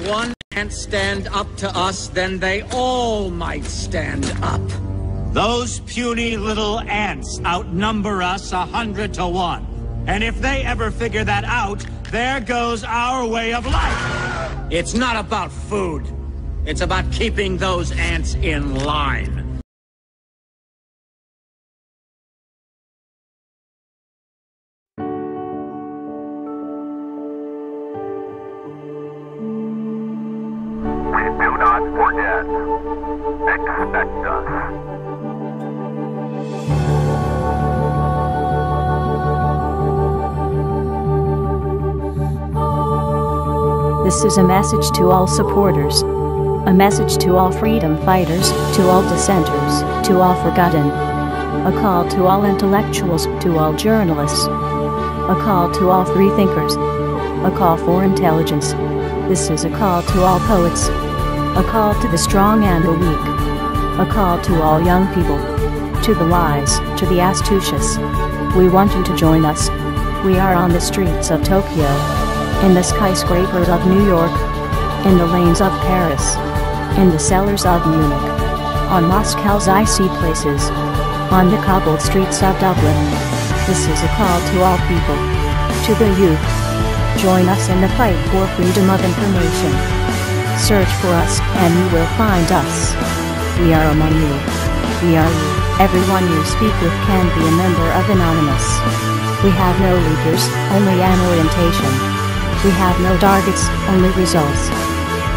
one can't stand up to us, then they all might stand up. Those puny little ants outnumber us 100 to 1. And if they ever figure that out, there goes our way of life. It's not about food. It's about keeping those ants in line. We do not forget. Expect us. This is a message to all supporters, a message to all freedom fighters, to all dissenters, to all forgotten, a call to all intellectuals, to all journalists, a call to all freethinkers, a call for intelligence. This is a call to all poets, a call to the strong and the weak, a call to all young people, to the wise, to the astucious. We want you to join us. We are on the streets of Tokyo, in the skyscrapers of New York, in the lanes of Paris, in the cellars of Munich, on Moscow's icy places, on the cobbled streets of Dublin. This is a call to all people, to the youth. Join us in the fight for freedom of information. Search for us, and you will find us. We are among you. We are you. Everyone you speak with can be a member of Anonymous. We have no leaders, only an orientation. We have no targets, only results.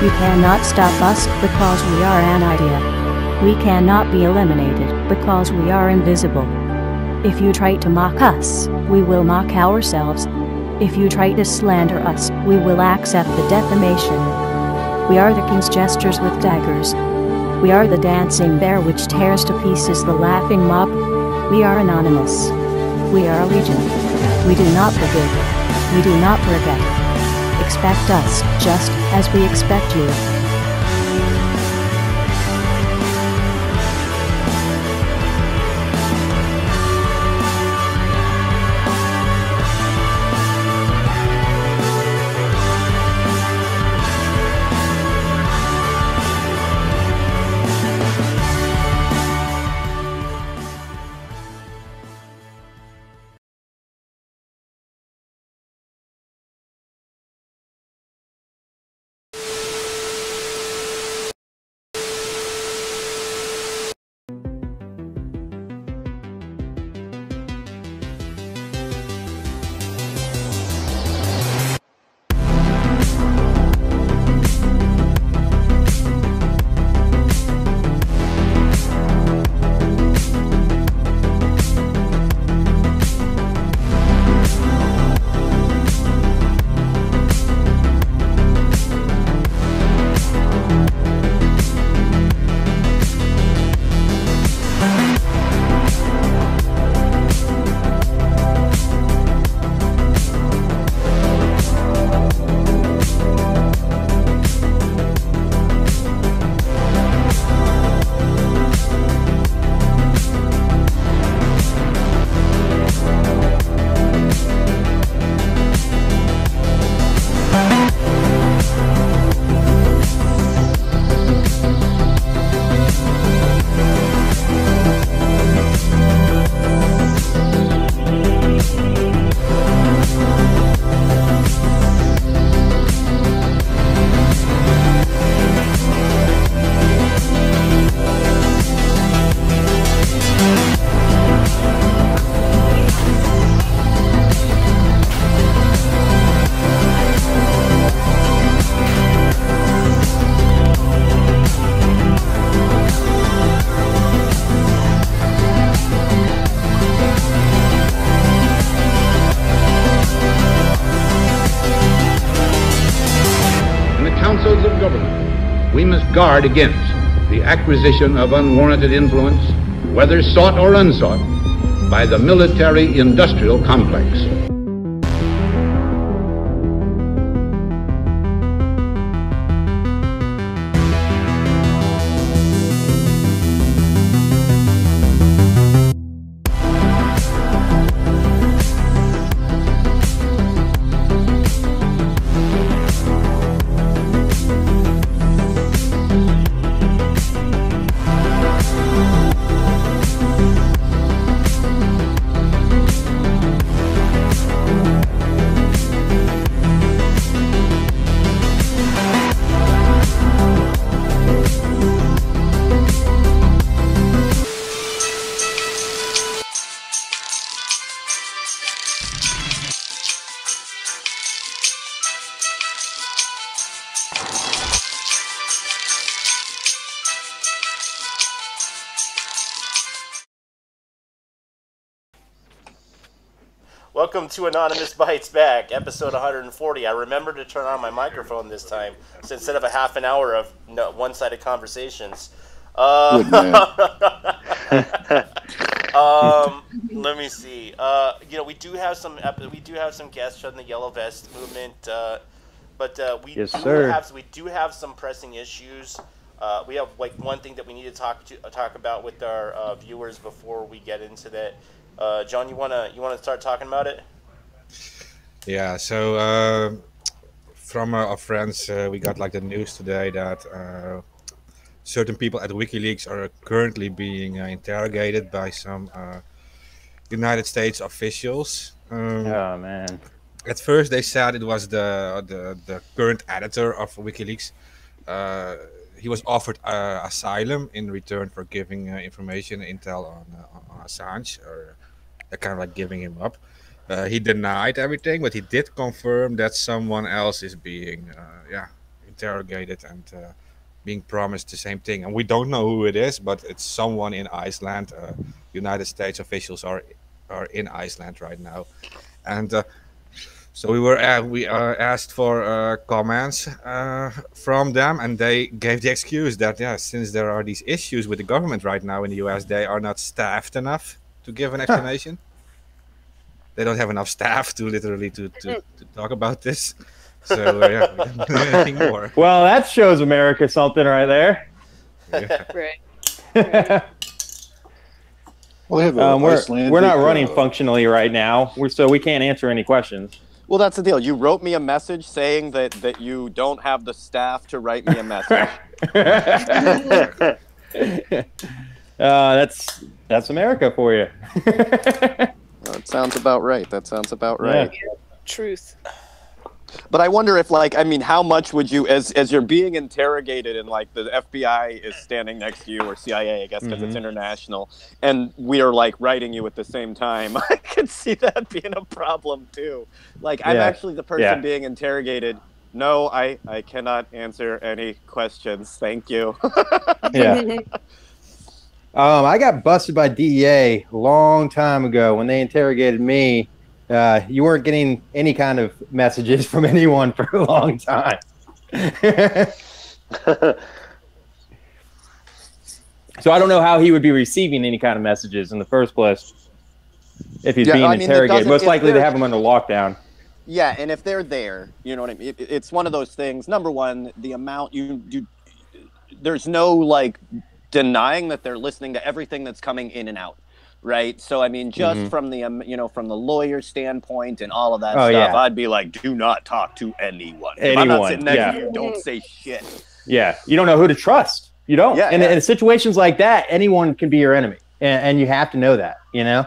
You cannot stop us, because we are an idea. We cannot be eliminated, because we are invisible. If you try to mock us, we will mock ourselves. If you try to slander us, we will accept the defamation. We are the king's jesters with daggers. We are the dancing bear which tears to pieces the laughing mob. We are Anonymous. We are Legion. We do not forgive. We do not forget. Expect us, just as we expect you. Councils of government, we must guard against the acquisition of unwarranted influence, whether sought or unsought, by the military-industrial complex. Welcome to Anonymous Bites Back, episode 140. I remembered to turn on my microphone this time, so instead of a half an hour of one-sided conversations. Let me see. We do have some guests from the Yellow Vest movement, but we do have some pressing issues. We have one thing that we need to talk about with our viewers before we get into that. John, you wanna start talking about it? Yeah. So from our friends, we got the news today that certain people at WikiLeaks are currently being interrogated by some United States officials. Oh man! At first, they said it was the current editor of WikiLeaks. He was offered asylum in return for giving information, intel on Assange, or kind of giving him up. He denied everything, but he did confirm that someone else is being interrogated and being promised the same thing. And we don't know who it is, but it's someone in Iceland. United States officials are in Iceland right now, and so we asked for comments from them, and they gave the excuse that since there are these issues with the government right now in the US, they are not staffed enough to give an explanation. They don't have enough staff to literally to talk about this. So we don't do anything more. Well, that shows America something right there. Yeah. Right. Well, we're not running functionally right now, so we can't answer any questions. Well, that's the deal. You wrote me a message saying that you don't have the staff to write me a message. That's America for you. That sounds about right. Yeah. Truth. But I wonder if, how much would you, as you're being interrogated and, the FBI is standing next to you, or CIA, I guess, because it's international, and we are, writing you at the same time, I could see that being a problem, too. I'm actually the person being interrogated. No, I cannot answer any questions. Thank you. Yeah. I got busted by DEA a long time ago when they interrogated me. You weren't getting any kind of messages from anyone for a long time. So I don't know how he would be receiving any kind of messages in the first place if he's being interrogated. Most likely they have him under lockdown. Yeah, and if they're there, you know what I mean? It's one of those things. Number one, the amount there's no, denying that they're listening to everything that's coming in and out. Right. So, just from the, from the lawyer standpoint and all of that stuff, I'd be like, do not talk to anyone. If I'm not sitting next to you, don't say shit. Yeah. You don't know who to trust. You don't. Yeah, in situations like that, anyone can be your enemy. And you have to know that,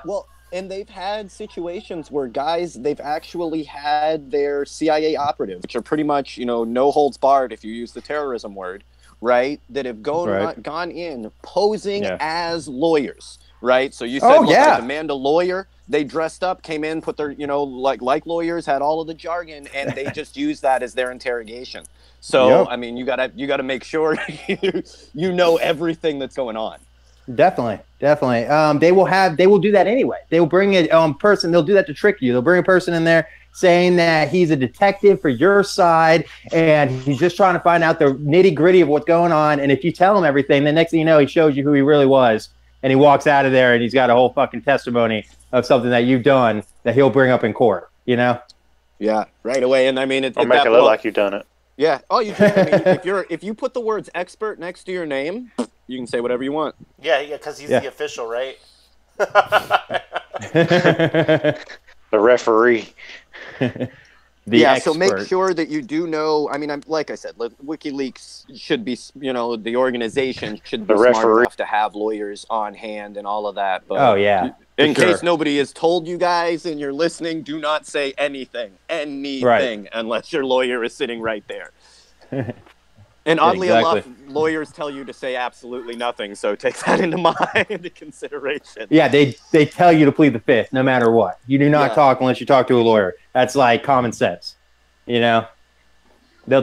Well, and they've had situations where they've actually had their CIA operatives, which are pretty much, no holds barred if you use the terrorism word, right, that have gone in posing as lawyers. Right, so you said, I demand a lawyer. They dressed up, came in, put their, like lawyers, had all of the jargon, and they just used that as their interrogation. So, you gotta make sure you know everything that's going on. Definitely. They will do that anyway. They will bring a person. They'll do that to trick you. They'll bring a person in there saying that he's a detective for your side, and he's just trying to find out the nitty gritty of what's going on. And if you tell him everything, the next thing you know, he shows you who he really was. And he walks out of there and he's got a whole fucking testimony of something that you've done that he'll bring up in court, Yeah, right away. And I'll make it look like you've done it. Yeah. Oh, you can. If you put the words expert next to your name, you can say whatever you want. Yeah, because he's the official, right? The referee. So make sure that you do know. Like I said, WikiLeaks should be, the organization should be smart enough to have lawyers on hand and all of that. But in case nobody has told you guys and you're listening, do not say anything, unless your lawyer is sitting right there. And oddly enough, lawyers tell you to say absolutely nothing, so take that into consideration. Yeah, they tell you to plead the fifth, no matter what. You do not talk unless you talk to a lawyer. That's like common sense, They'll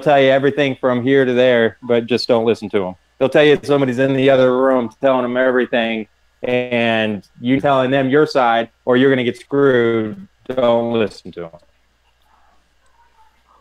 tell you everything from here to there, but just don't listen to them. They'll tell you somebody's in the other room telling them everything, and you telling them your side, or you're going to get screwed don't listen to them.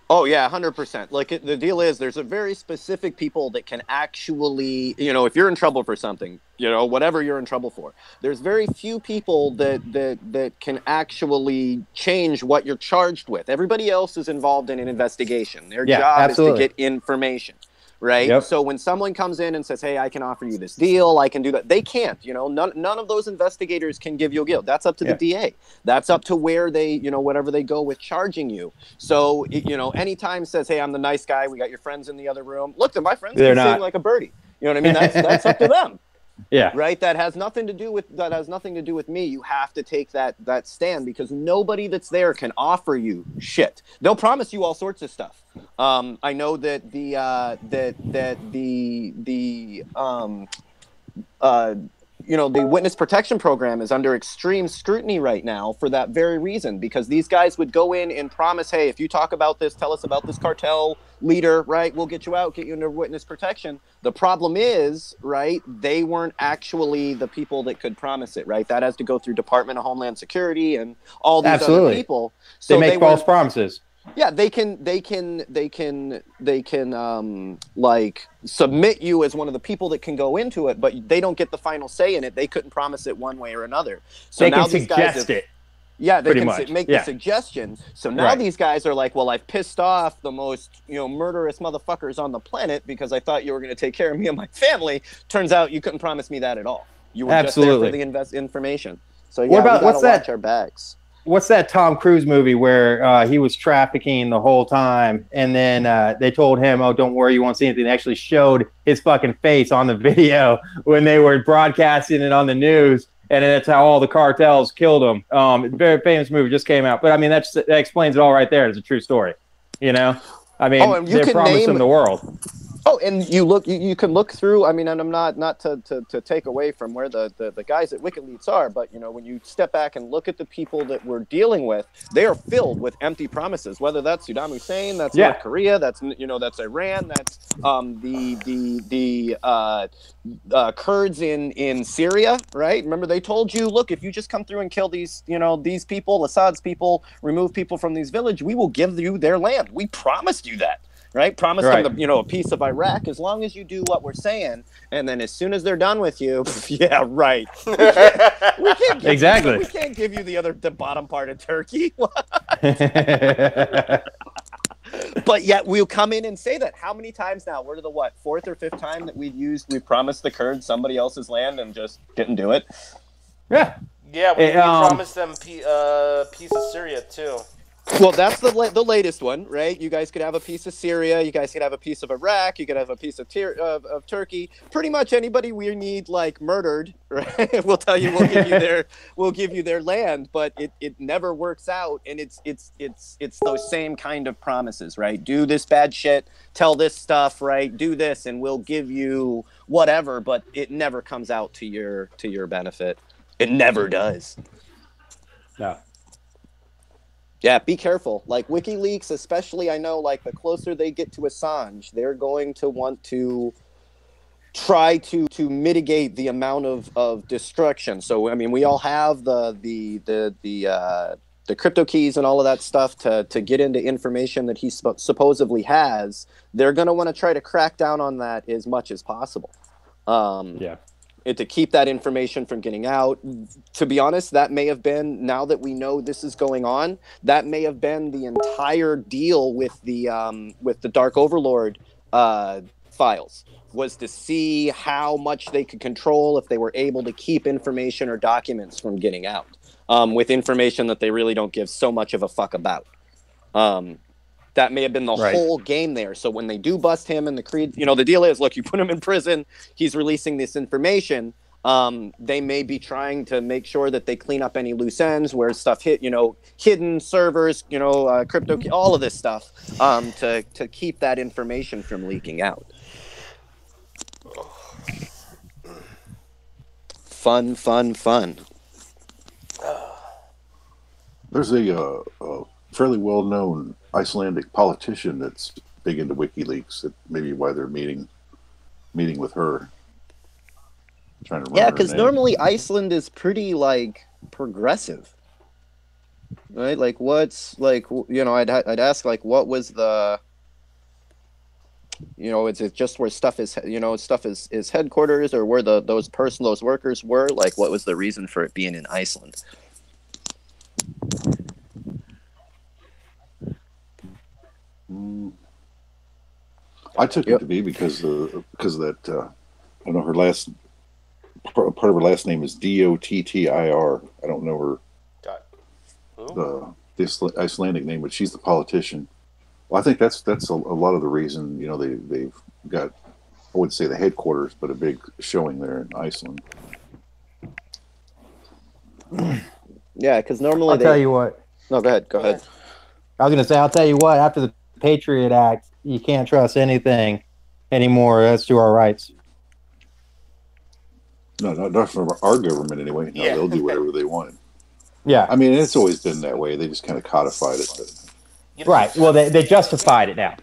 Oh yeah, 100%. Like the deal is, there's a very specific people that can actually, if you're in trouble for something, whatever you're in trouble for, there's very few people that can actually change what you're charged with. Everybody else is involved in an investigation. Their job is to get information. Right. Yep. So when someone comes in and says, hey, I can offer you this deal, I can do that. They can't, none of those investigators can give you a deal. That's up to the DA. That's up to where they, whatever they go with charging you. So, anytime says, hey, I'm the nice guy. We got your friends in the other room. Look, my friends can sing like a birdie. You know what I mean? That's up to them. Yeah. Right. That has nothing to do with me. You have to take that stand, because nobody that's there can offer you shit. They'll promise you all sorts of stuff. I know that the witness protection program is under extreme scrutiny right now for that very reason, because these guys would go in and promise, hey, if you talk about this, tell us about this cartel leader, right, we'll get you out, get you under witness protection. The problem is, right, they weren't actually the people that could promise it, right? That has to go through Department of Homeland Security and all these other people. So they make false promises. Yeah, they can like submit you as one of the people that can go into it, but they don't get the final say in it. They couldn't promise it one way or another. So they now can suggest it. Yeah, they can make the suggestion. So now these guys are like, well, I've pissed off the most, murderous motherfuckers on the planet because I thought you were going to take care of me and my family. Turns out you couldn't promise me that at all. You were just there for the information. So yeah, we gotta watch our backs. What's that Tom Cruise movie where he was trafficking the whole time, and then they told him, oh, don't worry, you won't see anything. They actually showed his fucking face on the video when they were broadcasting it on the news, and that's how all the cartels killed him. Very famous movie, just came out. But, I mean, that explains it all right there. It's a true story, I mean, they're promising the world. Oh, and you can look through. I mean, and I'm not to take away from where the guys at WikiLeaks are, but when you step back and look at the people that we're dealing with, they are filled with empty promises. Whether that's Saddam Hussein, that's North Korea, that's that's Iran, that's the Kurds in Syria, right? Remember, they told you, look, if you just come through and kill these these people, Assad's people, remove people from these villages, we will give you their land. We promised you that. Right? Promise them, a piece of Iraq as long as you do what we're saying. And then as soon as they're done with you, yeah, right. We can't exactly. We can't give you the bottom part of Turkey. But yet we'll come in and say that. How many times now? We're to the fourth or fifth time that we promised the Kurds somebody else's land and just didn't do it. Yeah. Yeah, we promised them a piece of Syria too. Well, that's the latest one, right? You guys could have a piece of Syria. You guys could have a piece of Iraq. You could have a piece of Turkey. Pretty much anybody we need murdered, right? We'll tell you we'll give you their land, but it never works out, and it's those same kind of promises, right? Do this bad shit, tell this stuff, right? Do this, and we'll give you whatever, but it never comes out to your benefit. It never does. No. Yeah, be careful. Like WikiLeaks, especially, I know, the closer they get to Assange, they're going to want to try to mitigate the amount of destruction. So, I mean, we all have the crypto keys and all of that stuff to get into information that he supposedly has. They're going to want to try to crack down on that as much as possible. And to keep that information from getting out. To be honest, that may have been, now that we know this is going on, that may have been the entire deal with the Dark Overlord files, was to see how much they could control if they were able to keep information or documents from getting out, with information that they really don't give so much of a fuck about. That may have been the whole game there. So when they do bust him and the Creed, the deal is, look, you put him in prison, he's releasing this information. They may be trying to make sure that they clean up any loose ends where stuff hidden servers, crypto, all of this stuff, to keep that information from leaking out. Fun. There's a fairly well-known Icelandic politician that's big into WikiLeaks. That maybe why they're meeting with her. I'm trying to remember. Yeah, because normally Iceland is pretty progressive. right? Like, what's like, I'd ask like, what was the, is it just where stuff is, is headquarters, or where those workers were? Like, what was the reason for it being in Iceland? I took it to be because of that. I know her last part of her last name is Dottir. I don't know her the Icelandic name, but she's the politician. Well, I think that's a lot of the reason. They've got, I wouldn't say the headquarters, but a big showing there in Iceland. Yeah, because normally I'll tell you what. No, go ahead. I was going to say, I'll tell you what. After the Patriot Act, you can't trust anything anymore as to our rights. No, not from our government anyway. No, they'll do whatever they want. Yeah. I mean, it's always been that way. They just kind of codified it. But... Right. Well, they justified it now.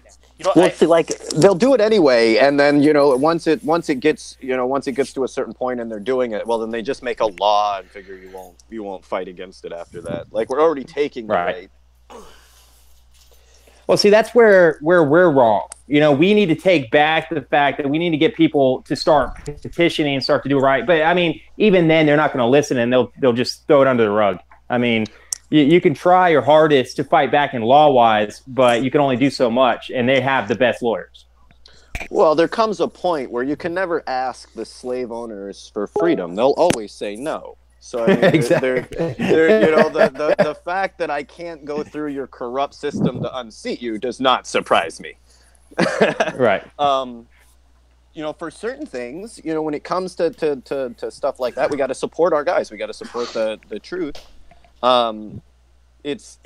They'll do it anyway, and then once it gets to a certain point and they're doing it, well, then they just make a law and figure you won't fight against it after that. Like, we're already taking the right. Well, see, that's where we're wrong. We need to take back the fact that we need to get people to start petitioning and start to do right. But I mean, even then, they're not going to listen, and they'll just throw it under the rug. I mean, you can try your hardest to fight back in law-wise, but you can only do so much, and they have the best lawyers. Well, there comes a point where you can never ask the slave owners for freedom. They'll always say no. So I mean, exactly. The fact that I can't go through your corrupt system to unseat you does not surprise me. Right. For certain things, when it comes to stuff like that, we got to support our guys. We got to support the truth. It's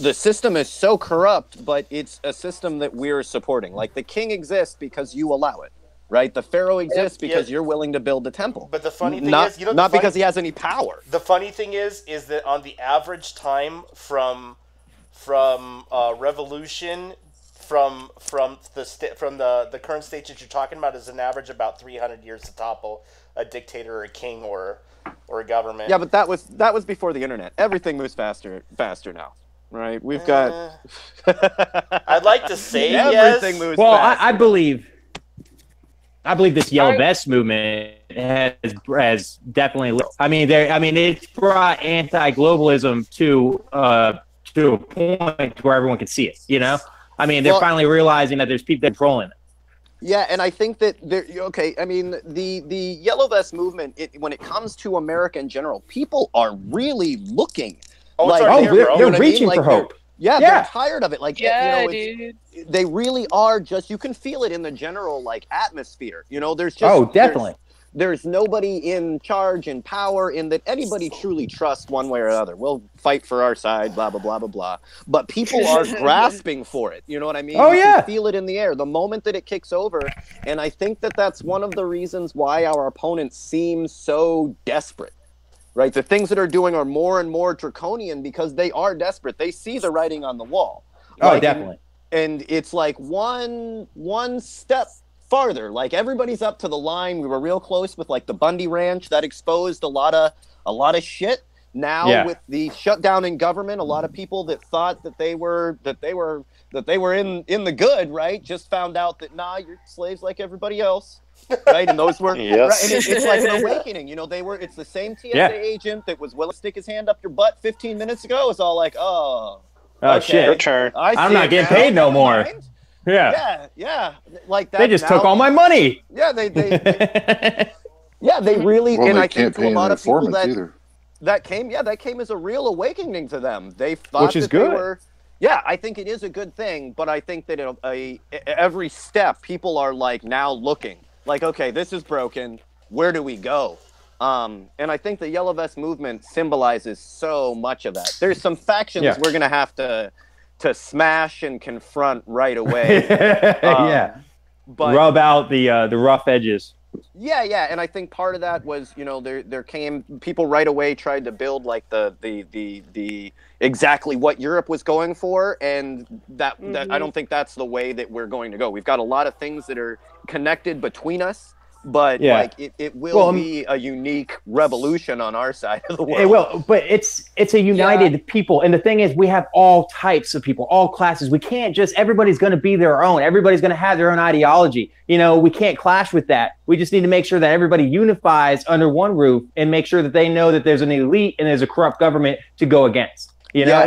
the system is so corrupt, but it's a system that we're supporting. Like, the king exists because you allow it. Right, the pharaoh exists because you're willing to build a temple. But the funny thing is, not because he has any power. The funny thing is that on the average time from revolution, from the current stage that you're talking about, is an average about 300 years to topple a dictator or a king or a government. Yeah, but that was before the internet. Everything moves faster now. Right, we've got. I'd like to say everything moves. Well, faster. I believe this Yellow Vest movement has definitely. I mean, it's brought anti-globalism to a point where everyone can see it. I mean, they're finally realizing that there's people controlling it. Yeah, and I think that I mean, the Yellow Vest movement, when it comes to America in general, people are really looking. They're reaching for hope. They're tired of it. Like, dude. They really are just. You can feel it in the general atmosphere. There's just definitely. There's nobody in charge and power in that anybody truly trusts one way or another. We'll fight for our side, blah blah blah blah blah. But people are grasping for it. You know what I mean? Oh, you yeah. can feel it in the air the moment that it kicks over. And I think that that's one of the reasons why our opponents seem so desperate. Right, the things that are doing are more and more draconian because they are desperate. They see the writing on the wall. Definitely. And it's like one step farther. Like, everybody's up to the line. We were real close with the Bundy Ranch that exposed a lot of shit. Now with the shutdown in government, a lot of people that thought that they were in the good, right, just found out that you're slaves like everybody else. Right, and those were right, and it's like an awakening. It's the same TSA agent that was willing to stick his hand up your butt 15 minutes ago. It's all like, shit, your turn. I'm not getting paid no more. Yeah, like that. They just took all my money. Yeah, they really. Well, and they I can't think to a lot of people that came as a real awakening to them. They thought which is good. They were. Yeah, I think it is a good thing, but I think that every step people are now looking. Like, okay, this is broken. Where do we go? And I think the Yellow Vest movement symbolizes so much of that. There's some factions we're going to have to smash and confront right away. But rub out the rough edges. Yeah, and I think part of that was, there came people right away tried to build the exactly what Europe was going for, and that I don't think that's the way that we're going to go. We've got a lot of things that are connected between us, But like it will be a unique revolution on our side of the world. It will, but it's a united people. And the thing is, we have all types of people, all classes. We can't just, everybody's going to be their own. Everybody's going to have their own ideology. You know, we can't clash with that. We just need to make sure that everybody unifies under one roof and make sure that they know that there's an elite and there's a corrupt government to go against, you know,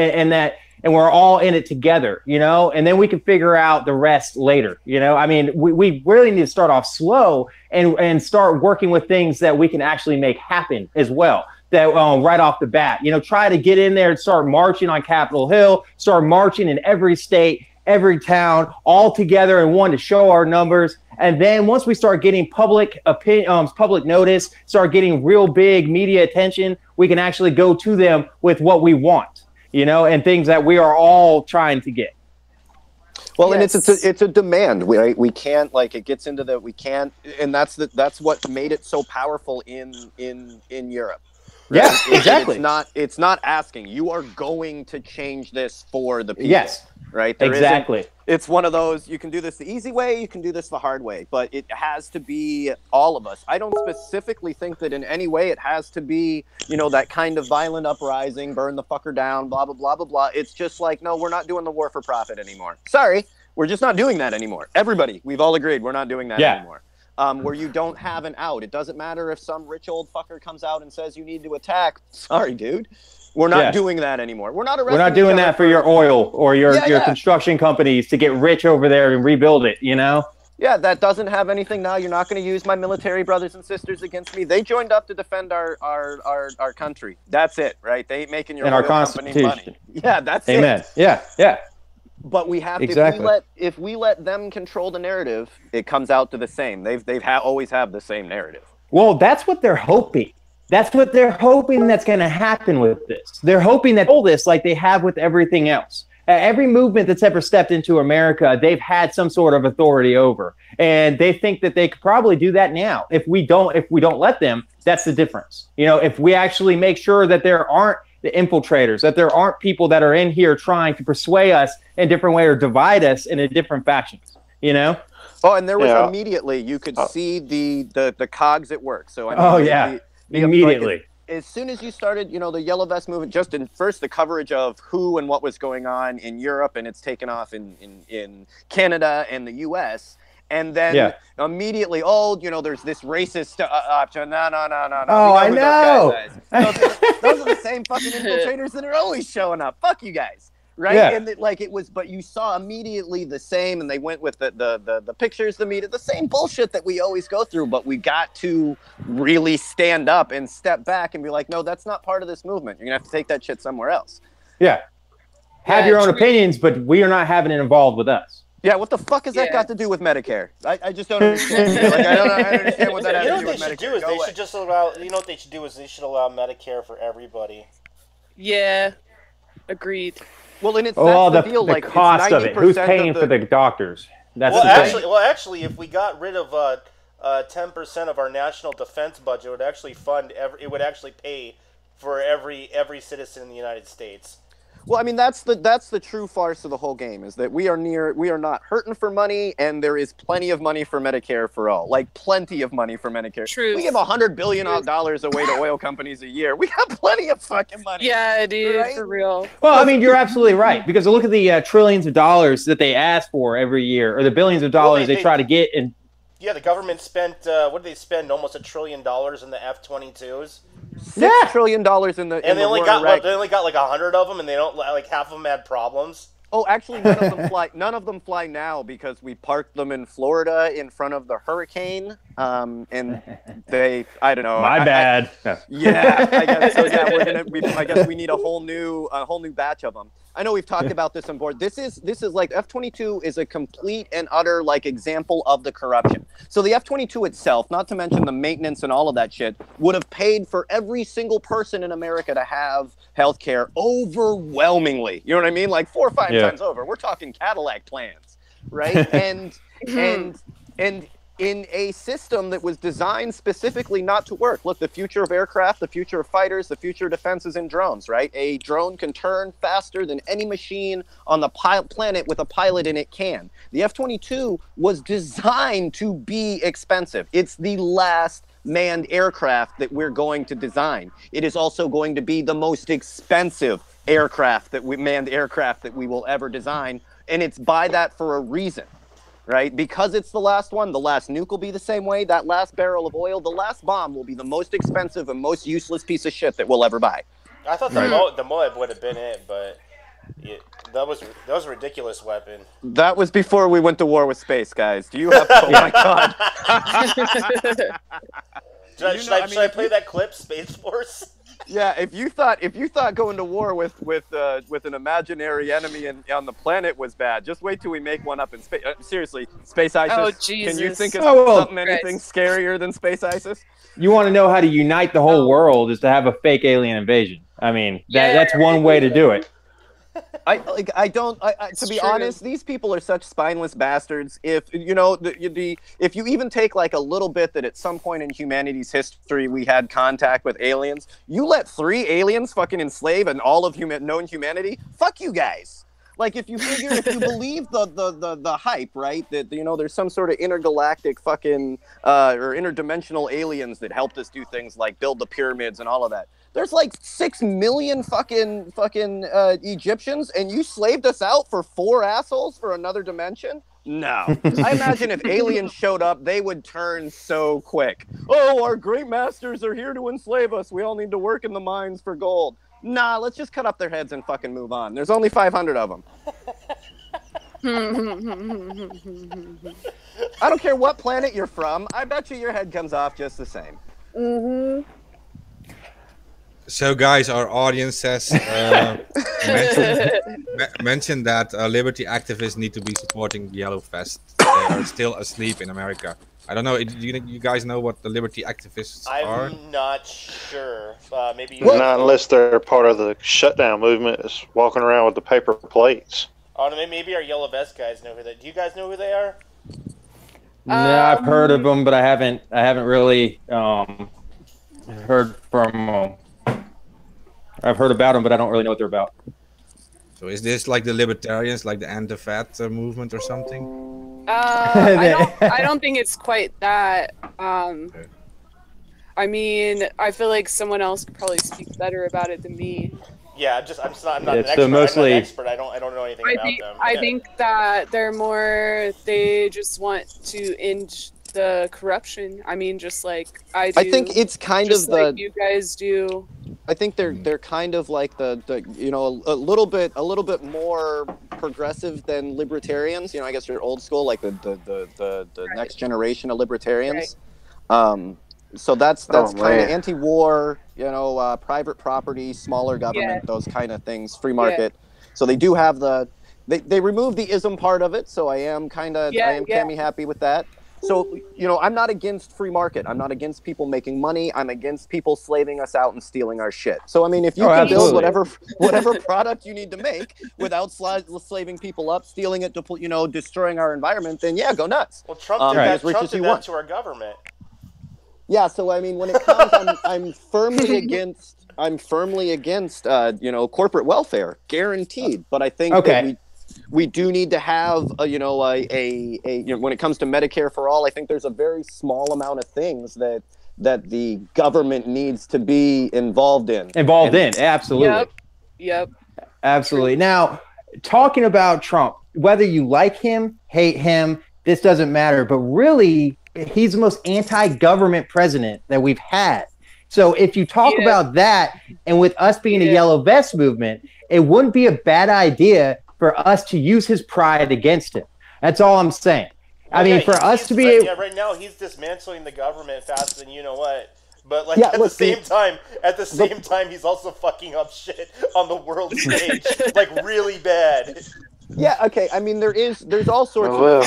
and we're all in it together, you know, and then we can figure out the rest later. You know, I mean, we really need to start off slow and start working with things that we can actually make happen as well. That right off the bat, you know, try to get in there and start marching on Capitol Hill, start marching in every state, every town, all together in one to show our numbers. And then once we start getting public opinion, public notice, start getting real big media attention, we can actually go to them with what we want. You know, and things that we are all trying to get. Well, and it's a demand. We can't, like, it gets into we can't, and that's what made it so powerful in Europe. Right? Yeah, exactly. It's not asking. You are going to change this for the people. Yes. Right? Exactly. It's one of those, you can do this the easy way, you can do this the hard way, but it has to be all of us. I don't specifically think that in any way it has to be, you know, that kind of violent uprising, burn the fucker down, blah, blah, blah, blah, blah. It's just like, no, we're not doing the war for profit anymore. Sorry, we're just not doing that anymore. Everybody, we've all agreed we're not doing that anymore. Where you don't have an out. It doesn't matter if some rich old fucker comes out and says you need to attack. Sorry, dude. We're not doing that anymore. We're not doing that for your oil or your construction companies to get rich over there and rebuild it, you know? Yeah, that doesn't have anything now. You're not going to use my military brothers and sisters against me. They joined up to defend our country. That's it, right? They ain't making your oil company money. Yeah, that's it. Amen. Yeah, yeah. But we have to, if we let them control the narrative, it comes out to the same. They've always have the same narrative. Well, that's what they're hoping. That's what they're hoping that's going to happen with this. They're hoping that all this, like they have with everything else. Every movement that's ever stepped into America, they've had some sort of authority over, and they think that they could probably do that now. If we don't let them, that's the difference. You know, if we actually make sure that there aren't the infiltrators, that there aren't people that are in here trying to persuade us in a different way or divide us into different factions. You know. Oh, and there was immediately you could see the cogs at work. So I mean, immediately. Like, as soon as you started, you know, the Yellow Vest movement, just in first the coverage of who and what was going on in Europe, and it's taken off in Canada and the U.S., and then immediately, you know, there's this racist option. No. Oh, I know. Those are the same fucking infiltrators that are always showing up. Fuck you guys. Right. Yeah. And but you saw immediately the same, and they went with the pictures, the media, the same bullshit that we always go through. But we got to really stand up and step back and be like, no, that's not part of this movement. You're going to have to take that shit somewhere else. Yeah. Have your own opinions, but we are not having it involved with us. Yeah, what the fuck has that got to do with Medicare? I just don't understand. I don't understand what that has to do with Medicare. They should just allow. You know what they should do is they should allow Medicare for everybody. Yeah, agreed. Well, and it's the deal. The cost of it. Who's paying for the doctors? That's actually, if we got rid of 10% of our national defense budget, it would actually it would actually pay for every citizen in the United States. Well, I mean, that's the true farce of the whole game, is that we are not hurting for money, and there is plenty of money for Medicare for all. Like, plenty of money for Medicare. True. We give $100 billion away to oil companies a year. We got plenty of fucking money. Yeah, dude, for real. Well, I mean, you're absolutely right, because look at the trillions of dollars that they ask for every year, or the billions of dollars they try to get in. Yeah, the government spent, what did they spend? Almost $1 trillion in the F-22s? $6 trillion in the and they only got like 100 of them, and they don't, like, half of them had problems. Oh, actually, none of them fly. None of them fly now because we parked them in Florida in front of the hurricane, and I don't know. My bad. Yeah, I guess so. Yeah, I guess we need a whole new batch of them. I know we've talked about this on board. This is like F-22 is a complete and utter like example of the corruption. So the F-22 itself, not to mention the maintenance and all of that shit, would have paid for every single person in America to have healthcare overwhelmingly. You know what I mean? Like 4 or 5 times over. We're talking Cadillac plans, right? And in a system that was designed specifically not to work. Look, the future of aircraft, the future of fighters, the future of defense is in drones, right? A drone can turn faster than any machine on the planet with a pilot in it can. The F-22 was designed to be expensive. It's the last manned aircraft that we're going to design. It is also going to be the most expensive manned aircraft that we will ever design, and it's by that for a reason. Right? Because it's the last one, the last nuke will be the same way, that last barrel of oil, the last bomb will be the most expensive and most useless piece of shit that we'll ever buy. I thought the Moab would have been it, but that was a ridiculous weapon. That was before we went to war with space, guys. Do you have... Oh my god. Should I play that clip, Space Force? Yeah, if you thought going to war with an imaginary enemy on the planet was bad, just wait till we make one up in space. Seriously, Space ISIS. Oh, Jesus. Can you think of anything scarier than Space ISIS? You want to know how to unite the whole world is to have a fake alien invasion. I mean, that's one way to do it. To be honest, these people are such spineless bastards. If if you even take like a little bit that at some point in humanity's history we had contact with aliens, you let 3 aliens fucking enslave and all of known humanity, fuck you guys. Like if you believe the hype, right? That there's some sort of intergalactic fucking or interdimensional aliens that helped us do things like build the pyramids and all of that. There's like 6 million fucking Egyptians, and you slaved us out for 4 assholes for another dimension? No. I imagine if aliens showed up, they would turn so quick. Oh, our great masters are here to enslave us. We all need to work in the mines for gold. Nah, let's just cut up their heads and fucking move on. There's only 500 of them. I don't care what planet you're from. I bet you your head comes off just the same. Mm-hmm. So, guys, our audience says mention that liberty activists need to be supporting the Yellow Vest. They are still asleep in America. I don't know. You guys know what the liberty activists are? I'm not sure. Maybe you not unless they're part of the shutdown movement, is walking around with the paper plates. Oh, no, maybe our Yellow Vest guys know who they. Do you guys know who they are? No, I've heard of them, but I haven't really heard from them. I've heard about them, but I don't really know what they're about. So is this like the libertarians, like the anti-fat movement or something? I don't think it's quite that. Okay. I mean, I feel like someone else could probably speak better about it than me. Yeah, I'm not an expert. Mostly, I'm not an expert. I don't know anything about them. I think that they just want to end the corruption. I mean, just like I do. I think it's kind of like you guys do. I think they're kind of like the a little bit more progressive than libertarians. I guess you're old school, like the next generation of libertarians. Right. So that's kind of anti-war, private property, smaller government, those kind of things, free market. Yeah. So they do have they removed the ism part of it. So I am happy with that. So, I'm not against free market. I'm not against people making money. I'm against people slaving us out and stealing our shit. So, I mean, if you can build whatever product you need to make without slaving people up, stealing it, destroying our environment, then yeah, go nuts. Well, Trump did that to our government. Yeah, so I mean, when it comes, I'm firmly against corporate welfare, guaranteed. But I think that we do need to have when it comes to Medicare for all, I think there's a very small amount of things that the government needs to be involved in. Absolutely. Yep. Absolutely. Now, talking about Trump, whether you like him, hate him, this doesn't matter, but really, he's the most anti-government president that we've had. So if you talk about that, and with us being a Yellow Vest movement, it wouldn't be a bad idea for us to use his pride against him. That's all I'm saying. I mean, for us to be able... Yeah, right now he's dismantling the government faster than you know what. But like at the same time, he's also fucking up shit on the world stage, like really bad. Yeah, okay. I mean, there's all sorts of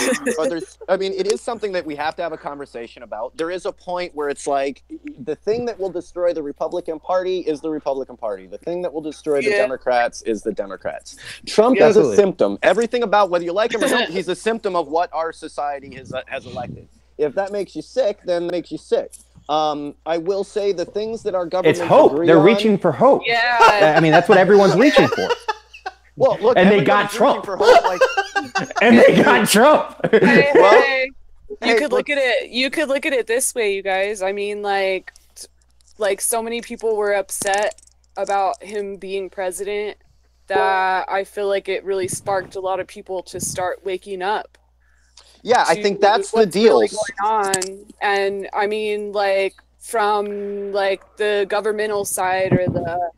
it is something that we have to have a conversation about. There is a point where it's like the thing that will destroy the Republican Party is the Republican Party. The thing that will destroy the Democrats is the Democrats. Trump is a symptom. Everything about whether you like him or not, he's a symptom of what our society has elected. If that makes you sick, then it makes you sick. I will say the things that our government It's hope. They're reaching for hope. Yeah. I mean, that's what everyone's reaching for. Well, look, and they got Trump. For hope, like... and they got Trump. You could look at it. You could look at it this way, you guys. I mean, like so many people were upset about him being president that I feel like it really sparked a lot of people to start waking up. Yeah, I think that's the deal. Really going on, and I mean, like from like the governmental side or the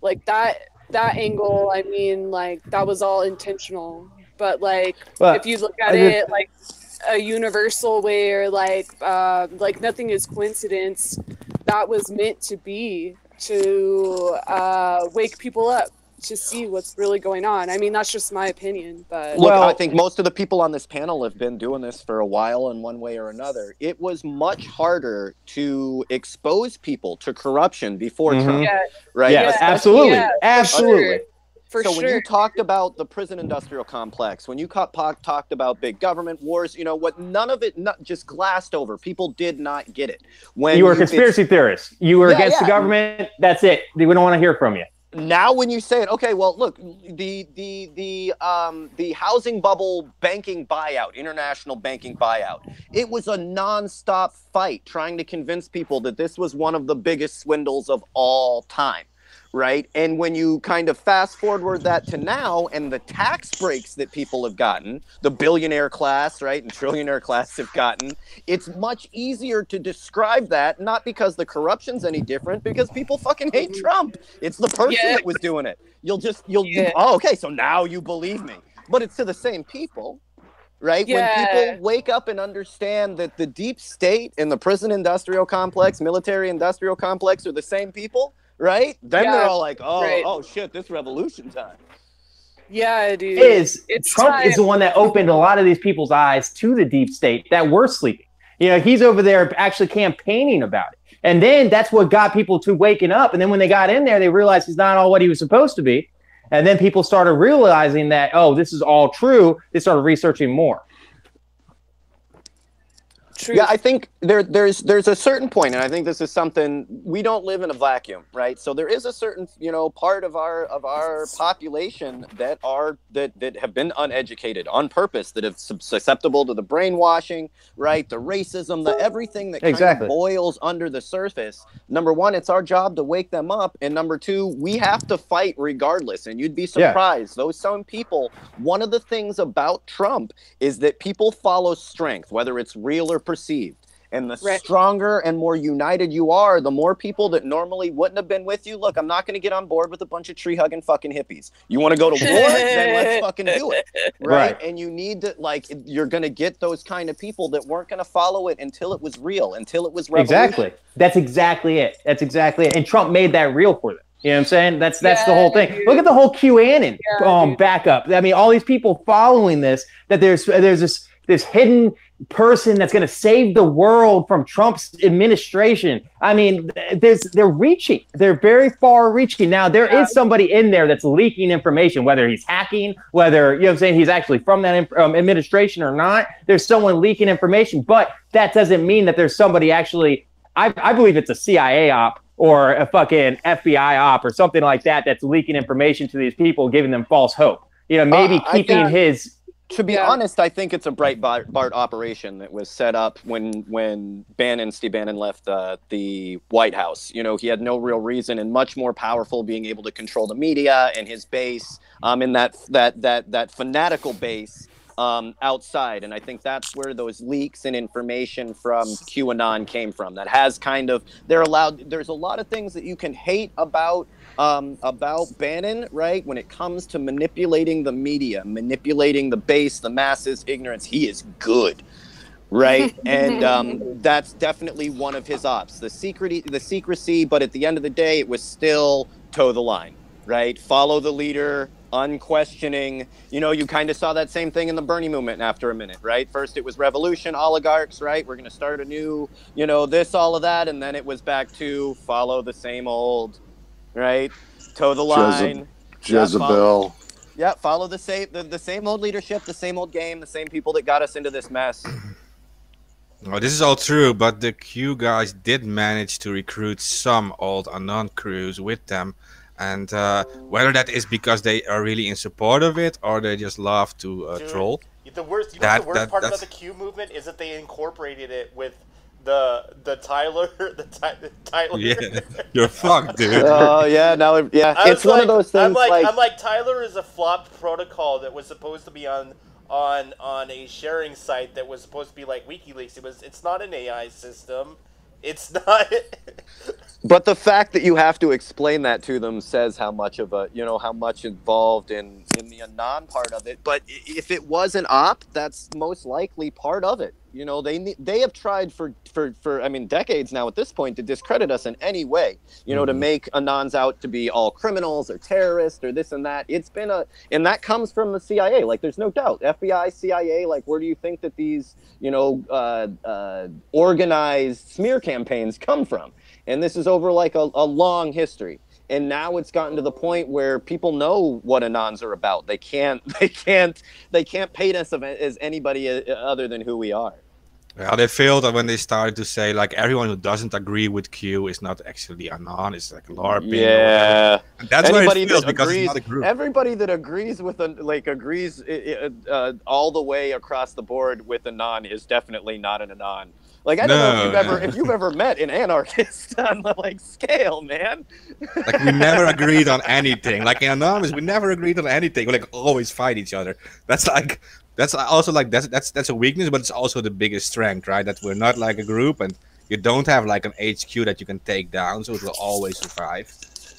like that angle. I mean, like that was all intentional. But like, if you look at it like a universal way, or like nothing is coincidence, that was meant to be to wake people up to see what's really going on. I mean, that's just my opinion, but look, I think most of the people on this panel have been doing this for a while in one way or another. It was much harder to expose people to corruption before Trump, right? Yes, absolutely, absolutely. So when you talked about the prison industrial complex, when you talked about big government wars, you know what? None of it just glassed over. People did not get it. When you were a conspiracy theorist, you were against the government. That's it. We don't want to hear from you. Now, when you say it, okay, well, look, the housing bubble banking buyout, international banking buyout, it was a nonstop fight trying to convince people that this was one of the biggest swindles of all time. Right. And when you kind of fast forward that to now and the tax breaks that people have gotten, the billionaire class, right, and trillionaire class have gotten, it's much easier to describe that, not because the corruption's any different, because people fucking hate Trump. It's the person that was doing it. Oh, okay, so now you believe me. But it's to the same people. Right? When people wake up and understand that the deep state and the prison industrial complex, military industrial complex are the same people, right? Then they're all like, oh shit, this revolution time. Yeah, dude. Trump is the one that opened a lot of these people's eyes to the deep state that were sleeping. You know, he's over there actually campaigning about it. And then that's what got people to waking up. And then when they got in there, they realized he's not all what he was supposed to be. And then people started realizing that, oh, this is all true. They started researching more. True. Yeah, I think there's a certain point, and I think this is something, we don't live in a vacuum, right? So there is a certain, part of our population that have been uneducated on purpose, that have susceptible to the brainwashing, right? The racism, the everything that kind of boils under the surface. Number one, it's our job to wake them up, and number two, we have to fight regardless. And you'd be surprised, those some people. One of the things about Trump is that people follow strength, whether it's real or perceived. And the stronger and more united you are, the more people that normally wouldn't have been with you. Look, I'm not going to get on board with a bunch of tree-hugging fucking hippies. You want to go to war? Then let's fucking do it. Right? And you need to, you're going to get those kind of people that weren't going to follow it until it was real, until it was revolution. Exactly. That's exactly it. That's exactly it. And Trump made that real for them. You know what I'm saying? That's the whole thing. Dude. Look at the whole QAnon backup. I mean, all these people following this, that there's this hidden person that's going to save the world from Trump's administration. I mean, they're reaching. They're very far reaching. Now, there is somebody in there that's leaking information, whether he's hacking, whether, you know what I'm saying, he's actually from that administration or not. There's someone leaking information, but that doesn't mean that there's somebody actually, I believe it's a CIA op or a fucking FBI op or something like that that's leaking information to these people, giving them false hope. You know, maybe keeping his... To be honest, I think it's a Breitbart operation that was set up when Steve Bannon left the White House. You know, he had no real reason, and much more powerful being able to control the media and his base in that fanatical base outside. And I think that's where those leaks and information from QAnon came from. That has there's a lot of things that you can hate about Bannon, right? When it comes to manipulating the media, manipulating the base, the masses, ignorance, he is good, right? And that's definitely one of his ops. The secrecy, but at the end of the day, it was still toe the line, right? Follow the leader, unquestioning. You know, you kind of saw that same thing in the Bernie movement after a minute, right? First it was revolution, oligarchs, right? We're going to start a new, this, all of that. And then it was back to follow the same old, right? Toe the line. Jezebel. Follow the same old leadership, the same old game, the same people that got us into this mess. Well, this is all true, but the Q guys did manage to recruit some old Anon crews with them. And whether that is because they are really in support of it or they just love to troll. The worst, the worst part about the Q movement is that they incorporated it with the Tyler, Tyler. Yeah, you're fucked, dude. Oh yeah, now it's one of those things. I'm like Tyler is a flopped protocol that was supposed to be on a sharing site that was supposed to be like WikiLeaks. It's not an AI system. It's not. But the fact that you have to explain that to them says how much of a, how much involved in the Anon part of it. But if it was an op, that's most likely part of it. They have tried for I mean, decades now at this point to discredit us in any way, to make Anons out to be all criminals or terrorists or this and that. It's been and that comes from the CIA. Like, there's no doubt. FBI, CIA, like, where do you think that these, organized smear campaigns come from? And this is over like a long history. And now it's gotten to the point where people know what Anons are about. They can't paint us as anybody other than who we are. Yeah, they failed when they started to say like everyone who doesn't agree with Q is not actually Anon. It's like LARPing. Yeah, and that's where it fails because it's not a group. Everybody that agrees with agrees all the way across the board with Anon is definitely not an Anon. Like, I don't know if you've ever met an anarchist on the scale, man. Like, we never agreed on anything. Like in Anonymous, we never agreed on anything. We always fight each other. That's also that's a weakness, but it's also the biggest strength, right? That we're not like a group, and you don't have like an HQ that you can take down, so it will always survive.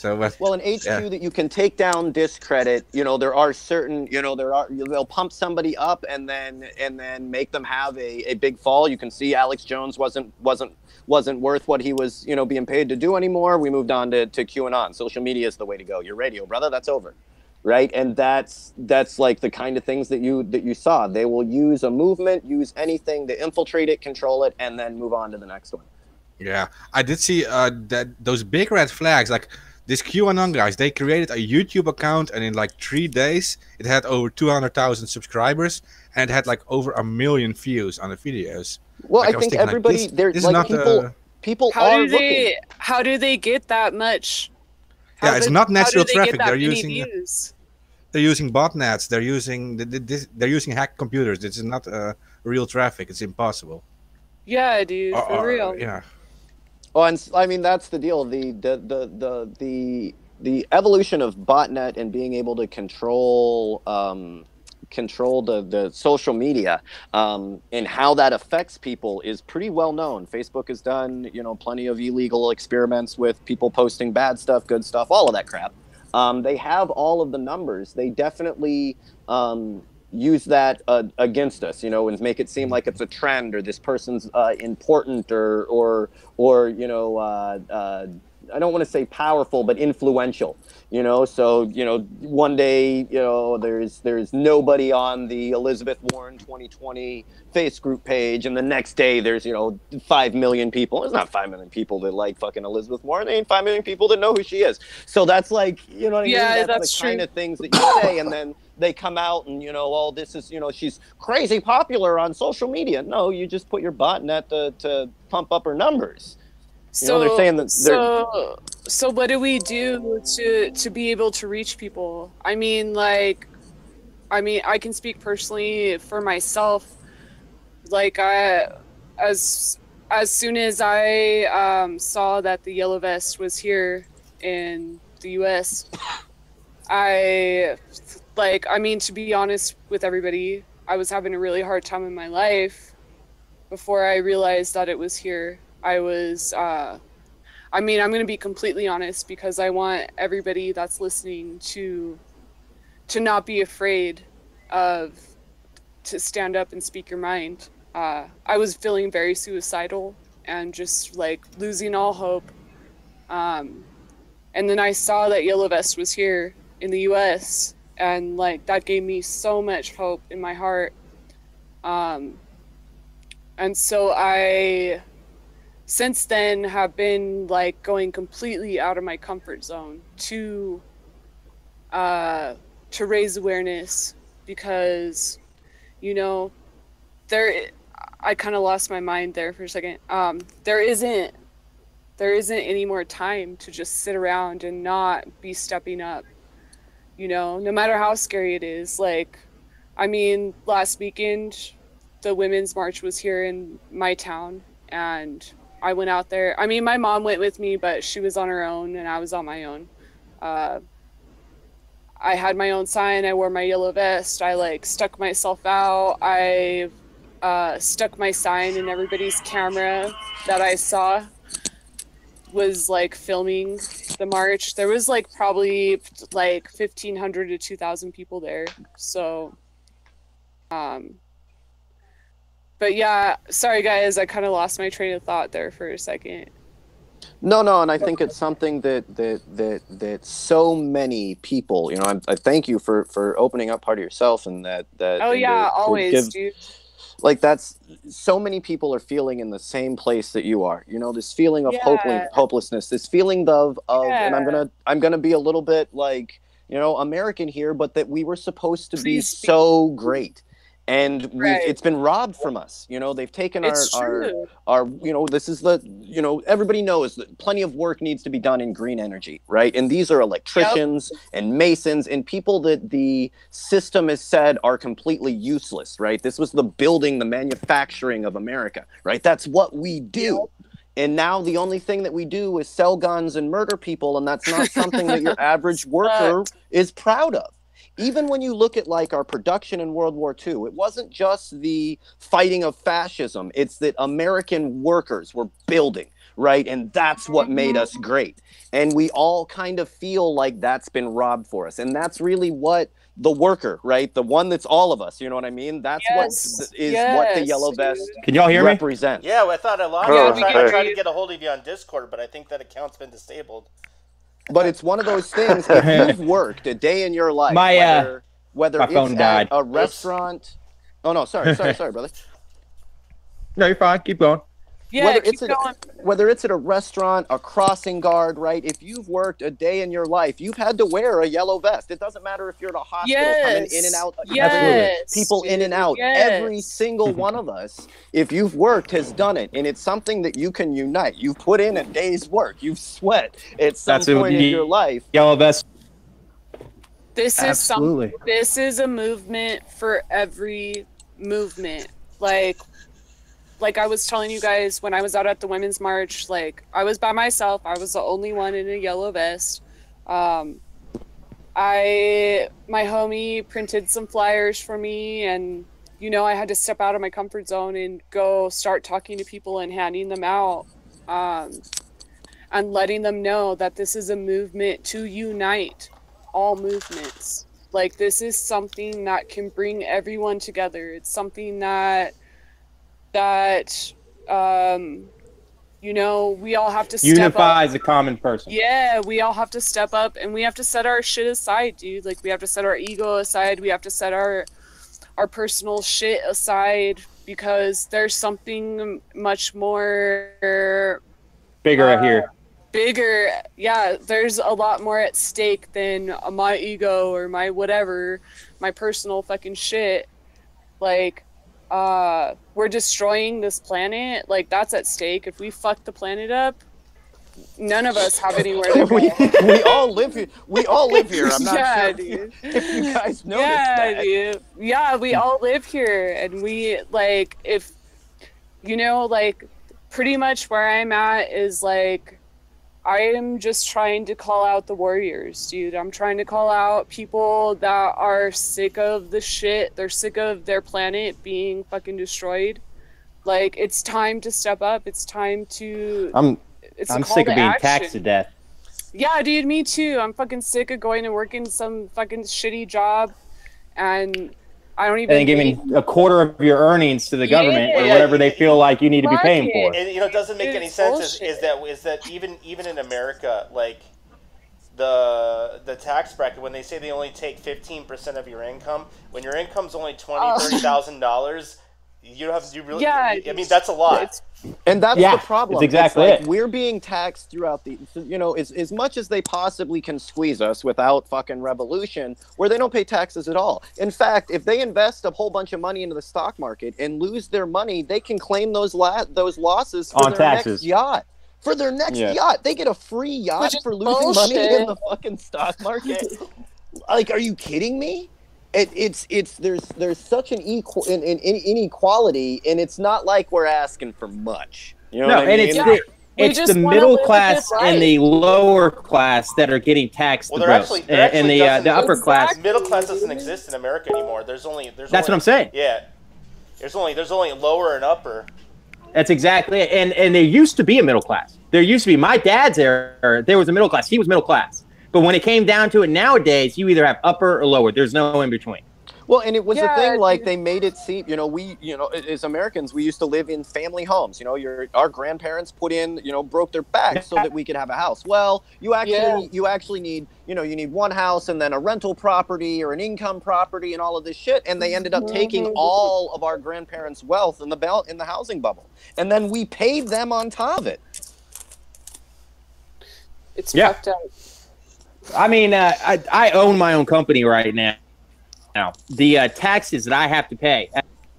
So, well, an HQ that you can take down, discredit. There are certain, they'll pump somebody up and then make them have a big fall. You can see Alex Jones wasn't worth what he was, being paid to do anymore. We moved on to QAnon. Social media is the way to go. Your radio, brother, that's over, right? And that's like the kind of things that you saw. They will use a movement, use anything to infiltrate it, control it, and then move on to the next one. Yeah, I did see that those big red flags, like. This QAnon guys, they created a YouTube account, and in like 3 days, it had over 200,000 subscribers, and it had like over 1 million views on the videos. Well, I think everybody, there's like people are looking. How do they get that much? It's not natural traffic. They're using botnets. They're using hacked computers. This is not real traffic. It's impossible. Yeah, dude, for real. Yeah. Oh, and I mean, that's the deal. The evolution of botnet and being able to control the social media and how that affects people is pretty well known. Facebook has done plenty of illegal experiments with people posting bad stuff, good stuff, all of that crap. They have all of the numbers. They definitely use that against us, and make it seem like it's a trend or this person's important or I don't want to say powerful, but influential, so, one day, there's nobody on the Elizabeth Warren 2020 face group page. And the next day there's, 5 million people. There's not 5 million people that like fucking Elizabeth Warren. There ain't 5 million people that know who she is. So that's like, you know what I mean? That's the kind of things that you say. And then they come out and, this is, she's crazy popular on social media. No, you just put your botnet to pump up her numbers. So they're saying that so what do we do to be able to reach people? I mean, I can speak personally for myself. Like, as soon as I saw that the Yellow Vest was here in the U.S., to be honest with everybody, I was having a really hard time in my life before I realized that it was here. I was, I'm going to be completely honest because I want everybody that's listening to not be afraid to stand up and speak your mind. I was feeling very suicidal and just losing all hope. And then I saw that Yellow Vest was here in the US, and that gave me so much hope in my heart. And so I since then have been going completely out of my comfort zone to raise awareness, because I kind of lost my mind there for a second. There isn't any more time to just sit around and not be stepping up. You know, no matter how scary it is. Like, I mean, last weekend, the Women's March was here in my town, and I went out there. I mean, my mom went with me, but she was on her own, and I was on my own. I had my own sign. I wore my yellow vest. I like stuck myself out. I stuck my sign in everybody's camera that I saw was like filming the march. There was like probably like 1,500 to 2,000 people there. So, but yeah, sorry guys, I kind of lost my train of thought there for a second. No, and I think it's something that so many people, you know, I thank you for opening up part of yourself and that. Oh yeah, always, dude. Like that's so many people are feeling in the same place that you are. You know, this feeling of hopelessness, this feeling of and I'm gonna be a little bit like, you know, American here, but that we were supposed to be so great. And it's been robbed from us. You know, they've taken our, you know, this is the, you know, everybody knows that plenty of work needs to be done in green energy, right? And these are electricians and masons and people that the system has said are completely useless, right? This was the building, the manufacturing of America, right? That's what we do. And now the only thing that we do is sell guns and murder people. And that's not something that your average worker is proud of. Even when you look at like our production in World War II, it wasn't just the fighting of fascism. It's that American workers were building, right? And that's what made us great. And we all kind of feel like that's been robbed for us. And that's really what the worker, right? The one that's all of us, you know what I mean? That's what the yellow vest Can y'all hear represents. Yeah, I thought I lost you. I tried to get a hold of you on Discord, but I think that account's been disabled. But it's one of those things, if you've worked a day in your life, whether my it's phone died. At a restaurant. Oh, no, sorry, brother. No, you're fine. Keep going. Yeah, whether it's at a restaurant, a crossing guard, right? If you've worked a day in your life, you've had to wear a yellow vest. It doesn't matter if you're at a hospital coming in and out. People in and out. Every single one of us, if you've worked, has done it. And it's something that you can unite. You've put in a day's work. You've sweat at some point in your life. Yellow vest. This is a movement for every movement. Like I was telling you guys when I was out at the Women's March, like I was by myself. I was the only one in a yellow vest. My homie printed some flyers for me, and you know, I had to step out of my comfort zone and go start talking to people and handing them out, and letting them know that this is a movement to unite all movements. Like this is something that can bring everyone together. It's something that you know, we all have to step unifies up. A common person. Yeah, we all have to step up, and we have to set our shit aside, dude. Like we have to set our ego aside. We have to set our personal shit aside, because there's something much more bigger here. Bigger, yeah. There's a lot more at stake than my ego or my whatever, my personal fucking shit. Like, we're destroying this planet. Like that's at stake. If we fuck the planet up, none of us have anywhere to go. we all live here. We all live here. I'm not sure dude. If you guys noticed that. Dude. Yeah, we all live here, and we like, if you know, like pretty much where I'm at is like, I am just trying to call out the warriors, dude. I'm trying to call out people that are sick of the shit. They're sick of their planet being fucking destroyed. Like, it's time to step up. It's time to... I'm sick of being taxed to death. Yeah, dude, me too. I'm fucking sick of going and working some fucking shitty job, and I don't even... And giving a quarter of your earnings to the government or whatever they feel like you need to be paying for. And you know, it doesn't make any sense. Is that even in America, like the tax bracket, when they say they only take 15% of your income, when your income's only $20,000-$30,000, You don't have. You really. Yeah. I mean, that's a lot. And that's the problem. That's exactly it's like it. We're being taxed throughout the, as much as they possibly can squeeze us without fucking revolution, where they don't pay taxes at all. In fact, if they invest a whole bunch of money into the stock market and lose their money, they can claim those losses for on their taxes. next yacht. For their next yacht, they get a free yacht for losing money in the fucking stock market. Like, are you kidding me? There's such an inequality, and it's not like we're asking for much. You know what I mean? It's the middle class and the lower class that are getting taxed the most, and the upper class. Middle class doesn't exist in America anymore. That's what I'm saying. Yeah, there's only lower and upper. That's exactly it. And there used to be a middle class. There used to be. My dad's era, there was a middle class. He was middle class. But when it came down to it nowadays, you either have upper or lower. There's no in between. Well, and it was a thing like they made it seem, as Americans, we used to live in family homes. Our grandparents put in, broke their backs so that we could have a house. Well, you actually need, you need one house and then a rental property or an income property and all of this shit. And they ended up taking all of our grandparents' wealth in the housing bubble. And then we paid them on top of it. It's fucked up. I mean, I own my own company right now. Now, the taxes that I have to pay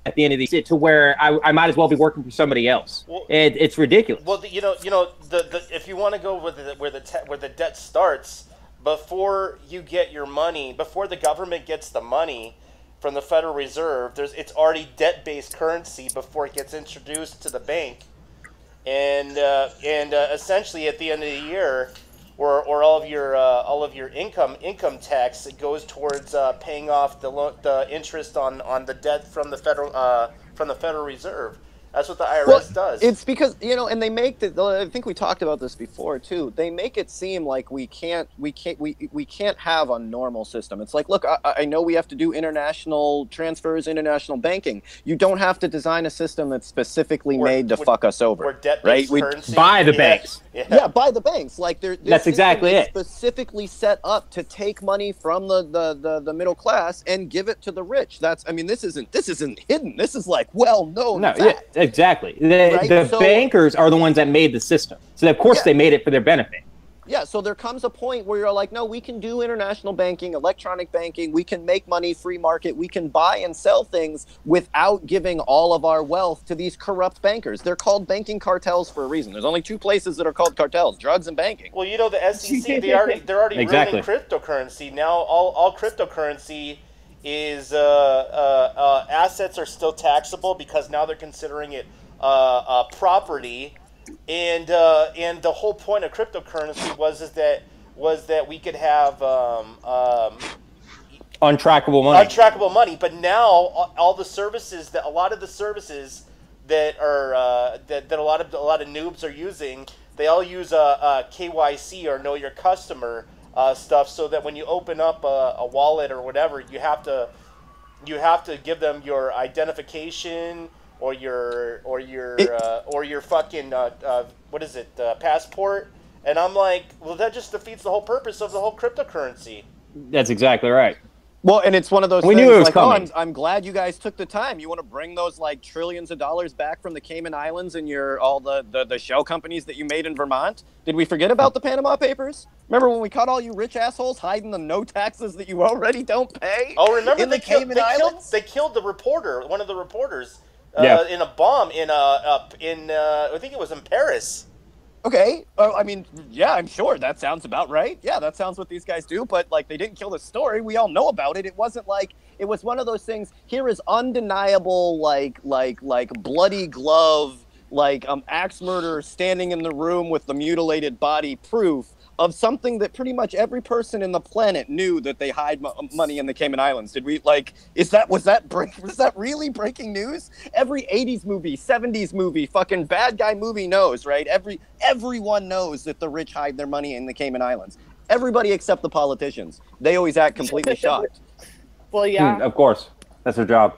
at the end of the year to where I might as well be working for somebody else. Well, it's ridiculous. Well, if you want to go with where the debt starts, before you get your money, before the government gets the money from the Federal Reserve, it's already debt-based currency before it gets introduced to the bank, and essentially at the end of the year. Or all of your income tax, it goes towards paying off the interest on the debt from the Federal Reserve. That's what the IRS does. It's because and they make I think we talked about this before too. They make it seem like we can't have a normal system. It's like, look, I know we have to do international transfers, international banking. You don't have to design a system that's specifically made to fuck us over. Or debt-based right? currency. Buy the banks. Yeah, by the banks. Like that's exactly it. Specifically set up to take money from the middle class and give it to the rich. This isn't hidden. This is like well known. No, yeah. Exactly. The bankers are the ones that made the system. So, of course, they made it for their benefit. Yeah, so there comes a point where you're like, no, we can do international banking, electronic banking. We can make money, free market. We can buy and sell things without giving all of our wealth to these corrupt bankers. They're called banking cartels for a reason. There's only two places that are called cartels, drugs and banking. Well, the SEC, they're already ruling cryptocurrency. Now all cryptocurrency is assets are still taxable because now they're considering it property, and the whole point of cryptocurrency was that we could have untrackable money. But now all the services that a lot of that are that a lot of noobs are using, they all use a KYC or know your customer stuff, so that when you open up a wallet or whatever, you have to give them your identification or your fucking what is it, passport. And I'm like, well, that just defeats the whole purpose of the whole cryptocurrency. That's exactly right. Well, and it's one of those we things knew it was like, coming. I'm glad you guys took the time. You want to bring those like trillions of dollars back from the Cayman Islands and all the shell companies that you made in Vermont? Did we forget about the Panama Papers? Remember when we caught all you rich assholes hiding the no taxes that you already don't pay? Oh, remember in the Cayman Islands? They killed the reporter, one of the reporters, in a bomb in I think it was in Paris. Okay, yeah, I'm sure that sounds about right. Yeah, that sounds what these guys do. But like, they didn't kill the story. We all know about it. It wasn't like it was one of those things. Here is undeniable, like bloody glove, axe murderer standing in the room with the mutilated body proof of something that pretty much every person in the planet knew that they hide money in the Cayman Islands. Did we was that really breaking news? Every 80s movie, 70s movie, fucking bad guy movie knows, right? Everyone knows that the rich hide their money in the Cayman Islands. Everybody except the politicians. They always act completely shocked. Well, yeah. Of course. That's their job.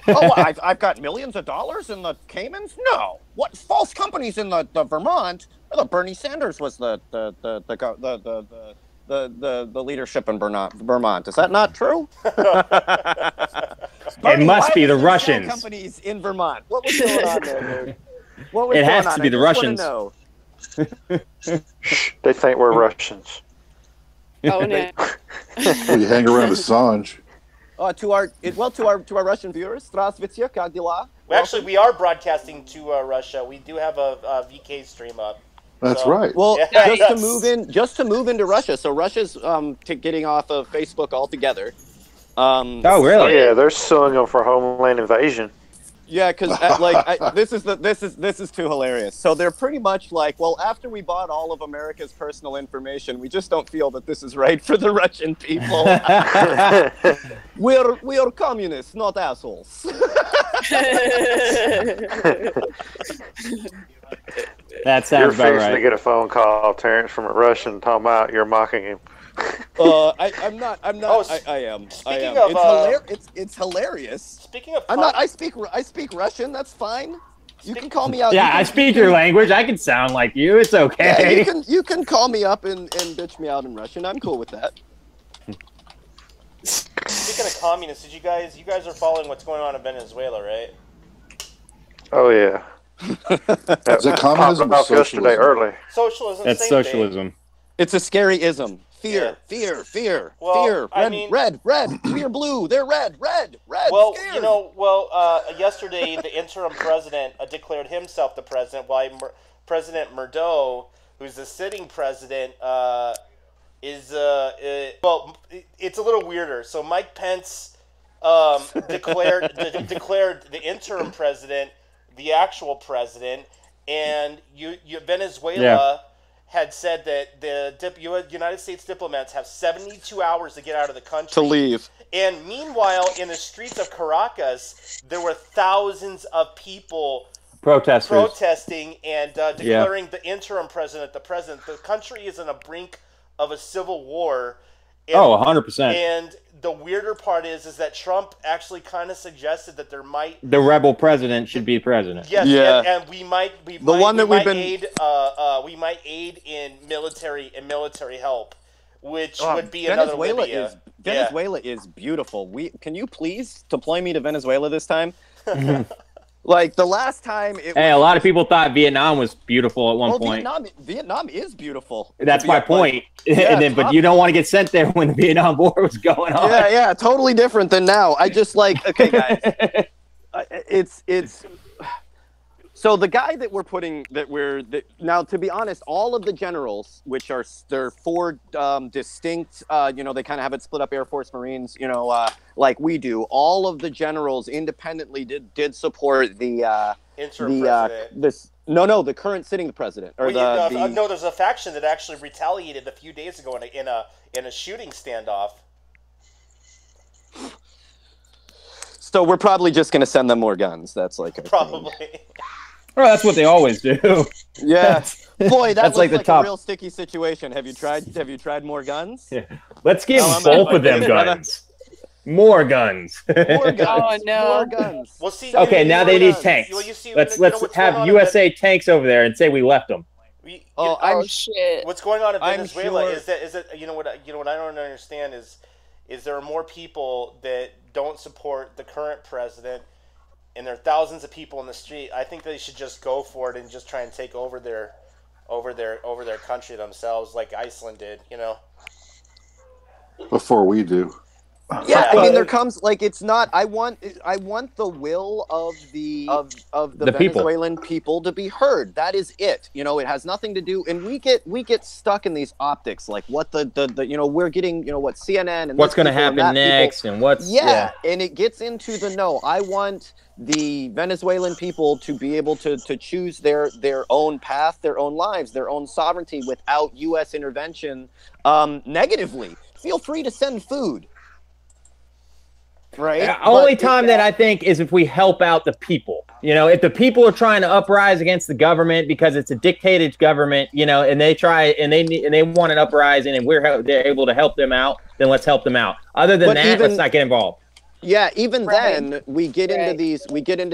Oh, I've got millions of dollars in the Caymans? No. What false companies in the Vermont? I thought Bernie Sanders was the leadership in Vermont. Is that not true? Bernie, it must be the shell Russians. companies in Vermont. What was going on there, dude? What was It going has on? to be the Russians. Know. They think we're Russians. Oh no. Well, you hang around Assange. To our Russian viewers, здравствуйте, как дела? Well, actually, we are broadcasting to Russia. We do have a VK stream up. That's right. Well, Yeah. just to move into Russia. So Russia's getting off of Facebook altogether. Oh, really? Oh, yeah, they're suing them for homeland invasion. Yeah, because this is too hilarious. So they're pretty much like, well, after we bought all of America's personal information, we just don't feel that this is right for the Russian people. we are communists, not assholes. That sounds You're about fixing right. to get a phone call, Terrence, from a Russian talking about you're mocking him. I'm not. Oh, I am. speaking of, it's hilarious. Speaking of, I'm not. I speak Russian. That's fine. You can call me out. Yeah, I speak your language. I can sound like you. It's okay. Yeah, you can call me up and bitch me out in Russian. I'm cool with that. Speaking of communists, you guys are following what's going on in Venezuela, right? Oh, yeah. Is it communism or Off yesterday socialism? early. Socialism. That's same socialism. thing. It's a scary ism. Fear, Yeah. fear. Well, I mean- red. We are blue. They're red. Well, scared. yesterday the interim president declared himself the president, while President Murdo, who's the sitting president, is it's a little weirder. So Mike Pence declared the interim president the actual president, and Venezuela had said that the United States diplomats have 72 hours to get out of the country. To leave. And meanwhile, in the streets of Caracas, there were thousands of people protesting and declaring the interim president the president. The country is on the brink of a civil war. And, 100%. And the weirder part is that Trump actually kind of suggested that there might The rebel president should be president. yes, Yeah. and we might aid in military help, which would be another Libya. Venezuela is beautiful. Can you please deploy me to Venezuela this time? Like the last time A lot of people thought Vietnam was beautiful at one point. Vietnam is beautiful. That's my point. But you don't want to get sent there when the Vietnam War was going on. Yeah, totally different than now. I just okay, guys. It's so the guy that we're putting now, to be honest, all of the generals, which are they're four distinct, they kind of have it split up, Air Force, Marines, like we do. All of the generals independently did support the interim president. The current sitting president or no, there's a faction that actually retaliated a few days ago in a shooting standoff. So we're probably just going to send them more guns. That's like Probably. Oh, that's what they always do. Yeah. Boy, that's like the a top. real sticky situation. Have you tried more guns? Yeah. Let's give both of them guns. More guns. More guns. Oh no. More guns. Well, see, Okay, now they need tanks. Well, you see, Let's what's have going on USA tanks over there and say we left them. Shit. What's going on in I'm Venezuela sure- is that what I don't understand is there are more people that don't support the current president, and there are thousands of people in the street. I think they should just go for it and just try and take over their country themselves, like Iceland did. Before we do. Yeah, I mean, there comes it's not. I want the will of the Venezuelan people to be heard. That is it. It has nothing to do. And we get stuck in these optics, like what the we're getting. What CNN and What's going to happen next and what's and it gets into the no. I want the Venezuelan people to be able to choose their own path, their own lives, their own sovereignty without U.S. intervention. Negatively, feel free to send food. Right. Only time that I think is if we help out the people. If the people are trying to uprise against the government because it's a dictated government, and they try and they want an uprising, and they're able to help them out, then let's help them out. Other than let's not get involved. Yeah, even then we get into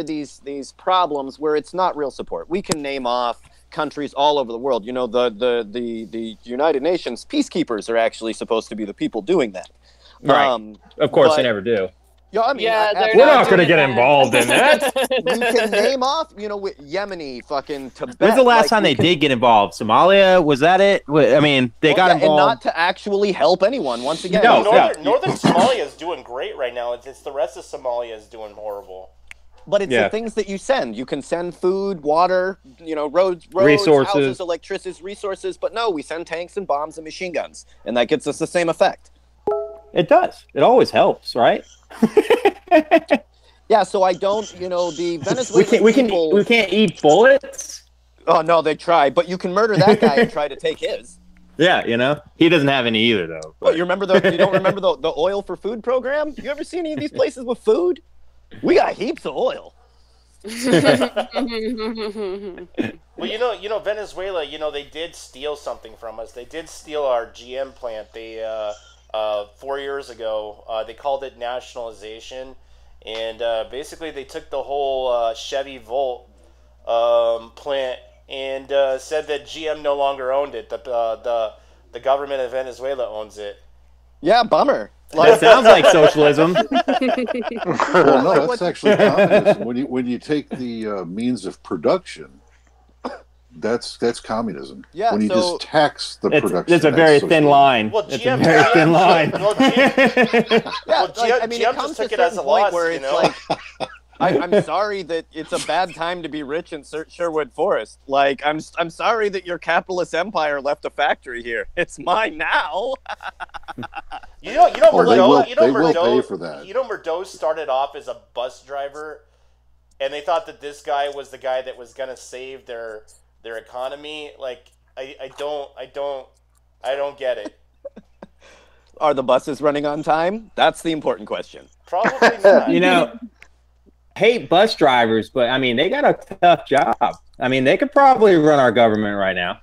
these problems where it's not real support. We can name off countries all over the world. The United Nations peacekeepers are actually supposed to be the people doing that. Right. Of course, they never do. Yeah, I mean, we're not going to get involved in that. We can name off, with Yemeni, fucking Tibet. When's the last time they did get involved? Somalia? Was that it? I mean, they got involved. And not to actually help anyone, once again. No, Northern Somalia is doing great right now. It's the rest of Somalia is doing horrible. But it's the things that you send. You can send food, water, roads, resources, houses, electricity, resources. But no, we send tanks and bombs and machine guns. And that gets us the same effect. It does. It always helps, right? Yeah, so I don't, the Venezuelan we can't eat bullets. Oh no, they try, but you can murder that guy and try to take his. Yeah, he doesn't have any either though. But you don't remember the oil for food program? You ever see any of these places with food? We got heaps of oil. Well, Venezuela, they did steal something from us. They did steal our GM plant. They 4 years ago, they called it nationalization, and basically they took the whole Chevy Volt plant and said that GM no longer owned it. The government of Venezuela owns it. Yeah, bummer. That sounds like socialism. Well, no, that's actually communism. When you take the means of production, that's communism. Yeah, when you just tax the production. It's a very thin line. Well, it's a very thin line. GM just took it as a loss, where it's like, I'm sorry that it's a bad time to be rich in Sherwood Forest. Like, I'm sorry that your capitalist empire left a factory here. It's mine now. Murdo started off as a bus driver, and they thought that this guy was the guy that was going to save their economy. Like, I don't get it. Are the buses running on time? That's the important question. Probably not. Hate bus drivers, but I mean, they got a tough job. I mean, they could probably run our government right now.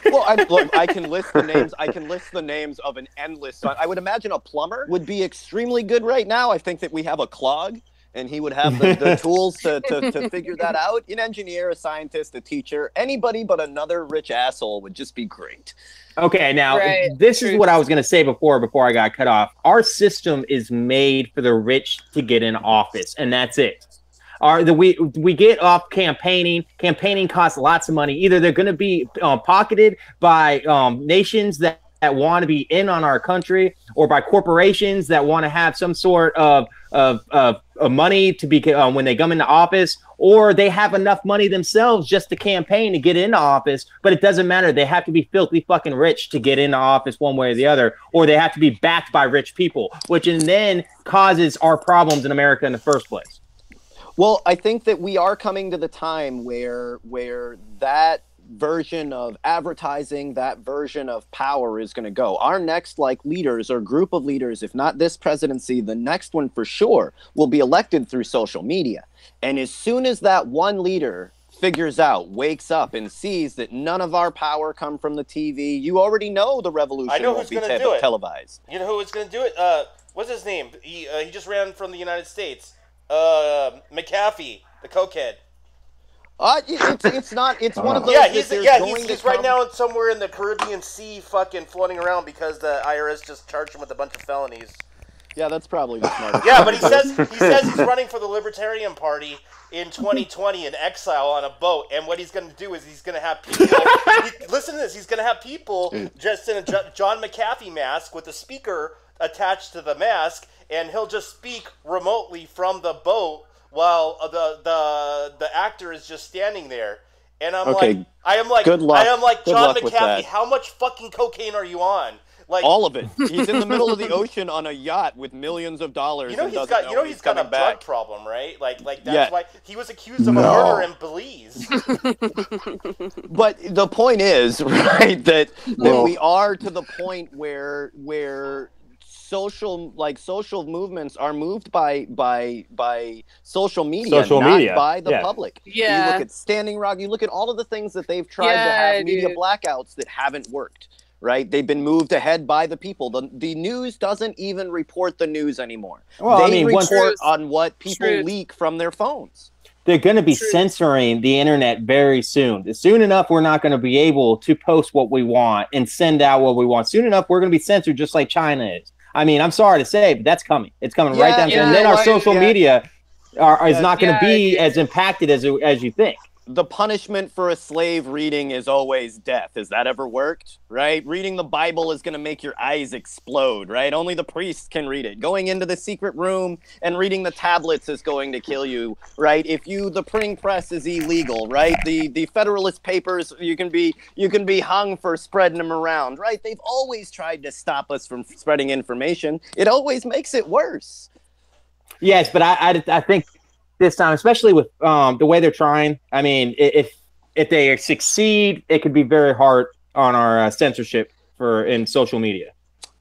Well, I can list the names. I can list the names of an endless. I would imagine a plumber would be extremely good right now. I think that we have a clog, and he would have the tools to figure that out. An engineer, a scientist, a teacher, anybody but another rich asshole would just be great. Okay, now this is what I was going to say before I got cut off. Our system is made for the rich to get in office, and that's it. We get off campaigning. Campaigning costs lots of money. Either they're going to be pocketed by nations that want to be in on our country, or by corporations that want to have some sort of money to be when they come into office, or they have enough money themselves just to campaign to get into office. But it doesn't matter. They have to be filthy fucking rich to get into office one way or the other, or they have to be backed by rich people, which then causes our problems in America in the first place. Well, I think that we are coming to the time where that version of advertising, that version of power is going to go. Our next leaders or group of leaders, if not this presidency, the next one for sure will be elected through social media. And as soon as that one leader wakes up and sees that none of our power come from the TV, you already know the revolution won't be televised. You know who is going to do it? What's his name? He just ran from the United States. McAfee, the cokehead. It's not. It's one of those. Yeah, he's right now somewhere in the Caribbean Sea, fucking floating around because the IRS just charged him with a bunch of felonies. Yeah, that's probably the smartest. Yeah, but he says he's running for the Libertarian Party in 2020 in exile on a boat, and what he's going to do is he's going to have people. Listen to this. He's going to have people dressed in a John McAfee mask with a speaker attached to the mask, and he'll just speak remotely from the boat while the actor is just standing there. And I am like John McAfee, how much fucking cocaine are you on? Like all of it. He's in the middle of the ocean on a yacht with millions of dollars. He's got a drug problem, right? Like that's why he was accused of a murder in Belize. But the point is, right, that we are to the point where social movements are moved by social media, not by the public. Yeah. You look at Standing Rock, you look at all of the things that they've tried to have media blackouts that haven't worked. Right? They've been moved ahead by the people. The news doesn't even report the news anymore. Well, they report on what people leak from their phones. They're going to be censoring the internet very soon. Soon enough, we're not going to be able to post what we want and send out what we want. Soon enough, we're going to be censored just like China is. I mean, I'm sorry to say, but that's coming. It's coming right down. And then our social media is not going to be as impacted as you think. The punishment for a slave reading is always death. Has that ever worked? Right? Reading the Bible is going to make your eyes explode, right? Only the priest can read it. Going into the secret room and reading the tablets is going to kill you, right? The printing press is illegal, right? The Federalist Papers, you can be hung for spreading them around, right? They've always tried to stop us from spreading information. It always makes it worse. Yes, but I think this time, especially with the way they're trying, I mean, if they succeed, it could be very hard on our censorship in social media.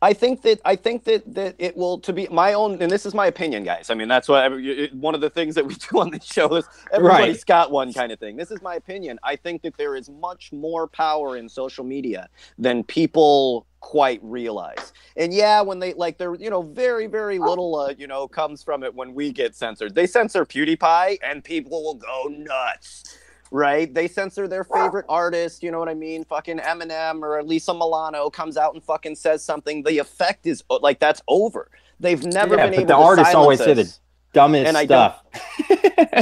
I think that it will, to be my own, and this is my opinion, guys. I mean, that's why one of the things that we do on this show is everybody's got one kind of thing. This is my opinion. I think that there is much more power in social media than people quite realize. And yeah, when they they're very, very little comes from it when we get censored. They censor PewDiePie and people will go nuts. Right? They censor their favorite artist, you know what I mean? Fucking Eminem or Lisa Milano comes out and fucking says something. The effect is that's over. They've never been able to silence us. But the artists always say the dumbest stuff.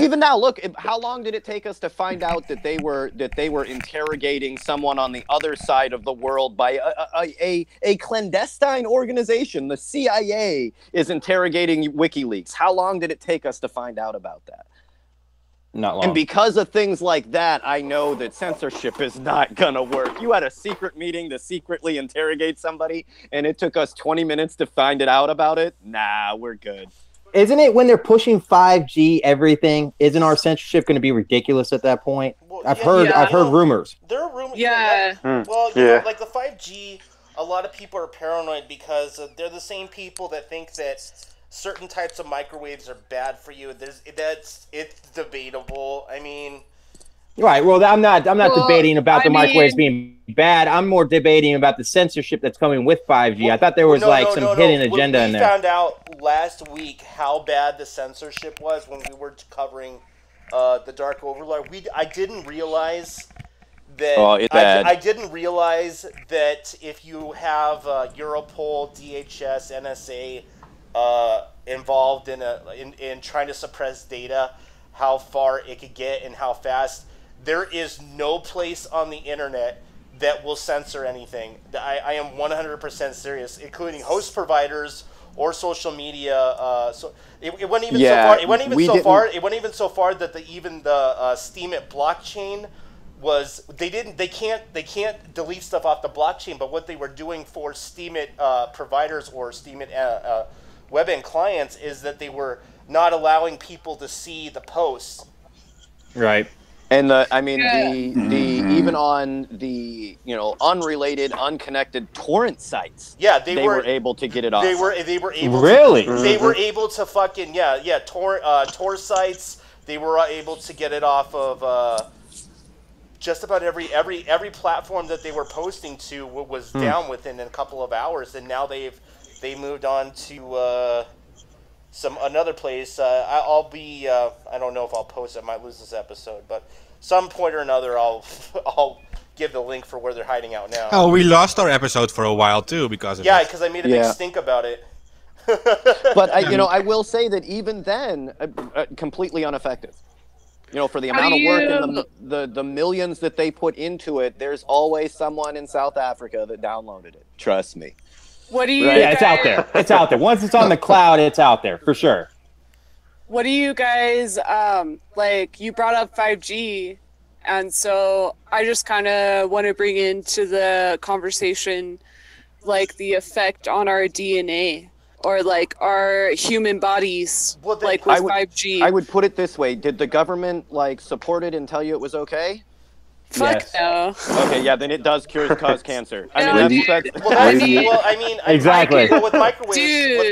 Even now, look, how long did it take us to find out that they were interrogating someone on the other side of the world by a clandestine organization? The CIA is interrogating WikiLeaks. How long did it take us to find out about that? Not long. And because of things like that, I know that censorship is not going to work. You had a secret meeting to secretly interrogate somebody, and it took us 20 minutes to find out about it? Nah, we're good. Isn't it when they're pushing 5G everything? Isn't our censorship going to be ridiculous at that point? Well, I've heard rumors. There are rumors. Yeah. Well, you know, like the 5G, a lot of people are paranoid because they're the same people that think that certain types of microwaves are bad for you. It's debatable. I mean, right. Well, I'm not debating about the microwaves being bad. I'm more debating about the censorship that's coming with 5G. I thought there was some hidden agenda in there. We found out last week how bad the censorship was when we were covering the Dark Overlord. I didn't realize that. I didn't realize that if you have Europol, DHS, NSA involved in trying to suppress data, how far it could get and how fast. There is no place on the internet that will censor anything. I am 100% serious, including host providers or social media. So it went even so far. It went even so far that the Steemit blockchain was they can't delete stuff off the blockchain. But what they were doing for Steemit providers or Steemit web-end clients is that they were not allowing people to see the posts. Right. And even on the unrelated, unconnected torrent sites, they were able to get it off. They were able really. They were able to fucking Tor sites. They were able to get it off of just about every platform that they were posting to was down within a couple of hours, and now they moved on to another place. I'll be I don't know if I'll post it. I might lose this episode, but some point or another I'll give the link for where they're hiding out now. Oh, we lost our episode for a while too because of it. Because I made a big stink about it. But I will say that even then, completely ineffective. For the amount of work and the millions that they put into it, there's always someone in South Africa that downloaded it. Trust me. What do you? Yeah, it's out there. It's out there. Once it's on the cloud, it's out there for sure. What do you guys you brought up 5G, and so I just kind of want to bring into the conversation the effect on our DNA or our human bodies with 5G. I would put it this way: did the government support it and tell you it was okay? Fuck no. Okay, yeah, then it does cause cancer. Exactly. With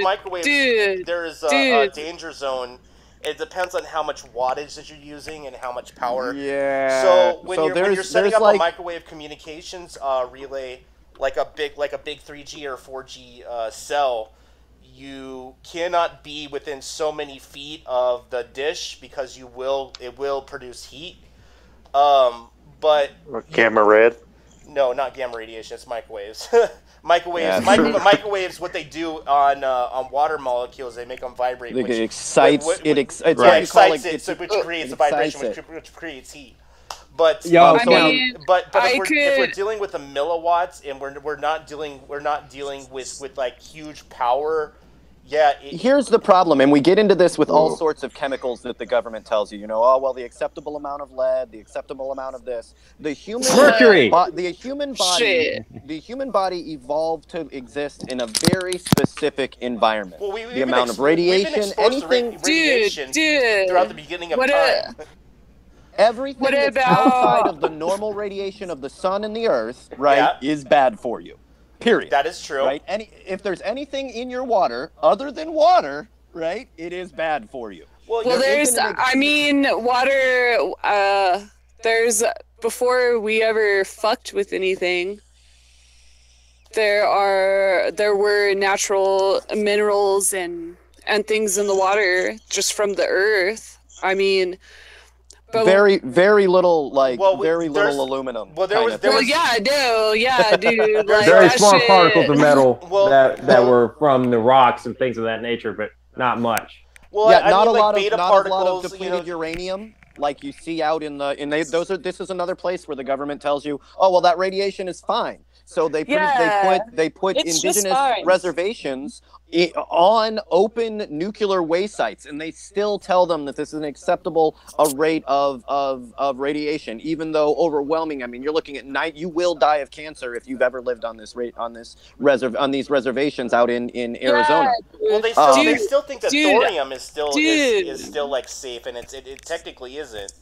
microwaves, there is a danger zone. It depends on how much wattage that you're using and how much power. Yeah. So when you're setting up a microwave communications relay, like a big 3G or 4G cell, you cannot be within so many feet of the dish because it will produce heat. But camera red. No, not gamma radiation. It's microwaves. Microwaves. What they do on water molecules, they make them vibrate. It excites. Which creates a vibration, which creates heat. But if we're dealing with the milliwatts, and we're not dealing with like huge power. Yeah. Here's the problem, and we get into this with all sorts of chemicals that the government tells you. You know, oh well, the acceptable amount of lead, the acceptable amount of this. The human mercury. The human body evolved to exist in a very specific environment. Well, the amount of radiation, anything, dude, throughout the beginning of time. Everything that's outside of the normal radiation of the sun and the earth, right, is bad for you. Period. That is true. Right? If there's anything in your water other than water, right, it is bad for you. Well, there's, water, there's, before we ever fucked with anything, there were natural minerals and things in the water just from the earth. I mean, but very little, very little aluminum. Well, dude. Like, very small particles of metal that were from the rocks and things of that nature, but not much. Well, yeah, not a lot of depleted uranium like you see out in the this is another place where the government tells you, oh well, that radiation is fine. So they put indigenous reservations on open nuclear waste sites, and they still tell them that this is an acceptable rate of radiation, even though overwhelming. I mean, you're looking at you will die of cancer if you've ever lived on these reservations out in Arizona. Well, they still think that thorium is still like safe, and it technically isn't.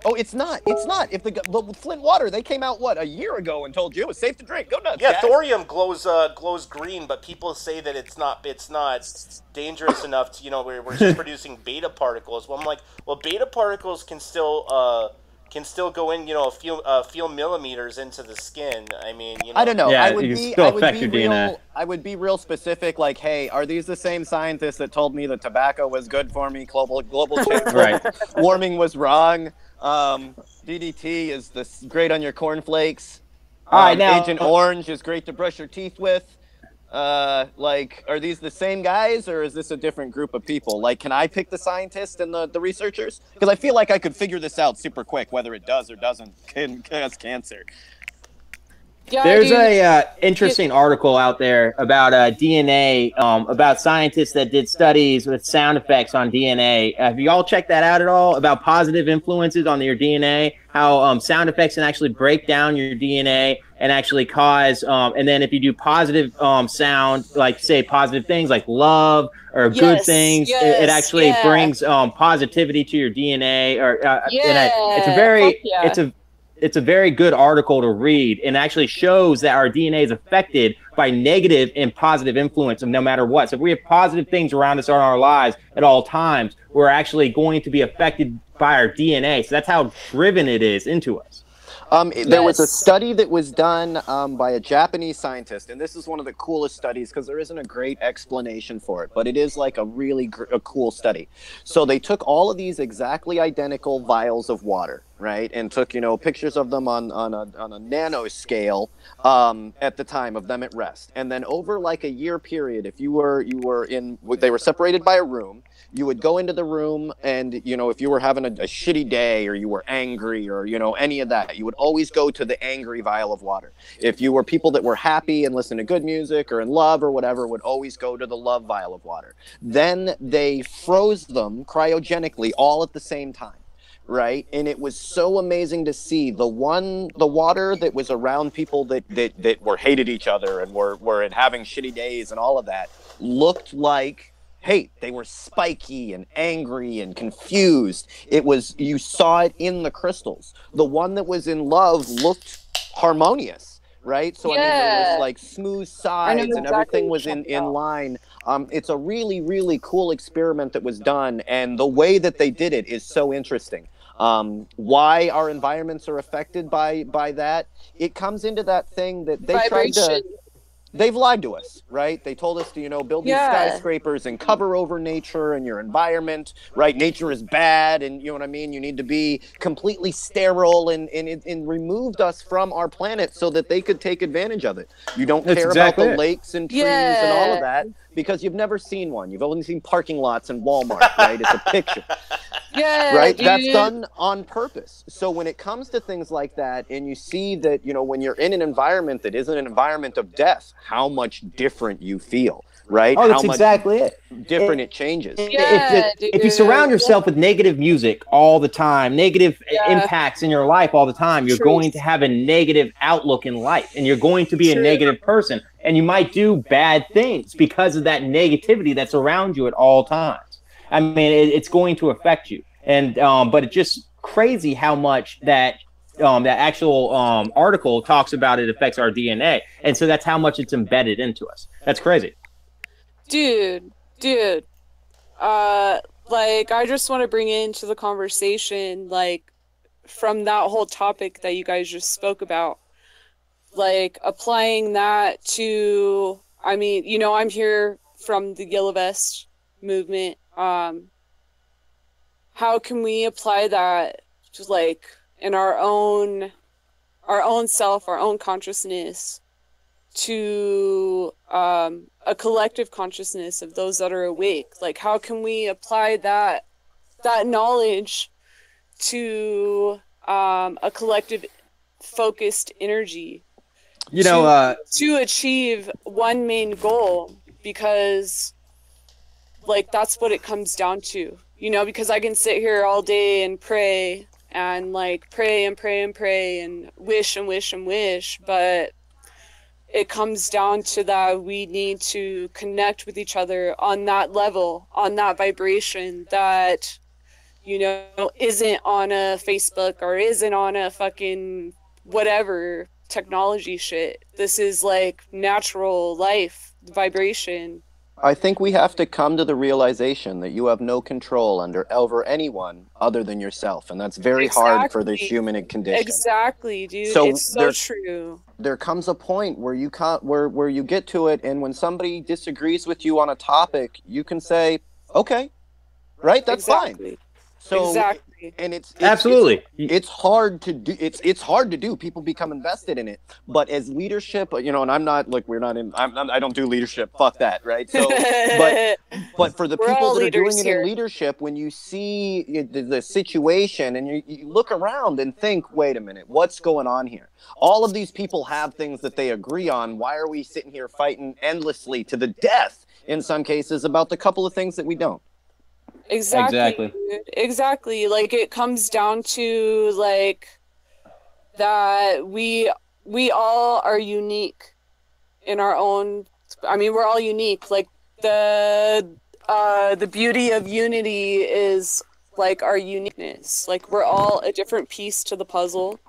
Oh, it's not. It's not. If the Flint water, they came out a year ago and told you it was safe to drink. Go nuts. Yeah, guys. thorium glows green, but people say that it's not dangerous enough to, we're just producing beta particles. Well, I'm like, well, beta particles can still go in, a few millimeters into the skin. I mean, I don't know. Yeah, I would be real specific. Like, hey, are these the same scientists that told me that tobacco was good for me? Global warming was wrong. DDT is great on your cornflakes. All right, now Agent Orange is great to brush your teeth with. Are these the same guys, or is this a different group of people? Like, can I pick the scientists and the researchers? Because I feel like I could figure this out super quick, whether it does or doesn't cause cancer. Yeah, there's a interesting article out there about DNA, about scientists that did studies with sound effects on DNA. Have you all checked that out at all? About positive influences on your DNA, how sound effects can actually break down your DNA and actually cause, and then if you do positive sound, like say positive things like love or good things, it actually brings positivity to your DNA. It's a very good article to read, and actually shows that our DNA is affected by negative and positive influence of no matter what. So if we have positive things around us in our lives at all times, we're actually going to be affected by our DNA. So that's how driven it is into us. There was a study that was done by a Japanese scientist, and this is one of the coolest studies because there isn't a great explanation for it, but it is like a really cool study. So they took all of these exactly identical vials of water, right, and took pictures of them on a nano scale at the time of them at rest, and then over like a year period, if they were separated by a room. You would go into the room and, if you were having a shitty day or you were angry or, any of that, you would always go to the angry vial of water. If you were people that were happy and listened to good music or in love or whatever, would always go to the love vial of water. Then they froze them cryogenically all at the same time. Right. And it was so amazing to see the water that was around people that were hated each other and were having shitty days and all of that looked like, hey, they were spiky and angry and confused. You saw it in the crystals. The one that was in love looked harmonious, right? So I mean, there was like smooth sides and everything was in line. It's a really, really cool experiment that was done, and the way that they did it is so interesting. Why our environments are affected by that? It comes into that thing that they tried to. they've lied to us, right? They told us to, you know, build these skyscrapers and cover over nature and your environment, right? Nature is bad, and you know what I mean? You need to be completely sterile, and removed us from our planet so that they could take advantage of it. You don't care about the lakes and trees and all of that because you've never seen one. You've only seen parking lots and Walmart, right? It's a picture. Right? Dude. That's done on purpose. So when it comes to things like that, and you see that, you know, when you're in an environment that isn't an environment of death, how much different you feel, right? Oh, that's how much exactly it. Different it changes. If you surround yourself with negative music all the time, negative impacts in your life all the time, you're going to have a negative outlook in life, and you're going to be a negative person, and you might do bad things because of that negativity that's around you at all times. I mean, it's going to affect you, and but it's just crazy how much that actual article talks about it affects our DNA, and so that's how much it's embedded into us. That's crazy, dude. Like, I just want to bring into the conversation, like, from that whole topic that you guys just spoke about, like applying that to. I mean, you know, I'm here from the Yellow Vest movement. How can we apply that to, like, in our own self, our own consciousness, to a collective consciousness of those that are awake? Like, how can we apply that knowledge to a collective focused energy, you know, to achieve one main goal? Because, like, that's what it comes down to, you know, because I can sit here all day and pray and, like, pray and pray and pray and wish and wish and wish, but it comes down to that we need to connect with each other on that level, on that vibration that, you know, isn't on a Facebook or isn't on a fucking whatever technology shit. This is, like, natural life vibration. I think we have to come to the realization that you have no control over anyone other than yourself, and that's very hard for the human condition. Exactly, dude. So it's so true. There comes a point where you where you get to it, and when somebody disagrees with you on a topic, you can say, "Okay, right, that's fine." So, and it's absolutely it's hard to do. It's hard to do. People become invested in it, but as leadership, you know, and I'm not like I don't do leadership. Fuck that, right? So, but for the people that are doing it in leadership, when you see the situation and you look around and think, wait a minute, what's going on here? All of these people have things that they agree on. Why are we sitting here fighting endlessly to the death in some cases about the couple of things that we don't? Exactly. Like, it comes down to, like, that we all are unique in our own. I mean, we're all unique. Like, the beauty of unity is, like, our uniqueness. Like, we're all a different piece to the puzzle.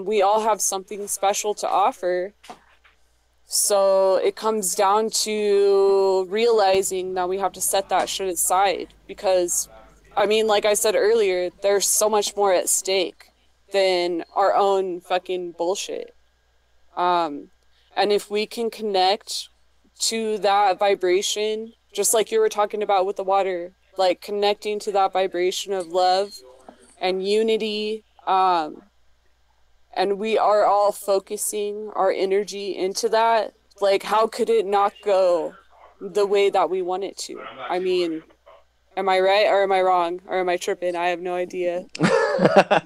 We all have something special to offer. So it comes down to realizing that we have to set that shit aside, because, I mean, like I said earlier, there's so much more at stake than our own fucking bullshit. And if we can connect to that vibration, just like you were talking about with the water, like connecting to that vibration of love and unity, and we are all focusing our energy into that, like, how could it not go the way that we want it to? I mean, am I right or am I wrong or am I tripping? I have no idea.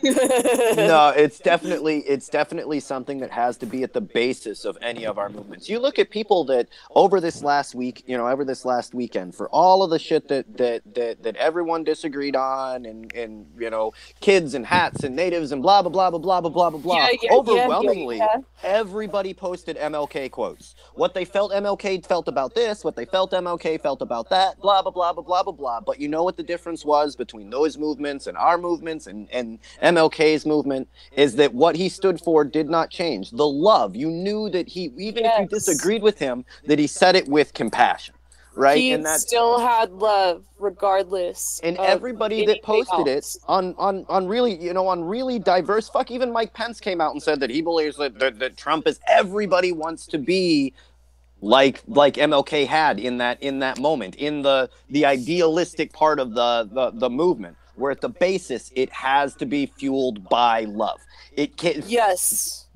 No, it's definitely something that has to be at the basis of any of our movements. You look at people that over this last week, you know, over this last weekend, for all of the shit that everyone disagreed on, and you know, kids and hats and natives and blah blah blah blah blah blah blah blah. Overwhelmingly, everybody posted MLK quotes. What they felt MLK felt about this, what they felt MLK felt about that, blah blah blah blah blah blah blah. But you know what the difference was between those movements and our movements and MLK's movement is that what he stood for did not change. The love, you knew that he, even if you disagreed with him, that he said it with compassion, right? He still had love regardless. And everybody that posted it on really, you know, on really diverse, fuck, even Mike Pence came out and said that he believes that Trump is, everybody wants to be like MLK had in that moment, in the idealistic part of the movement, where at the basis it has to be fueled by love. It can. Yes.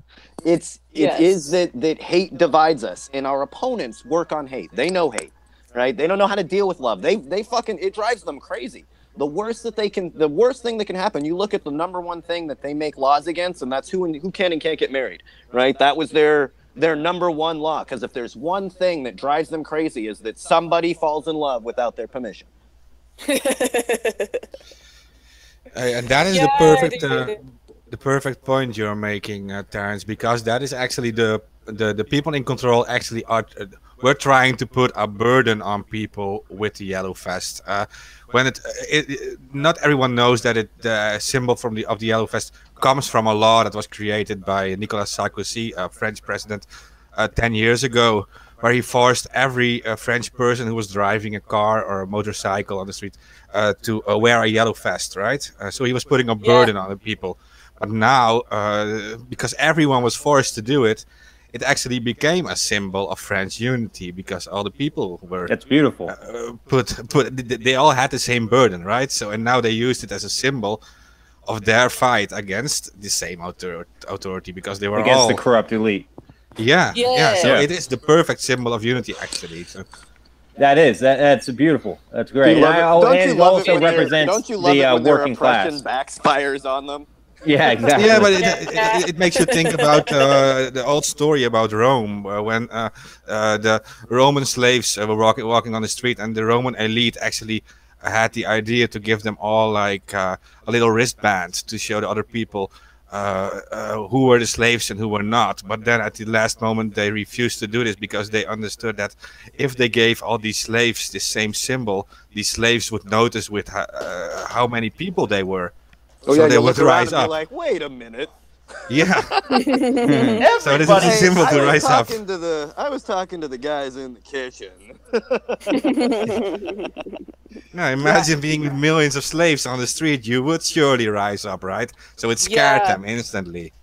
It is that hate divides us, and our opponents work on hate. They know hate, right? They don't know how to deal with love. They fucking, it drives them crazy. The worst thing that can happen, you look at the number one thing that they make laws against, and that's who can and can't get married, right? That was their number one law, because if there's one thing that drives them crazy is that somebody falls in love without their permission. And that is the perfect point you're making, Terrence, because that is actually the people in control actually are. We're trying to put a burden on people with the yellow vest. When not everyone knows that the symbol of the yellow vest comes from a law that was created by Nicolas Sarkozy, a French president, 10 years ago, where he forced every French person who was driving a car or a motorcycle on the street to wear a yellow vest, right? So he was putting a burden on the people. But now, because everyone was forced to do it, it actually became a symbol of French unity, because all the people were. That's beautiful. They all had the same burden, right? So, and now they used it as a symbol of their fight against the same authority, because they were against the corrupt elite. Yeah. So it is the perfect symbol of unity, actually. So. That's beautiful. That's great. It also represents the working class. Backfires on them. Yeah, exactly. Yeah, but it makes you think about the old story about Rome, when the Roman slaves were walking on the street, and the Roman elite actually had the idea to give them all like a little wristband to show the other people who were the slaves and who were not. But then at the last moment they refused to do this, because they understood that if they gave all these slaves the same symbol, these slaves would notice with how many people they were. Oh, so yeah, they would rise up. Like, wait a minute. Yeah. So this is a symbol to rise up. I was talking to the guys in the kitchen. Now imagine being with millions of slaves on the street. You would surely rise up, right? So it scared them instantly.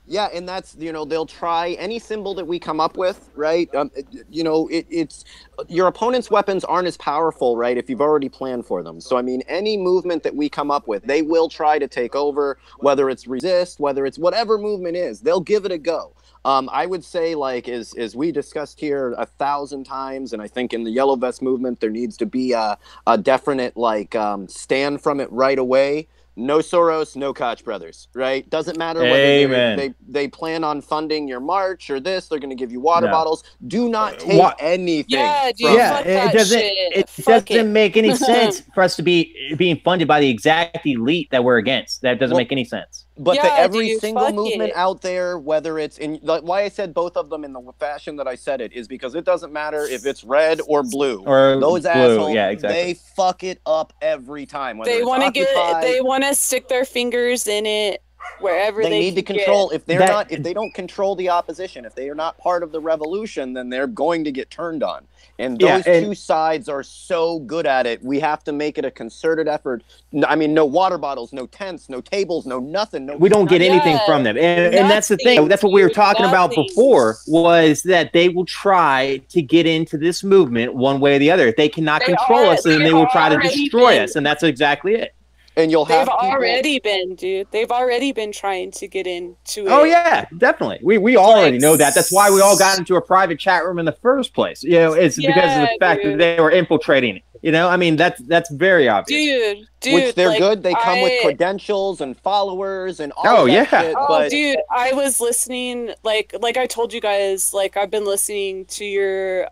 Yeah, and that's, they'll try any symbol that we come up with, right? It's your opponent's weapons aren't as powerful, right, if you've already planned for them. So, I mean, any movement that we come up with, they will try to take over, whether it's resist, whether it's whatever movement is, they'll give it a go. I would say, like, as we discussed here 1,000 times, and I think in the Yellow Vest movement, there needs to be a definite, like, stand from it right away. No Soros, no Koch brothers, right? Doesn't matter whether they plan on funding your march or this. They're going to give you water bottles. Do not take anything. Yeah, dude, it doesn't make any sense for us to be being funded by the exact elite that we're against. That doesn't make any sense. But every single movement out there, whether it's in, why I said both of them in the fashion that I said it is because it doesn't matter if it's red or blue. Or those blue, assholes, exactly. they fuck it up every time. They want to stick their fingers in it wherever they need to control. If they don't control the opposition, if they are not part of the revolution, then they're going to get turned on. And those two sides are so good at it. We have to make it a concerted effort. I mean, no water bottles, no tents, no tables, no nothing. We don't get anything from them. And that's the thing. That's what we were talking about before, was that they will try to get into this movement one way or the other. If they cannot control us, then they will try to destroy us. And that's exactly it. And they've already been, dude. They've already been trying to get into it. Oh yeah, definitely. We already know that. That's why we all got into a private chat room in the first place. It's because of the fact that they were infiltrating it. I mean, that's very obvious. Dude, which they're good. They come with credentials and followers and all that shit. Oh, dude, I was listening. Like I told you guys. Like I've been listening to your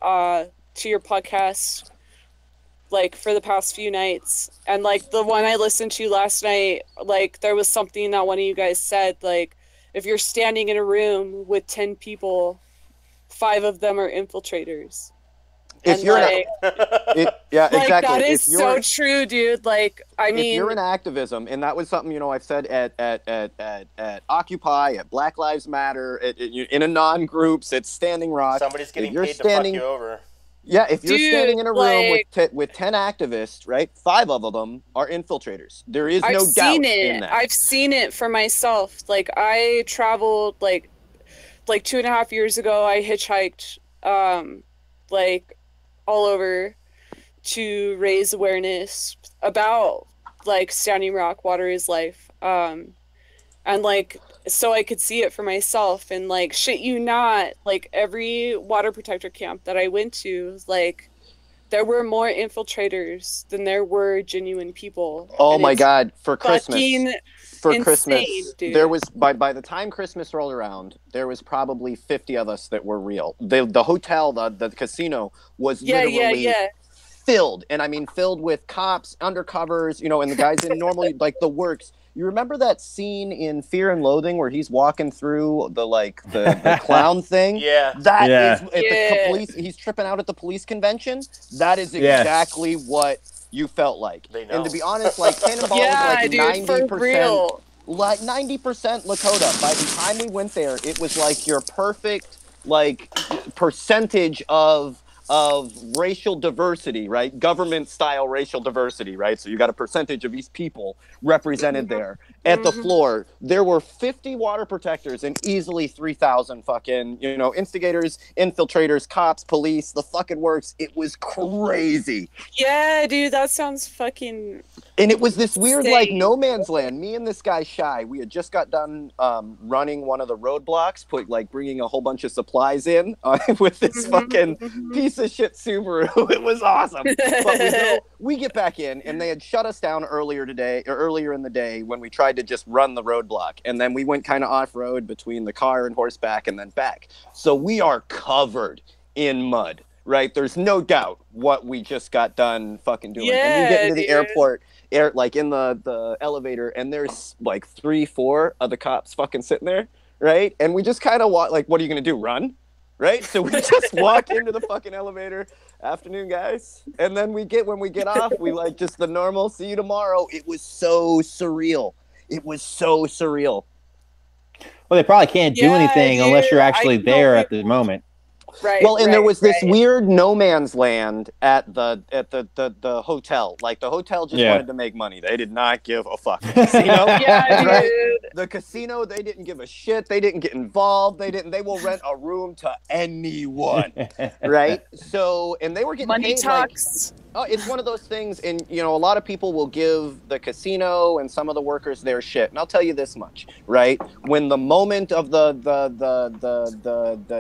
podcast, like for the past few nights, and like the one I listened to last night, like there was something that one of you guys said, like if you're standing in a room with 10 people, 5 of them are infiltrators. If you're exactly. That is so true, dude. Like, I mean, if you're in activism, and that was something I've said at Occupy, at Black Lives Matter, in Anon groups, at Standing Rock. Somebody's getting paid to fuck you over. Yeah, if you're standing in a room with 10 activists, right, 5 of them are infiltrators. There is no doubt in that. I've seen it for myself. Like, I traveled, like 2.5 years ago, I hitchhiked like all over to raise awareness about like Standing Rock, water is life. And like, so I could see it for myself, and like, shit you not, like every water protector camp that I went to, like there were more infiltrators than there were genuine people. Oh my God, for Christmas. For insane, Christmas, dude. there was by the time Christmas rolled around, there was probably 50 of us that were real. The hotel, the casino was literally filled, and I mean filled with cops, undercovers, you know, and the guys in normally like the works. You remember that scene in Fear and Loathing where he's walking through the clown thing? Yeah. That is at the police. He's tripping out at the police convention. That is exactly what you felt like. They know. And to be honest, like Cannonball was like 90%, like 90% Lakota. By the time we went there, it was like your perfect like percentage of racial diversity, right? Government style racial diversity, right? So you got a percentage of these people represented there. At the floor, there were 50 water protectors and easily 3,000 fucking, you know, instigators, infiltrators, cops, police, the fucking works. It was crazy. Yeah, dude, that sounds fucking... And it was this weird, like, no man's land. Me and this guy, Shy, we had just got done running one of the roadblocks, bringing a whole bunch of supplies in with this fucking piece of shit Subaru. It was awesome. But we get back in, and they had shut us down earlier in the day when we tried to just run the roadblock. And then we went kind of off-road between the car and horseback and then back. So we are covered in mud, right? There's no doubt what we just got done fucking doing. And you get into the airport... like in the elevator, and there's like 3-4 of the cops fucking sitting there, right? And we just kind of walk, like, what are you gonna do, run? Right? So we just walk into the fucking elevator, afternoon guys, and then when we get off, we like just the normal, see you tomorrow. It was so surreal. It was so surreal. Well, they probably can't do anything unless you're actually there at the moment. Right. Well, and there was this weird no man's land at the hotel. Like the hotel just wanted to make money. They did not give a fuck. The casino, right? The casino, they didn't give a shit. They didn't get involved. They will rent a room to anyone, right? So, and they were getting money paid talks. It's one of those things, and you know, a lot of people will give the casino and some of the workers their shit. And I'll tell you this much, right? When the moment of the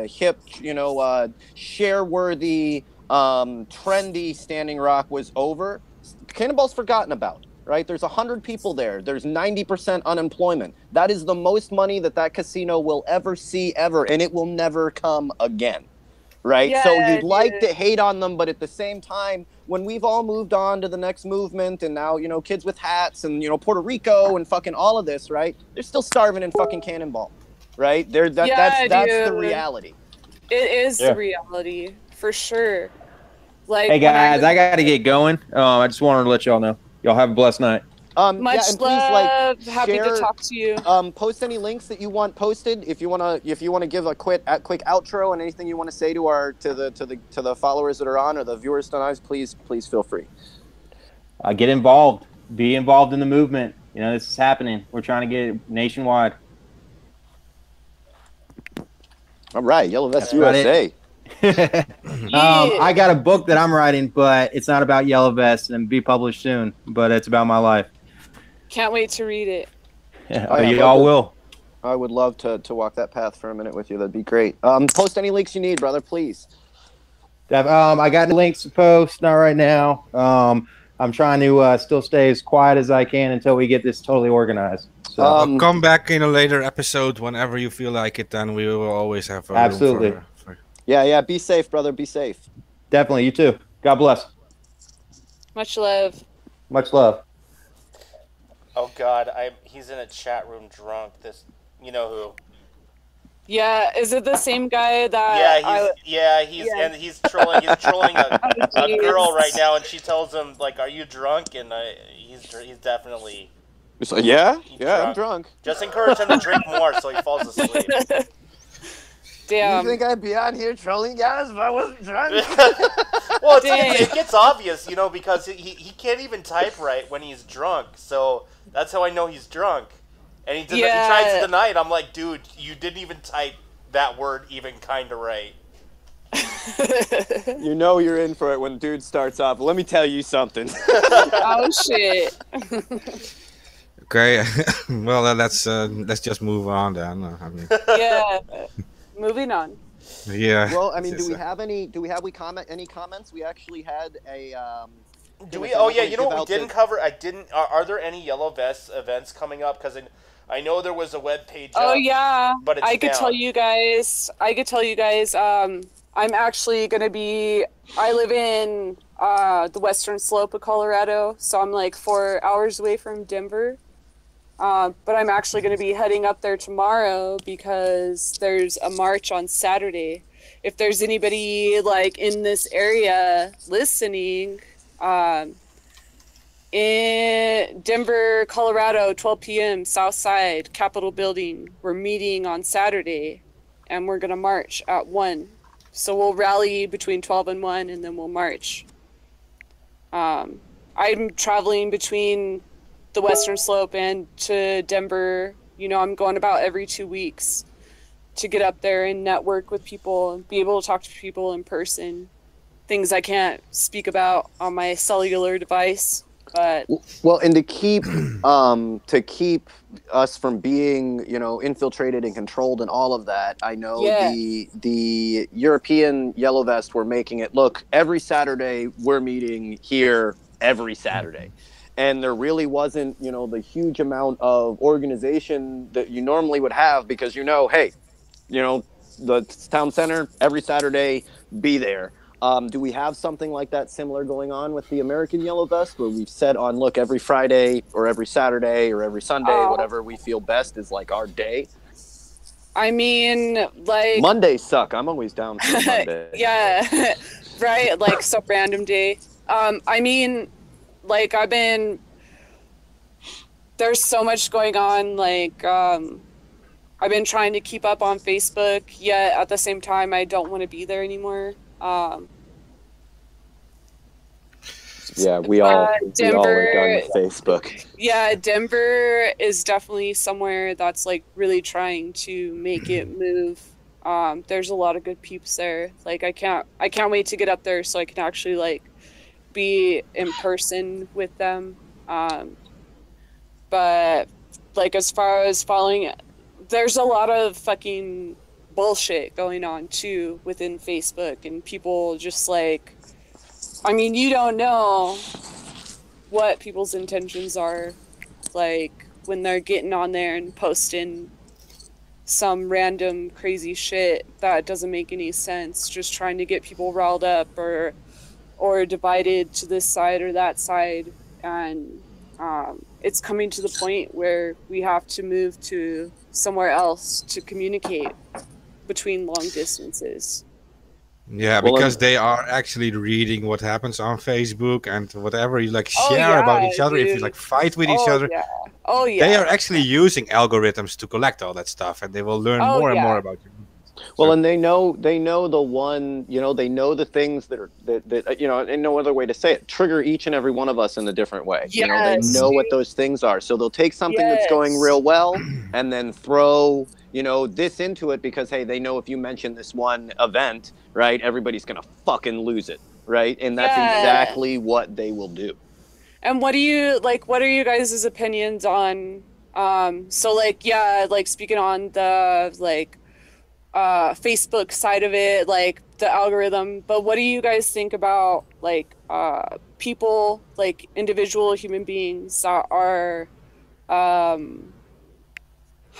hip, you know, share-worthy, trendy Standing Rock was over, Cannonball's forgotten about, right? There's 100 people there. There's 90% unemployment. That is the most money that casino will ever see, ever, and it will never come again, right? So you'd like to hate on them, but at the same time, when we've all moved on to the next movement, and now, you know, kids with hats, and, you know, Puerto Rico, and fucking all of this, right? They're still starving in fucking Cannonball, right? That's the reality. It is the reality, for sure. Like, hey guys, I gotta get going. I just wanted to let y'all know. Y'all have a blessed night. Much love. Happy to talk to you. Post any links that you want posted. If you wanna give a quick outro and anything you want to say to the followers that are on or the viewers tonight, please feel free. Get involved. Be involved in the movement. You know, this is happening. We're trying to get it nationwide. All right, Yellow Vest USA. I got a book that I'm writing, but it's not about Yellow Vest, and be published soon. But it's about my life. Can't wait to read it. Yeah, you all will. I would love to walk that path for a minute with you. That'd be great. Post any links you need, brother, please. I got links to post, not right now. I'm trying to still stay as quiet as I can until we get this totally organized. So I'll come back in a later episode whenever you feel like it. Then we will always have a absolutely. Room for... Yeah. Be safe, brother. Be safe. Definitely. You too. God bless. Much love. Much love. Oh God, he's in a chat room drunk. You know who? Yeah, is it the same guy that? And he's trolling. He's trolling a girl right now, and she tells him like, "Are you drunk?" And he's definitely. So, yeah, I'm drunk. Just encourage him to drink more so he falls asleep. Damn. You think I'd be on here trolling guys if I wasn't drunk? Well, it gets obvious, you know, because he can't even type right when he's drunk. So that's how I know he's drunk. And he tries to deny it. I'm like, dude, you didn't even type that word even kind of right. You know you're in for it when dude starts off. Let me tell you something. Oh shit. Okay, well let's just move on then. I mean, Yeah, moving on. yeah. Well, I mean, do we have any comments? We actually had a. Do we? Oh yeah, you know what we didn't cover? Are there any Yellow Vest events coming up? Because I know there was a web page. Oh yeah, but it's I could down. tell you guys. I'm actually gonna be. I live in the western slope of Colorado, so I'm like 4 hours away from Denver. But I'm actually going to be heading up there tomorrow because there's a march on Saturday. If there's anybody like in this area listening, in Denver, Colorado, 12 p.m. South Side, Capitol Building, we're meeting on Saturday, and we're going to march at 1. So we'll rally between 12 and 1, and then we'll march. I'm traveling between the western slope and to Denver. You know, I'm going about every 2 weeks to get up there and network with people and be able to talk to people in person. Things I can't speak about on my cellular device. But well, and to keep us from being, you know, infiltrated and controlled and all of that, I know the European Yellow Vest were making it look every Saturday we're meeting here every Saturday. And there really wasn't, you know, the huge amount of organization that you normally would have because, you know, hey, you know, the town center every Saturday, be there. Do we have something like that similar going on with the American Yellow Vest where we've said on, look, every Friday or every Saturday or every Sunday, whatever we feel best is like our day? I mean, like... Mondays suck. I'm always down for Monday. Yeah, right? Like some random day. I mean... Like, there's so much going on, like, I've been trying to keep up on Facebook, yet at the same time, I don't want to be there anymore. Yeah, we all are done with Facebook. Yeah, Denver is definitely somewhere that's, like, really trying to make it move. There's a lot of good peeps there. Like, I can't wait to get up there so I can actually, like, be in person with them. But like as far as following, there's a lot of fucking bullshit going on too within Facebook, and people just like, I mean, you don't know what people's intentions are, like when they're getting on there and posting some random crazy shit that doesn't make any sense, just trying to get people riled up or divided to this side or that side. And it's coming to the point where we have to move to somewhere else to communicate between long distances. Yeah, because they are actually reading what happens on Facebook and whatever you like share about each other. Dude. If you like fight with each other, they are actually using algorithms to collect all that stuff, and they will learn more and more about you. Well, and they know the one, you know, they know the things that are that you know, and no other way to say it, trigger each and every one of us in a different way. Yes. You know, they know what those things are. So they'll take something that's going real well and then throw, you know, this into it because, hey, they know if you mention this one event, right, everybody's going to fucking lose it, right? And that's exactly what they will do. And what are you guys' opinions on, so like, yeah, like speaking on the, like, Facebook side of it, like the algorithm, but what do you guys think about like people, like individual human beings that are how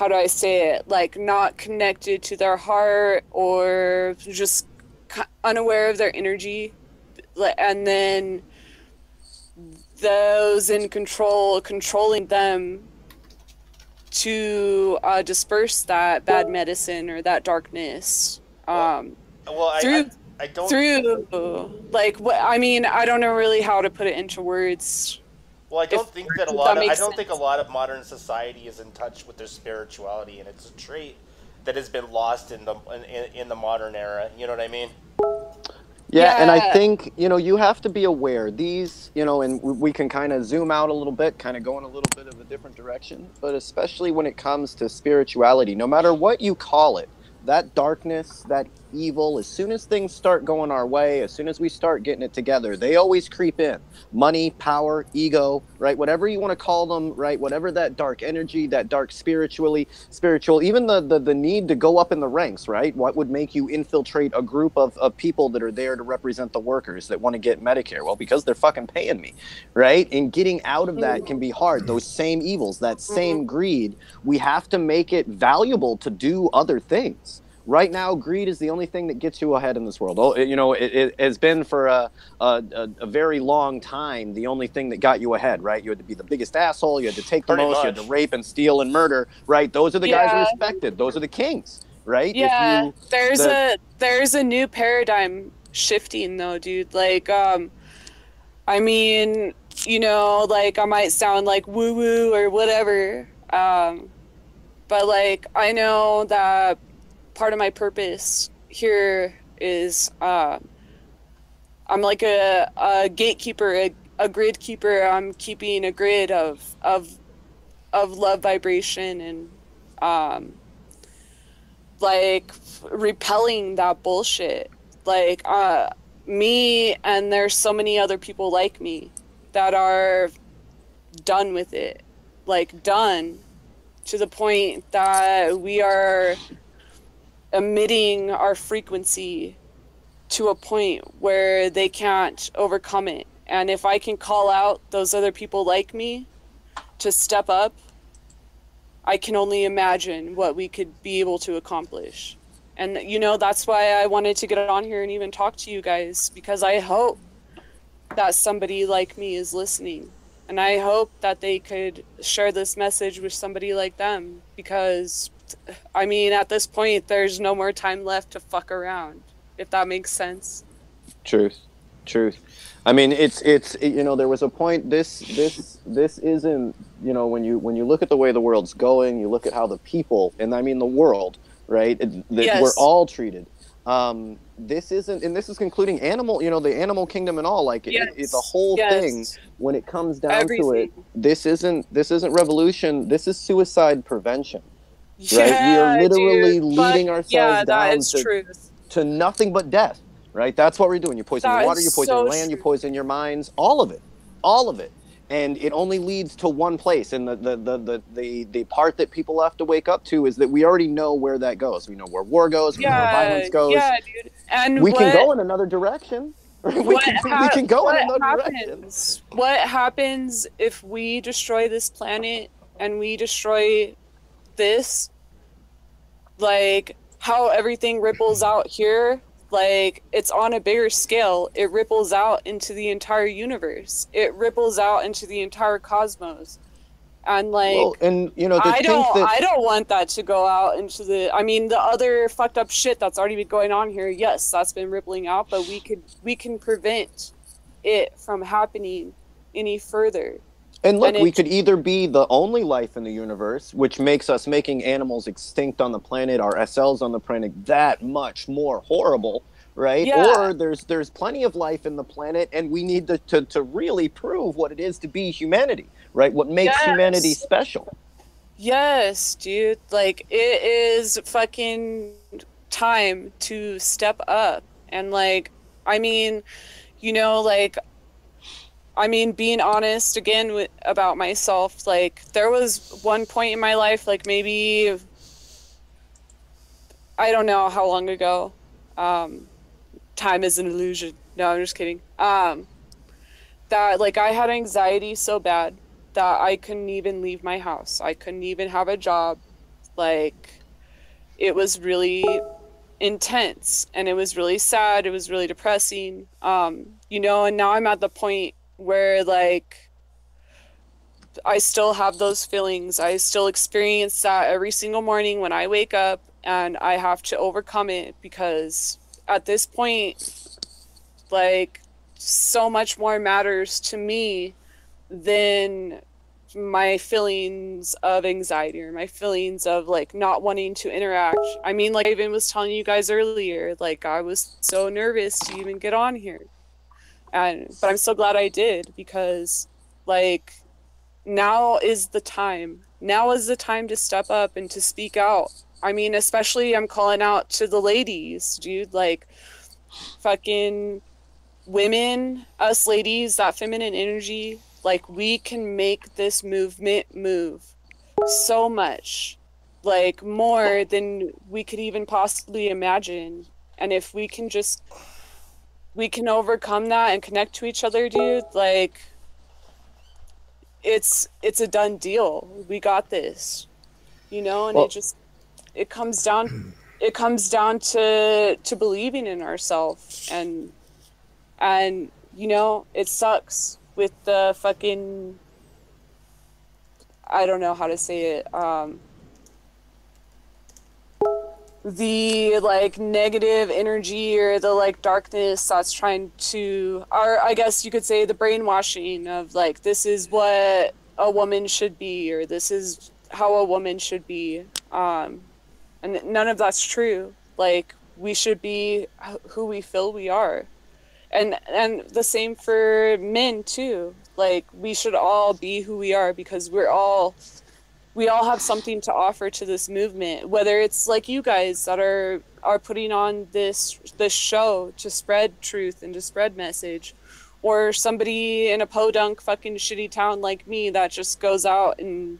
do I say it, like not connected to their heart or just unaware of their energy, and then those in control controlling them to disperse that bad medicine or that darkness. I don't. Like, what I mean, I don't know really how to put it into words. Well, I don't think a lot of modern society is in touch with their spirituality, and it's a trait that has been lost in the modern era. You know what I mean? Yeah, and I think, you know, you have to be aware. These, you know, and we can kind of zoom out a little bit, kind of go in a little bit of a different direction, but especially when it comes to spirituality, no matter what you call it, that darkness, that evil, as soon as things start going our way, as soon as we start getting it together, they always creep in. Money, power, ego, right? Whatever you want to call them, right? Whatever that dark energy, that dark spiritual, even the need to go up in the ranks, right? What would make you infiltrate a group of people that are there to represent the workers that want to get Medicare? Well, because they're fucking paying me, right? And getting out of that can be hard. Those same evils, that same greed, we have to make it valuable to do other things. Right now, greed is the only thing that gets you ahead in this world. Oh, you know, it has been for a very long time the only thing that got you ahead, right? You had to be the biggest asshole. You had to take the most. You had to rape and steal and murder, right? Those are the guys respected. Those are the kings, right? Yeah, there's a new paradigm shifting though, dude. Like, I mean, you know, like I might sound like woo woo or whatever, but like I know that part of my purpose here is I'm like a gatekeeper, a grid keeper. I'm keeping a grid of love vibration and like repelling that bullshit. Like me, and there's so many other people like me that are done with it, like done to the point that we are emitting our frequency to a point where they can't overcome it. And if I can call out those other people like me to step up, I can only imagine what we could be able to accomplish. And you know, that's why I wanted to get on here and even talk to you guys, because I hope that somebody like me is listening, and I hope that they could share this message with somebody like them, because I mean, at this point, there's no more time left to fuck around, if that makes sense. Truth. I mean, it's you know, there was a point. This isn't, you know, when you look at the way the world's going, you look at how the people, and I mean the world, right? We're all treated. This isn't, and this is including animal, you know, the animal kingdom and all. Like it's a whole thing. When it comes down to it, this isn't revolution. This is suicide prevention. Right? We are literally leading ourselves down to nothing but death, right? That's what we're doing. You poison your water, you poison your land, you poison your minds, all of it. And it only leads to one place. And the part that people have to wake up to is that we already know where that goes. We know where war goes, we know where violence goes. Yeah, dude. And we can go in another direction. We can go in another direction. What happens if we destroy this planet and we destroy this, like how everything ripples out here, like it's on a bigger scale. It ripples out into the entire universe. It ripples out into the entire cosmos. And like, well, and you know, I don't want that to go out into the, I mean, the other fucked up shit that's already been going on here. Yes, that's been rippling out, but we can prevent it from happening any further. And look, we could either be the only life in the universe, which makes us making animals extinct on the planet, our SLs on the planet, that much more horrible, right? Yeah. Or there's plenty of life in the planet, and we need to really prove what it is to be humanity, right? What makes humanity special. Yes, dude. Like, it is fucking time to step up. And, like, I mean, you know, like, I mean, being honest again about myself, like there was one point in my life, like maybe, I don't know how long ago, time is an illusion. No, I'm just kidding. That like I had anxiety so bad that I couldn't even leave my house. I couldn't even have a job. Like it was really intense and it was really sad. It was really depressing. You know, and now I'm at the point where like I still have those feelings. I still experience that every single morning when I wake up, and I have to overcome it because at this point, like so much more matters to me than my feelings of anxiety or my feelings of like not wanting to interact. I mean, like I even was telling you guys earlier, like I was so nervous to even get on here. But I'm so glad I did, because like now is the time to step up and to speak out I mean, especially I'm calling out to the ladies, dude. Like, fucking women, us ladies, that feminine energy, like, we can make this movement move so much, like, more than we could even possibly imagine. And if we can just, we can overcome that and connect to each other, dude, like, it's a done deal. We got this, you know. And it comes down to believing in ourselves. And you know, it sucks with the fucking, I don't know how to say it, the like negative energy or the like darkness that's trying to, or I guess you could say the brainwashing of like, this is what a woman should be, or this is how a woman should be. And none of that's true. Like, we should be who we feel we are. And the same for men too. Like, we should all be who we are, because we all have something to offer to this movement. Whether it's like you guys that are putting on this show to spread truth and to spread message, or somebody in a podunk fucking shitty town like me that just goes out and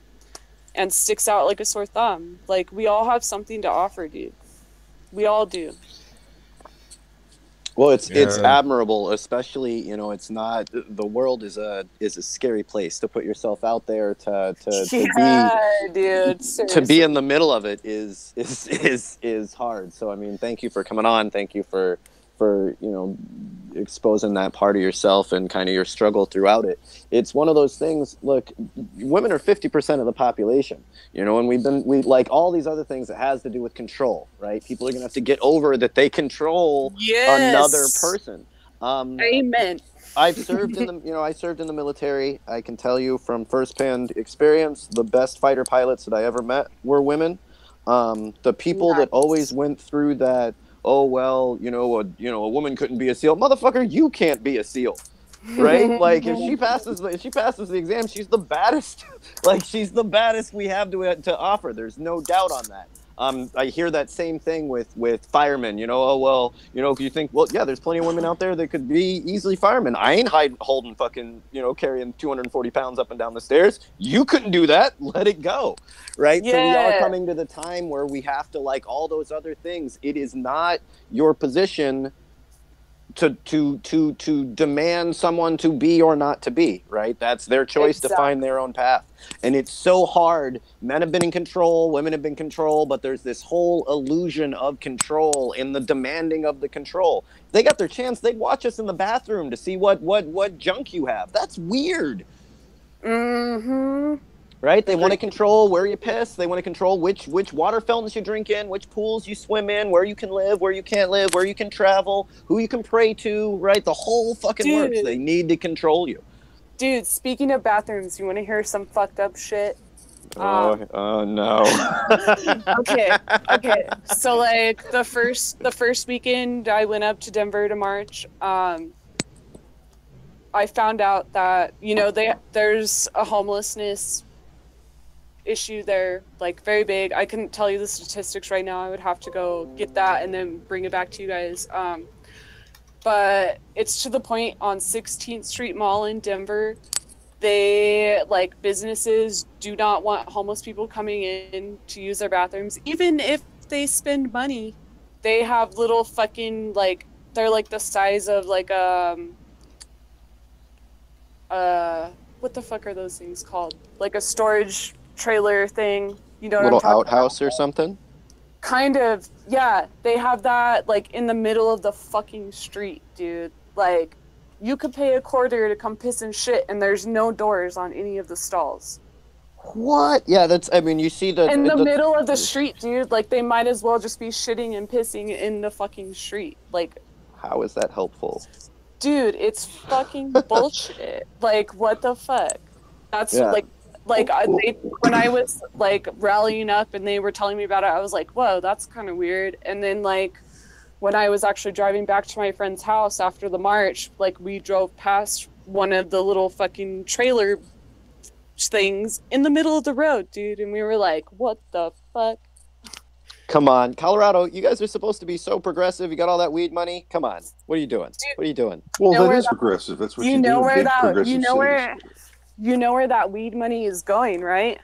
sticks out like a sore thumb. Like, we all have something to offer, dude. We all do. Well, it's admirable, especially, you know, it's not, the world is a scary place. To put yourself out there, to be in the middle of it is hard. So I mean, thank you for coming on. Thank you for you know, exposing that part of yourself and kind of your struggle throughout it. It's one of those things. Look, women are 50% of the population, you know, and we like all these other things that has to do with control, right? People are gonna have to get over that they control another person. Amen. I served in the military. I can tell you from firsthand experience, the best fighter pilots that I ever met were women. The people that always went through that, oh well, you know, a woman couldn't be a SEAL. Motherfucker, you can't be a SEAL, right? Like, if she passes the exam, she's the baddest. Like, she's the baddest we have to offer. There's no doubt on that. I hear that same thing with firemen. You know, oh well, you know, you think, well, yeah, there's plenty of women out there that could be easily firemen. I ain't holding fucking, you know, carrying 240 pounds up and down the stairs. You couldn't do that. Let it go, right? Yeah. So we are coming to the time where we have to, like all those other things. It is not your position to demand someone to be or not to be, right? That's their choice to find their own path. And it's so hard. Men have been in control, women have been in control, but there's this whole illusion of control in the demanding of the control. If they got their chance, they'd watch us in the bathroom to see what junk you have. That's weird. Mm-hmm. Right? They want to control where you piss. They want to control which water fountains you drink in, which pools you swim in, where you can live, where you can't live, where you can travel, who you can pray to, right? The whole fucking works. They need to control you. Dude, speaking of bathrooms, you want to hear some fucked up shit? Oh no. Okay. So, like, the first weekend I went up to Denver to march, I found out that, you know, there's a homelessness issue there, like, very big. I couldn't tell you the statistics right now. I would have to go get that and then bring it back to you guys. But it's to the point on 16th Street Mall in Denver, they, like, businesses do not want homeless people coming in to use their bathrooms. Even if they spend money, they have little fucking, like, they're like the size of like what the fuck are those things called? Like a storage trailer thing, you know, little outhouse or something. Kind of, yeah. They have that like in the middle of the fucking street, dude. Like, you could pay $0.25 to come piss and shit, and there's no doors on any of the stalls. What? Yeah, that's. I mean, you see the in the middle of the street, dude. Like, they might as well just be shitting and pissing in the fucking street. Like, how is that helpful? Dude, it's fucking bullshit. Like, what the fuck? That's when I was like rallying up and they were telling me about it, I was like, whoa, that's kind of weird. And then, like, when I was actually driving back to my friend's house after the march, like, we drove past one of the little fucking trailer things in the middle of the road, dude, and we were like, what the fuck? Come on, Colorado, you guys are supposed to be so progressive. You got all that weed money. Come on, what are you doing? What are you doing? Well, that is progressive. That's what you do. You know where that weed money is going, right?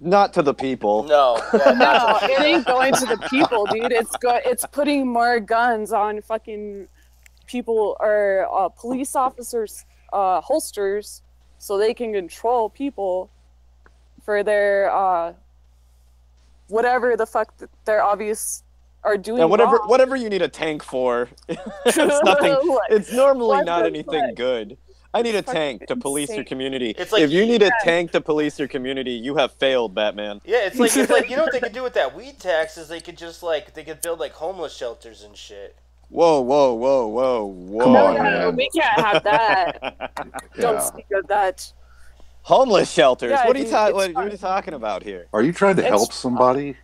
Not to the people. No, no, it ain't going to the people, dude. It's putting more guns on fucking people or police officers' holsters, so they can control people for their whatever the fuck they're obvious are doing. Yeah, wrong. whatever you need a tank for. It's nothing. It's normally not anything good. I need a tank to police your community. It's like, if you need a tank to police your community, you have failed, Batman. Yeah, it's like you know what they could do with that weed tax is they could just they could build like homeless shelters and shit. Whoa. Come on, man. We can't have that. Don't speak of that. Homeless shelters. Yeah, what are you talking about here? Are you trying to help somebody?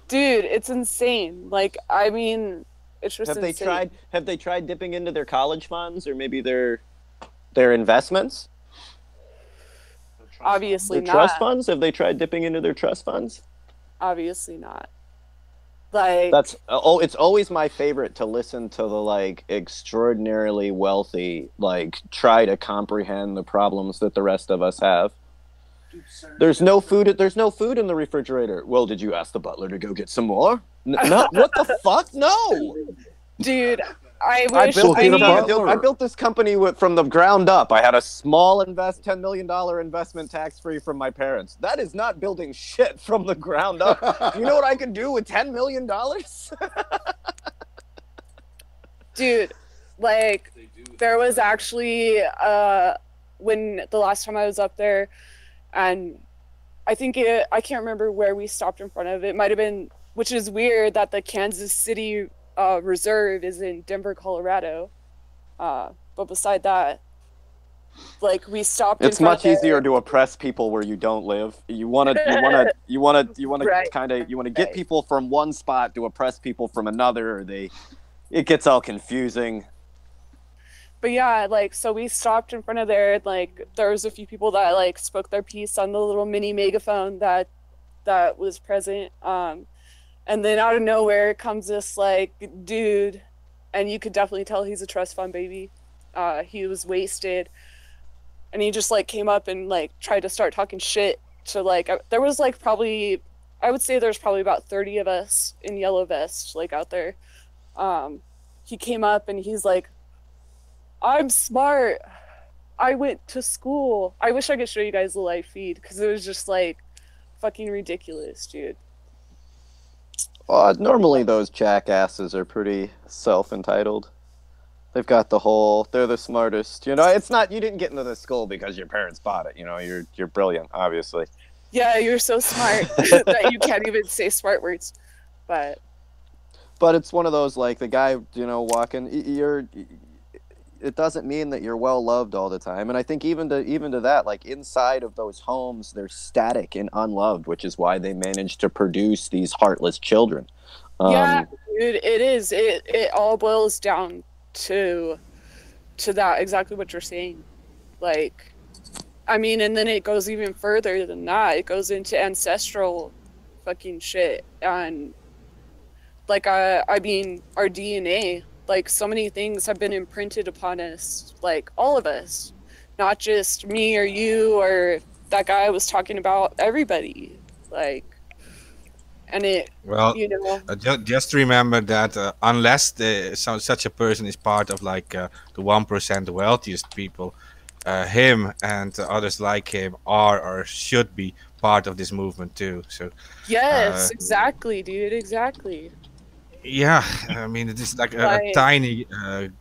Dude, it's insane. Like, I mean, it's just insane. Have they tried dipping into their college funds or maybe their investments? Obviously their not. Trust funds? Have they tried dipping into their trust funds? Obviously not. Like, it's always my favorite to listen to the extraordinarily wealthy try to comprehend the problems that the rest of us have. There's no food in the refrigerator. Well, did you ask the butler to go get some more? No, what the fuck? No. Dude, I built this company from the ground up. I had a small $10 million investment tax-free from my parents. That is not building shit from the ground up. You know what I could do with $10 million? Dude, there was actually when the last time I was up there, and I can't remember where we stopped in front of it. It might have been, which is weird that the Kansas City Reserve is in Denver, Colorado. But beside that, we stopped. It's much easier to oppress people where you don't live. You want to get people from one spot to oppress people from another. It gets all confusing. But yeah, so we stopped in front of there. There was a few people that spoke their piece on the little mini megaphone that was present. And then out of nowhere comes this dude, and you could definitely tell he's a trust fund baby. He was wasted, and he just came up and tried to start talking shit to there was probably, I would say there's probably about 30 of us in yellow vests out there. He came up and he's like, I'm smart. I went to school. I wish I could show you guys the live feed because it was just fucking ridiculous, dude. Normally those jackasses are pretty self-entitled. They've got they're the smartest. It's not, you didn't get into this school because your parents bought it. You're brilliant, obviously. Yeah, you're so smart that you can't even say smart words. But it's one of those, the guy, walking, it doesn't mean that you're well loved all the time. And I think even to that, inside of those homes, they're static and unloved, which is why they manage to produce these heartless children. Yeah, dude, it is. It all boils down to that, exactly what you're saying. I mean, and then it goes even further than that. It goes into ancestral fucking shit. And I mean, our DNA, so many things have been imprinted upon us, all of us, not just me or you or that guy I was talking about, everybody, and it, well, just remember that unless such a person is part of the 1% wealthiest people, him and others like him are or should be part of this movement too. So yes, exactly, dude, exactly. Yeah, I mean, it is a tiny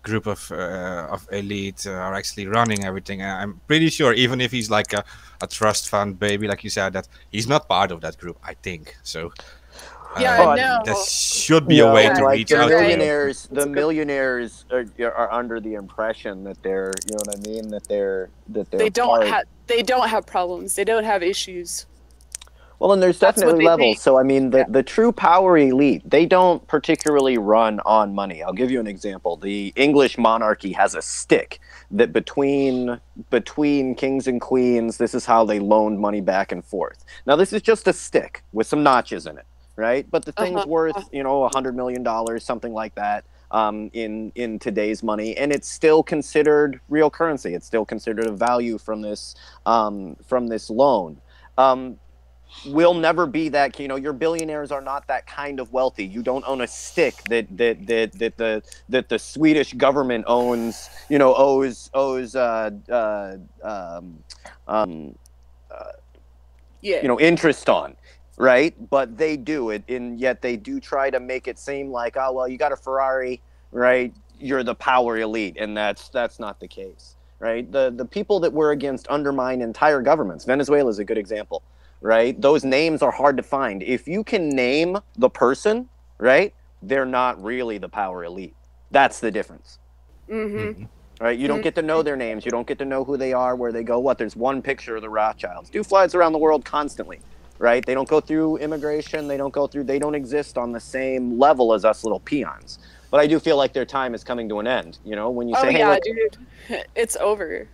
group of elite are actually running everything. I'm pretty sure, even if he's a trust fund baby, like you said, that he's not part of that group. I think so. Yeah, there should be a way to reach out. The millionaires are under the impression that they're, you know what I mean, that they're they don't have problems. They don't have issues. Well, and there's definitely levels. So, I mean, the true power elite, they don't particularly run on money. I'll give you an example. The English monarchy has a stick that between kings and queens, this is how they loaned money back and forth. Now, this is just a stick with some notches in it, right? But the thing's worth, you know, $100 million, something like that, in today's money, and it's still considered real currency. It's still considered a value from this loan. Will never be that, you know, your billionaires are not that kind of wealthy. You don't own a stick that the Swedish government owes you know interest on, right? But they do it, and yet they do try to make it seem like, oh well, you got a Ferrari, right? You're the power elite, and that's not the case, right? The people that we're against undermine entire governments. Venezuela is a good example. Right? Those names are hard to find. If you can name the person, right, they're not really the power elite. That's the difference. Right? You don't get to know their names. You don't get to know who they are, where they go, what? There's one picture of the Rothschilds. Do flies around the world constantly, right? They don't go through immigration. They don't exist on the same level as us little peons. But I do feel like their time is coming to an end. You know, when you say, hey, look, dude, it's over.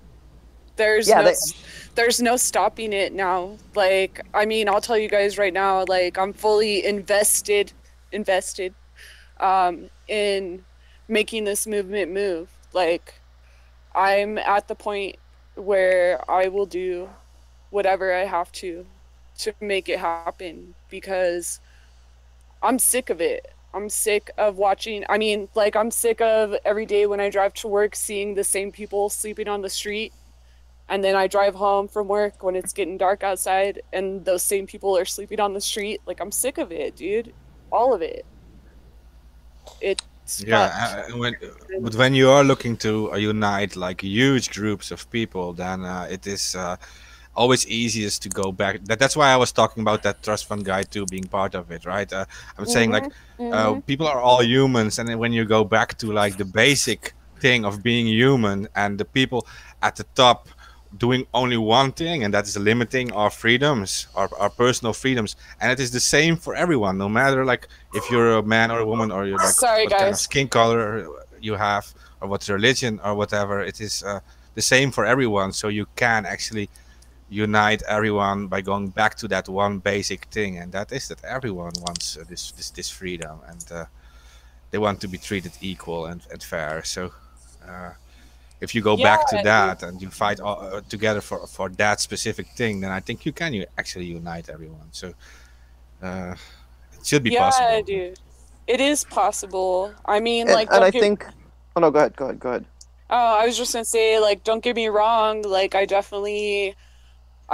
There's no stopping it now. Like, I mean, I'll tell you guys right now, like, I'm fully invested in making this movement move. Like, I'm at the point where I will do whatever I have to make it happen, because I'm sick of it. I'm sick of watching. I mean, like, I'm sick of every day when I drive to work seeing the same people sleeping on the street. And then I drive home from work when it's getting dark outside and those same people are sleeping on the street. Like, I'm sick of it, dude. All of it. But when you are looking to unite like huge groups of people, then it is always easiest to go back. That's why I was talking about that trust fund guy too, being part of it, right? I'm saying like people are all humans, and then when you go back to like the basic thing of being human, and the people at the top doing only one thing, and that is limiting our freedoms, our personal freedoms, and it is the same for everyone, no matter like if you're a man or a woman, or you're like what kind of skin color you have, or what religion or whatever. It is the same for everyone. So you can actually unite everyone by going back to that one basic thing, and that is that everyone wants this freedom, and they want to be treated equal and fair. So if you go back to that and you fight all, together for that specific thing, then I think you can actually unite everyone. So it should be possible. Yeah, dude. It is possible. I mean, and I think... Oh, no, go ahead. Oh, I was just going to say, like, don't get me wrong. Like, I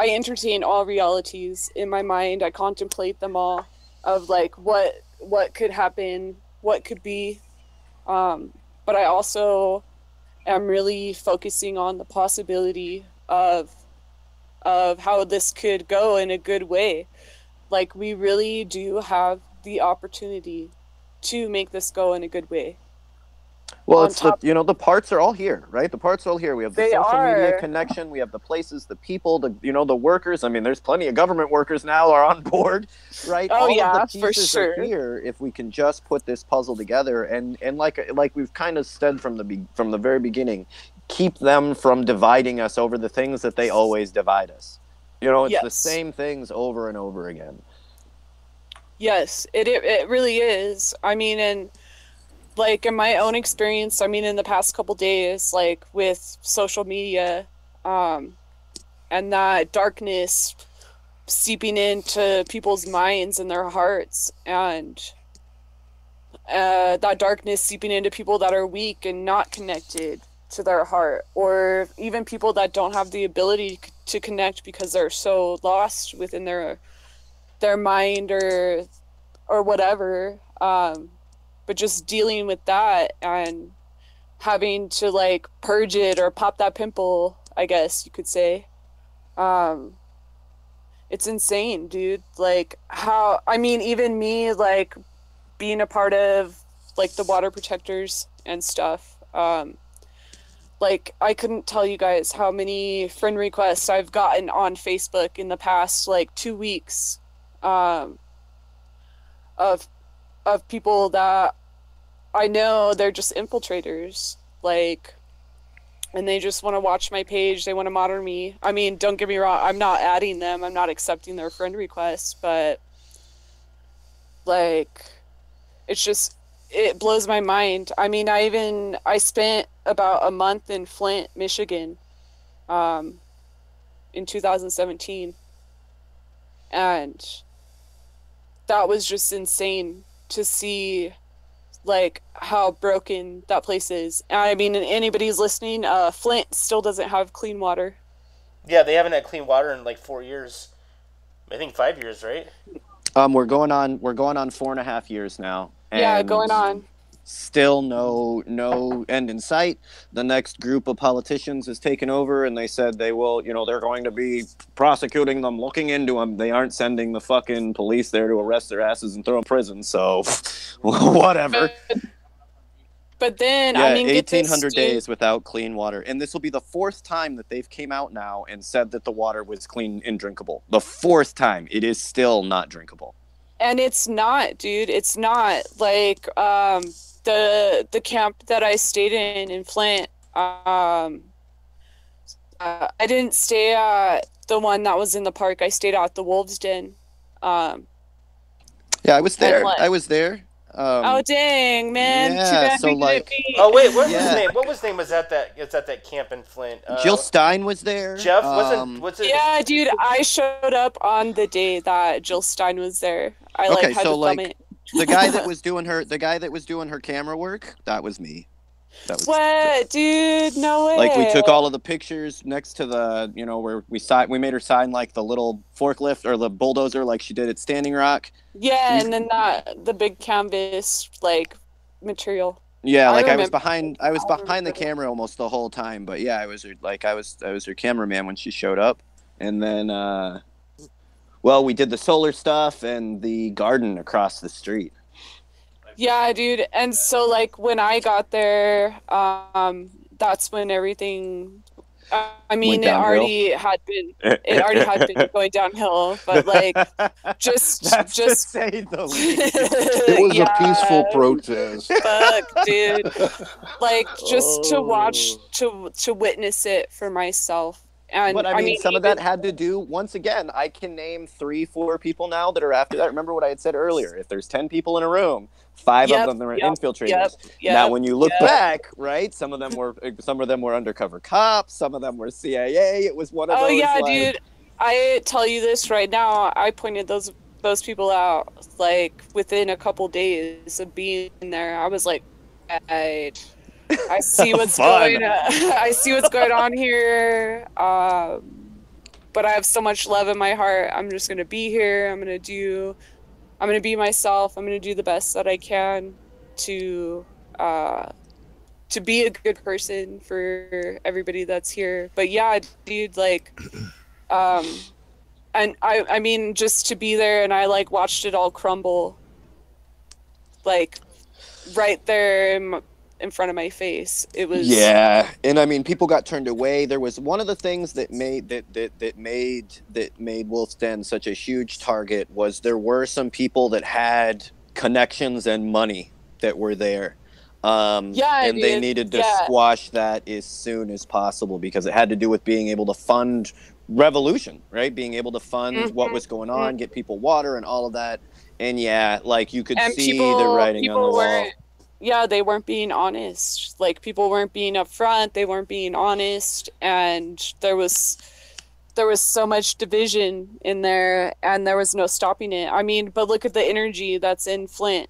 entertain all realities in my mind. I contemplate them all of, like, what could happen, what could be. But I also... I'm really focusing on the possibility of how this could go in a good way. Like, we really do have the opportunity to make this go in a a good way. Well, it's the parts are all here, right? The parts are all here. We have the social media connection. We have the places, the people, the workers. I mean, there's plenty of government workers now are on board, right? Oh, all of the for pieces sure. are here if we can just put this puzzle together, and like we've kind of said from the very beginning, keep them from dividing us over the things that they always divide us. You know, it's the same things over and over again. Yes, it really is. I mean, and like in my own experience, I mean, in the past couple days, like with social media, and that darkness seeping into people's minds and their hearts, and that darkness seeping into people that are weak and not connected to their heart, or even people that don't have the ability to connect because they're so lost within their mind or whatever. But just dealing with that and having to like purge it or pop that pimple, I guess you could say. It's insane, dude. Like even me, like being a part of like the water protectors and stuff. Like I couldn't tell you guys how many friend requests I've gotten on Facebook in the past like 2 weeks of people that I know they're just infiltrators, like, and they just want to watch my page. They want to monitor me. I mean, don't get me wrong. I'm not adding them. I'm not accepting their friend requests, but like, it's just, it blows my mind. I mean, I spent about a month in Flint, Michigan, in 2017, and that was just insane to see, like, how broken that place is. And I mean, anybody's listening, Flint still doesn't have clean water. Yeah, they haven't had clean water in like 4 years. I think 5 years, right? We're going on 4.5 years now. Yeah, going on. Still no end in sight. The next group of politicians has taken over, and they said they will, they're going to be prosecuting them, looking into them. They aren't sending the fucking police there to arrest their asses and throw them in prison, so whatever. But then, yeah, I mean, 1,800 days without clean water. And this will be the 4th time that they've came out now and said that the water was clean and drinkable. The 4th time. It is still not drinkable. And it's not, dude. It's not. Like, the camp that I stayed in Flint, I didn't stay at the one that was in the park. I stayed at the Wolves Den. Yeah, I was there. Oh dang, man! Yeah, too bad so we like, couldn't meet. Oh wait, what was his name? What was his name? Was at that camp in Flint? Jill Stein was there. Jeff was it? Yeah, dude, I showed up on the day that Jill Stein was there. I had to film it. the guy that was doing her camera work, that was me. What, dude? No way. Like, we took all of the pictures next to the, where we made her sign like the little forklift or the bulldozer like she did at Standing Rock. Yeah, and then the big canvas like material. Yeah, like I was behind the camera almost the whole time, but yeah, I was her cameraman when she showed up. And then well, we did the solar stuff and the garden across the street. Yeah, dude. And so, like, when I got there, that's when everything, I mean, it already had been going downhill, but like, just to say the least. It was a peaceful protest. Fuck, dude. Like, just to watch, to witness it for myself. And but I mean, some of that had to do, once again, I can name 3-4 people now that are after that. Remember what I had said earlier. If there's 10 people in a room, 5 of them are infiltrators. Now, when you look back, right, some of them were undercover cops, some of them were CIA. It was one of those. Oh yeah, dude. I tell you this right now. I pointed those people out like within a couple days of being there. I was like, I see what's going on. I see what's going on here. But I have so much love in my heart. I'm just gonna be here. I'm gonna be myself. I'm gonna do the best that I can to be a good person for everybody that's here. But yeah, dude, like, and I mean, just to be there, and I like watched it all crumble, like, right there in front of my face. It was, yeah. And I mean, people got turned away. There was one of the things that made Wolf's Den such a huge target was there were some people that had connections and money that were there. And they needed to squash that as soon as possible because it had to do with being able to fund revolution, right? Being able to fund what was going on, get people water and all of that. And yeah, like, you could see the writing on the wall. Yeah, they weren't being honest. Like, people weren't being upfront. They weren't being honest, and there was so much division in there, and there was no stopping it. I mean, but look at the energy that's in Flint.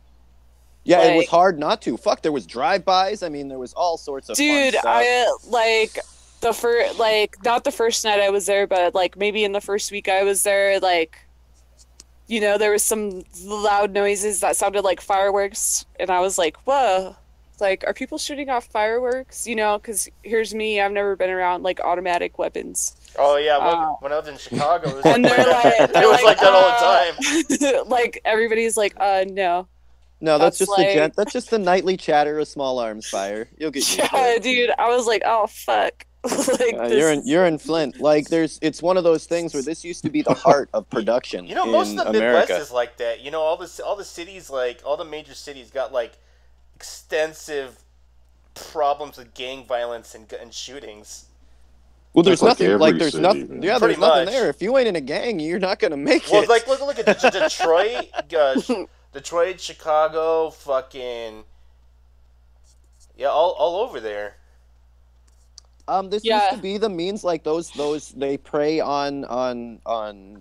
Yeah, like, it was hard not to. Fuck, there was drive-bys. I mean, there was all sorts of fun stuff. I like not the first night I was there, but like maybe in the first week I was there, like, there was some loud noises that sounded like fireworks, and I was like, whoa, like, are people shooting off fireworks? Because here's me, I've never been around, like, automatic weapons. Oh, yeah, when I was in Chicago, it was like that all the time. Like, everybody's like, no. No, that's just like, that's just the nightly chatter of small arms fire. You'll get used to it. Dude, I was like, oh, fuck. You're in Flint. Like it's one of those things where this used to be the heart of production. You know, most of the America. Midwest is like that. You know, all the cities, like all the major cities, got like extensive problems with gang violence and shootings. Well, there's nothing like there's city, nothing. man. Yeah, there's nothing there. If you ain't in a gang, you're not gonna make it. Well, like look at Detroit, Detroit, Chicago, fucking all over there. This used to be the means, like those they prey on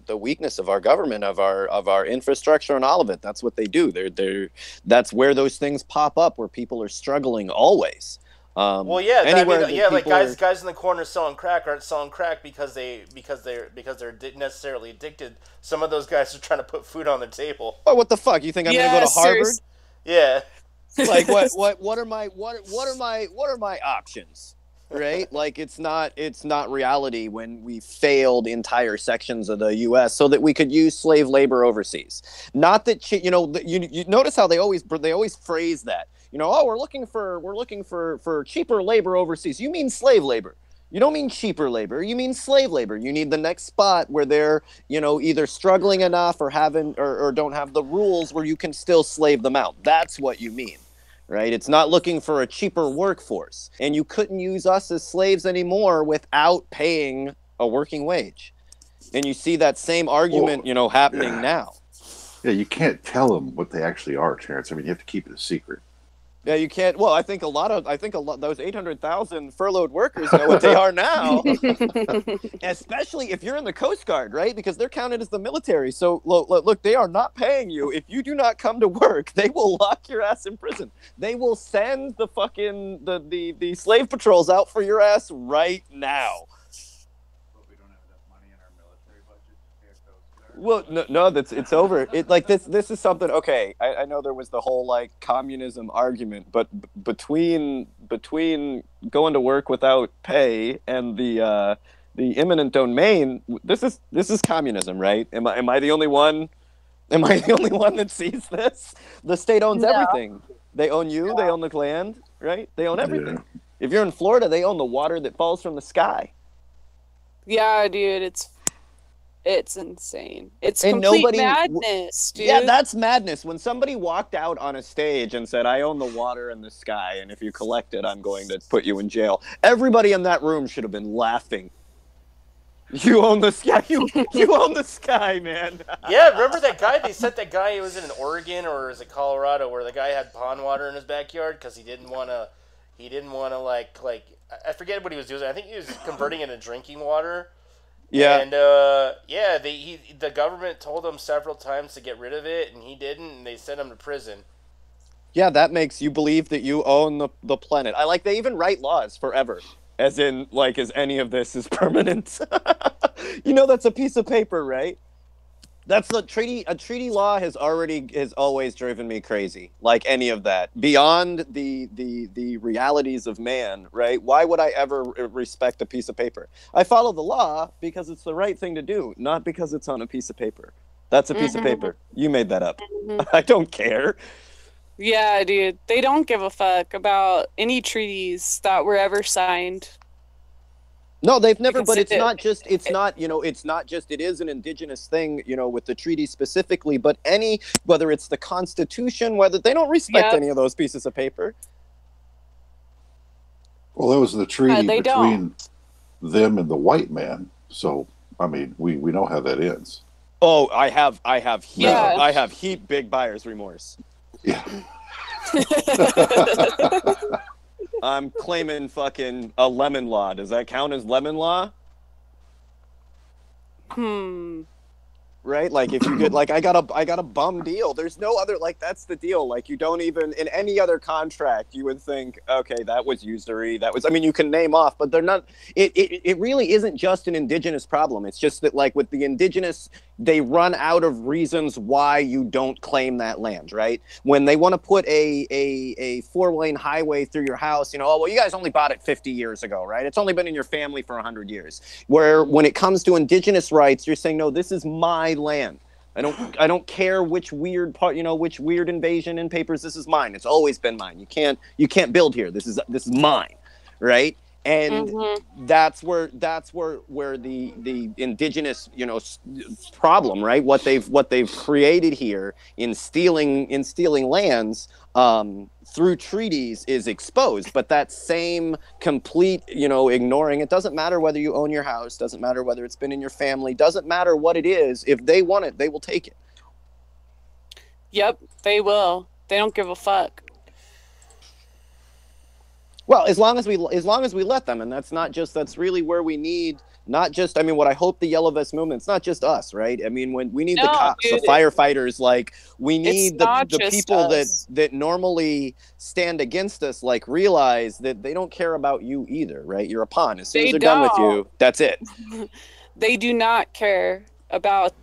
the weakness of our government, of our infrastructure, and all of it. That's what they do. That's where those things pop up, where people are struggling always. Well, yeah, like guys in the corner selling crack aren't selling crack because they're necessarily addicted. Some of those guys are trying to put food on their table. Oh, what the fuck? You think I'm gonna go to Harvard? Yeah. Like what are my options? Right? Like it's not reality when we failed entire sections of the U.S. so that we could use slave labor overseas. Not that you notice how they always phrase that. You know, we're looking for cheaper labor overseas. You mean slave labor. You don't mean cheaper labor. You mean slave labor. You need the next spot where they're, either struggling enough or or don't have the rules where you can still slave them out. That's what you mean. Right? It's not looking for a cheaper workforce. And you couldn't use us as slaves anymore without paying a working wage. And you see that same argument, happening now. Yeah, you can't tell them what they actually are, Terrence. I mean, you have to keep it a secret. Yeah, you can't. Well, I think a lot those 800,000 furloughed workers know what they are now. Especially if you're in the Coast Guard, right? Because they're counted as the military. So look, they are not paying you. If you do not come to work, they will lock your ass in prison. They will send the fucking the slave patrols out for your ass right now. Well, no, it's over. This is something. Okay, I know there was the whole communism argument, but between going to work without pay and the eminent domain, this is communism, right? Am I the only one? Am I the only one that sees this? The state owns everything. They own you. They own the land, right? They own everything. Yeah. If you're in Florida, they own the water that falls from the sky. Yeah, dude, it's insane. It's complete madness, dude. Yeah, that's madness. When somebody walked out on a stage and said, I own the water and the sky, and if you collect it, I'm going to put you in jail. Everybody in that room should have been laughing. You own the sky. You own the sky, man. Yeah, remember that guy? They said that guy was in Oregon or is it Colorado where the guy had pond water in his backyard because he didn't want to I forget what he was doing. I think he was converting it into drinking water. Yeah. And the government told him several times to get rid of it, and he didn't, and they sent him to prison. Yeah, that makes you believe that you own the planet. They even write laws forever, as in as any of this is permanent. That's a piece of paper, right? That's the treaty. A treaty law has always driven me crazy. Like any of that, beyond the realities of man, right? Why would I ever respect a piece of paper? I follow the law because it's the right thing to do, not because it's on a piece of paper. That's a piece of paper. You made that up. I don't care. Yeah, dude. They don't give a fuck about any treaties that were ever signed. No, they've never, but it is an indigenous thing, with the treaty specifically, but whether it's the Constitution, whether they don't respect any of those pieces of paper. Well, that was the treaty between them and the white man. So, I mean, we know how that ends. Oh, I have heap big buyer's remorse. Yeah. I'm claiming fucking a lemon law. Does that count as lemon law? Right? If you get I got a bum deal. There's no other that's the deal. You don't even in any other contract you would think, okay, that was usury. That was you can name off, but they're not it really isn't just an indigenous problem. It's just that with the indigenous, they run out of reasons why you don't claim that land, right? When they want to put a 4-lane highway through your house, you guys only bought it 50 years ago, right? It's only been in your family for 100 years. Where when it comes to indigenous rights, you're saying, no, this is my land. I don't care which weird part, which weird invasion in papers. This is mine. It's always been mine. You can't build here. This is mine, right? And that's where the indigenous, you know, problem, right? What they've created here in stealing lands through treaties is exposed. But that same complete, you know, ignoring, it doesn't matter whether you own your house, doesn't matter whether it's been in your family, doesn't matter what it is. If they want it, they will take it. Yep, they will. They don't give a fuck. Well, as long as we let them, and that's really where we need, not just, I mean, what I hope the Yellow Vest movement, it's not just us, right? I mean, when we need the cops, the firefighters, like we need the people that normally stand against us, like realize that they don't care about you either, right? You're a pawn. As soon as they're done with you, that's it. They do not care about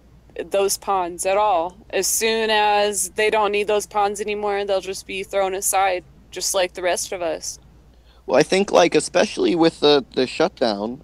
those pawns at all. As soon as they don't need those pawns anymore, they'll just be thrown aside, just like the rest of us. Well, I think, like, especially with the shutdown,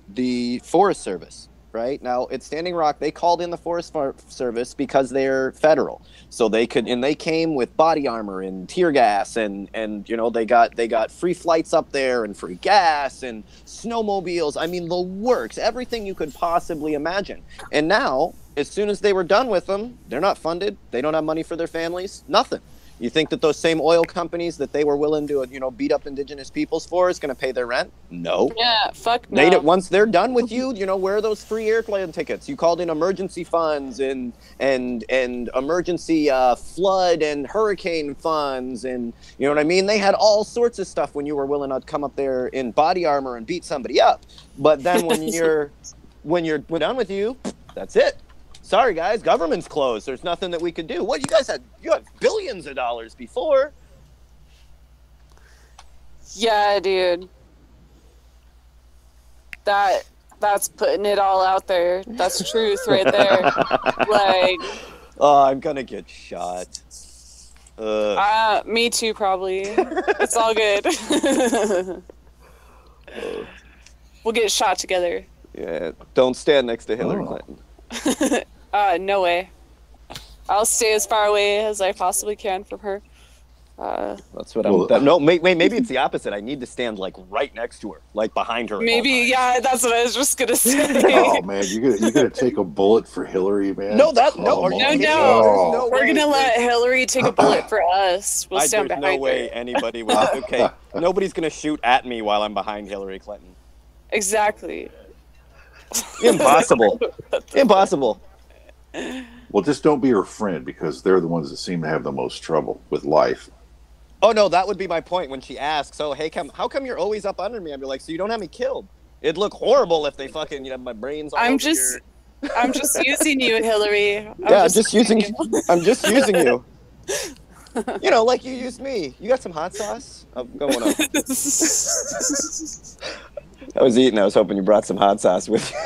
the Forest Service, right? Now, at Standing Rock, they called in the Forest Service because they're federal. So they came with body armor and tear gas and you know, they got free flights up there and free gas and snowmobiles. I mean, the works, everything you could possibly imagine. And now, as soon as they were done with them, they're not funded. They don't have money for their families, nothing. You think that those same oil companies that they were willing to, you know, beat up indigenous peoples for is going to pay their rent? No. Yeah, fuck no. Once they're done with you, you know, where are those free airplane tickets? You called in emergency funds and emergency flood and hurricane funds, and you know what I mean? They had all sorts of stuff when you were willing to come up there in body armor and beat somebody up. But then when we're done with you, that's it. Sorry, guys, government's closed. There's nothing that we could do. What, you had billions of dollars before. Yeah, dude. That's putting it all out there. That's truth right there. Like, oh, I'm gonna get shot. Me too, probably. It's all good. We'll get shot together. Yeah, don't stand next to Hillary Clinton. No way. I'll stay as far away as I possibly can from her. That's what I'm. No, maybe it's the opposite. I need to stand like right next to her, like behind her. Maybe, yeah, that's what I was just gonna say. Oh man, you gonna take a bullet for Hillary, man? No. We're gonna let Hillary take a bullet for us. We'll stand behind her. There's no way anybody would. Okay, nobody's gonna shoot at me while I'm behind Hillary Clinton. Exactly. Impossible. Impossible. Well, just don't be her friend, because they're the ones that seem to have the most trouble with life. Oh no, that would be my point when she asks, "Oh, hey, how come you're always up under me?" I'd be like, "So you don't have me killed." It'd look horrible if they fucking, you know, my brains. I'm just using you, Hillary. I'm just using you. You know, like you used me. You got some hot sauce? Oh, going on. I was eating. I was hoping you brought some hot sauce with you.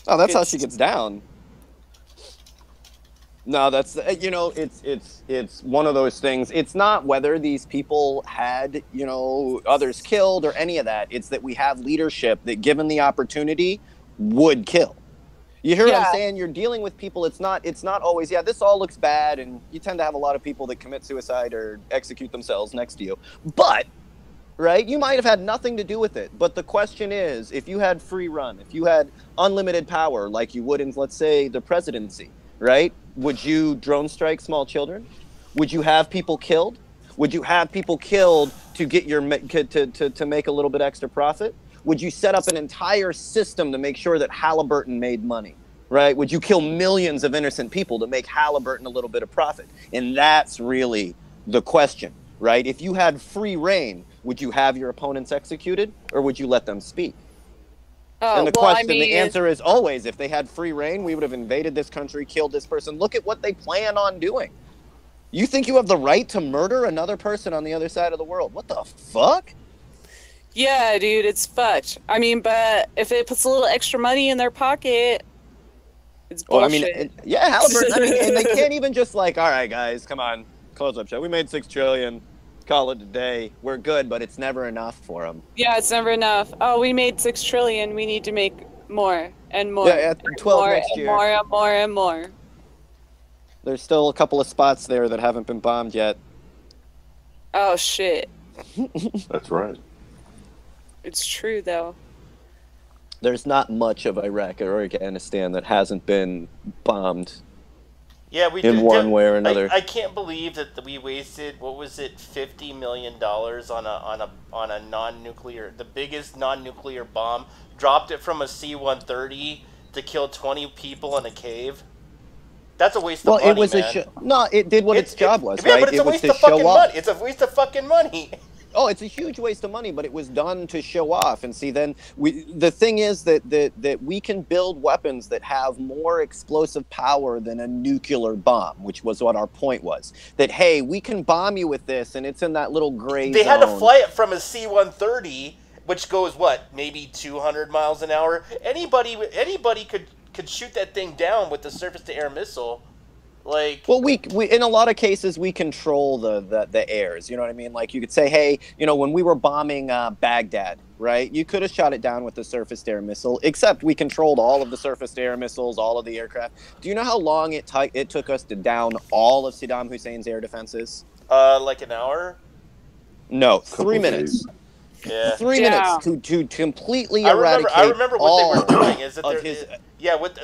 Oh, that's how she gets down. No, that's, you know, it's one of those things. It's not whether these people had, you know, others killed or any of that. It's that we have leadership that, given the opportunity, would kill. You hear what I'm saying? You're dealing with people. It's not always, yeah, this all looks bad, and you tend to have a lot of people that commit suicide or execute themselves next to you. But, right, you might have had nothing to do with it. But the question is, if you had free run, if you had unlimited power like you would in, let's say, the presidency, right? Would you drone strike small children? Would you have people killed? Would you have people killed to get your to make a little bit extra profit? Would you set up an entire system to make sure that Halliburton made money, right? Would you kill millions of innocent people to make Halliburton a little bit of profit? And that's really the question, right? If you had free reign, would you have your opponents executed, or would you let them speak? And the answer is always, if they had free reign, we would have invaded this country, killed this person. Look at what they plan on doing. You think you have the right to murder another person on the other side of the world? What the fuck? Yeah, dude, it's fucked. I mean, but if it puts a little extra money in their pocket, it's bullshit. Well, I mean, yeah, Halliburton. And they can't even just like, all right, guys, come on, close up show. We made $6 trillion. Call it a day. We're good, but it's never enough for them. Yeah, it's never enough. Oh, we made $6 trillion. We need to make more and more. Yeah, 12 more next year. More and more and more. There's still a couple of spots there that haven't been bombed yet. Oh shit. That's right. It's true though. There's not much of Iraq or Afghanistan that hasn't been bombed. Yeah, we in one way or another. I can't believe that we wasted, what was it, $50 million on a non-nuclear, the biggest non-nuclear bomb, dropped it from a C-130 to kill 20 people in a cave. That's a waste of money, it was man. No, it did what its job was, yeah, right? but it's a waste of fucking money. It's a waste of fucking money. Oh, it's a huge waste of money, but it was done to show off. And see, then the thing is that we can build weapons that have more explosive power than a nuclear bomb, which was what our point was. That, hey, we can bomb you with this, and it's in that little gray zone. They had to fly it from a C-130, which goes, what, maybe 200 miles an hour? Anybody could shoot that thing down with the surface-to-air missile. Like, well, we in a lot of cases we control the airs. You know what I mean? Like, you could say, hey, you know, when we were bombing Baghdad, right? You could have shot it down with the surface-to-air missile. Except we controlled all of the surface-to-air missiles, all of the aircraft. Do you know how long it took us to down all of Saddam Hussein's air defenses? Like an hour? No, 3 minutes. Yeah. 3 minutes to completely eradicate. I remember what they were doing. Is that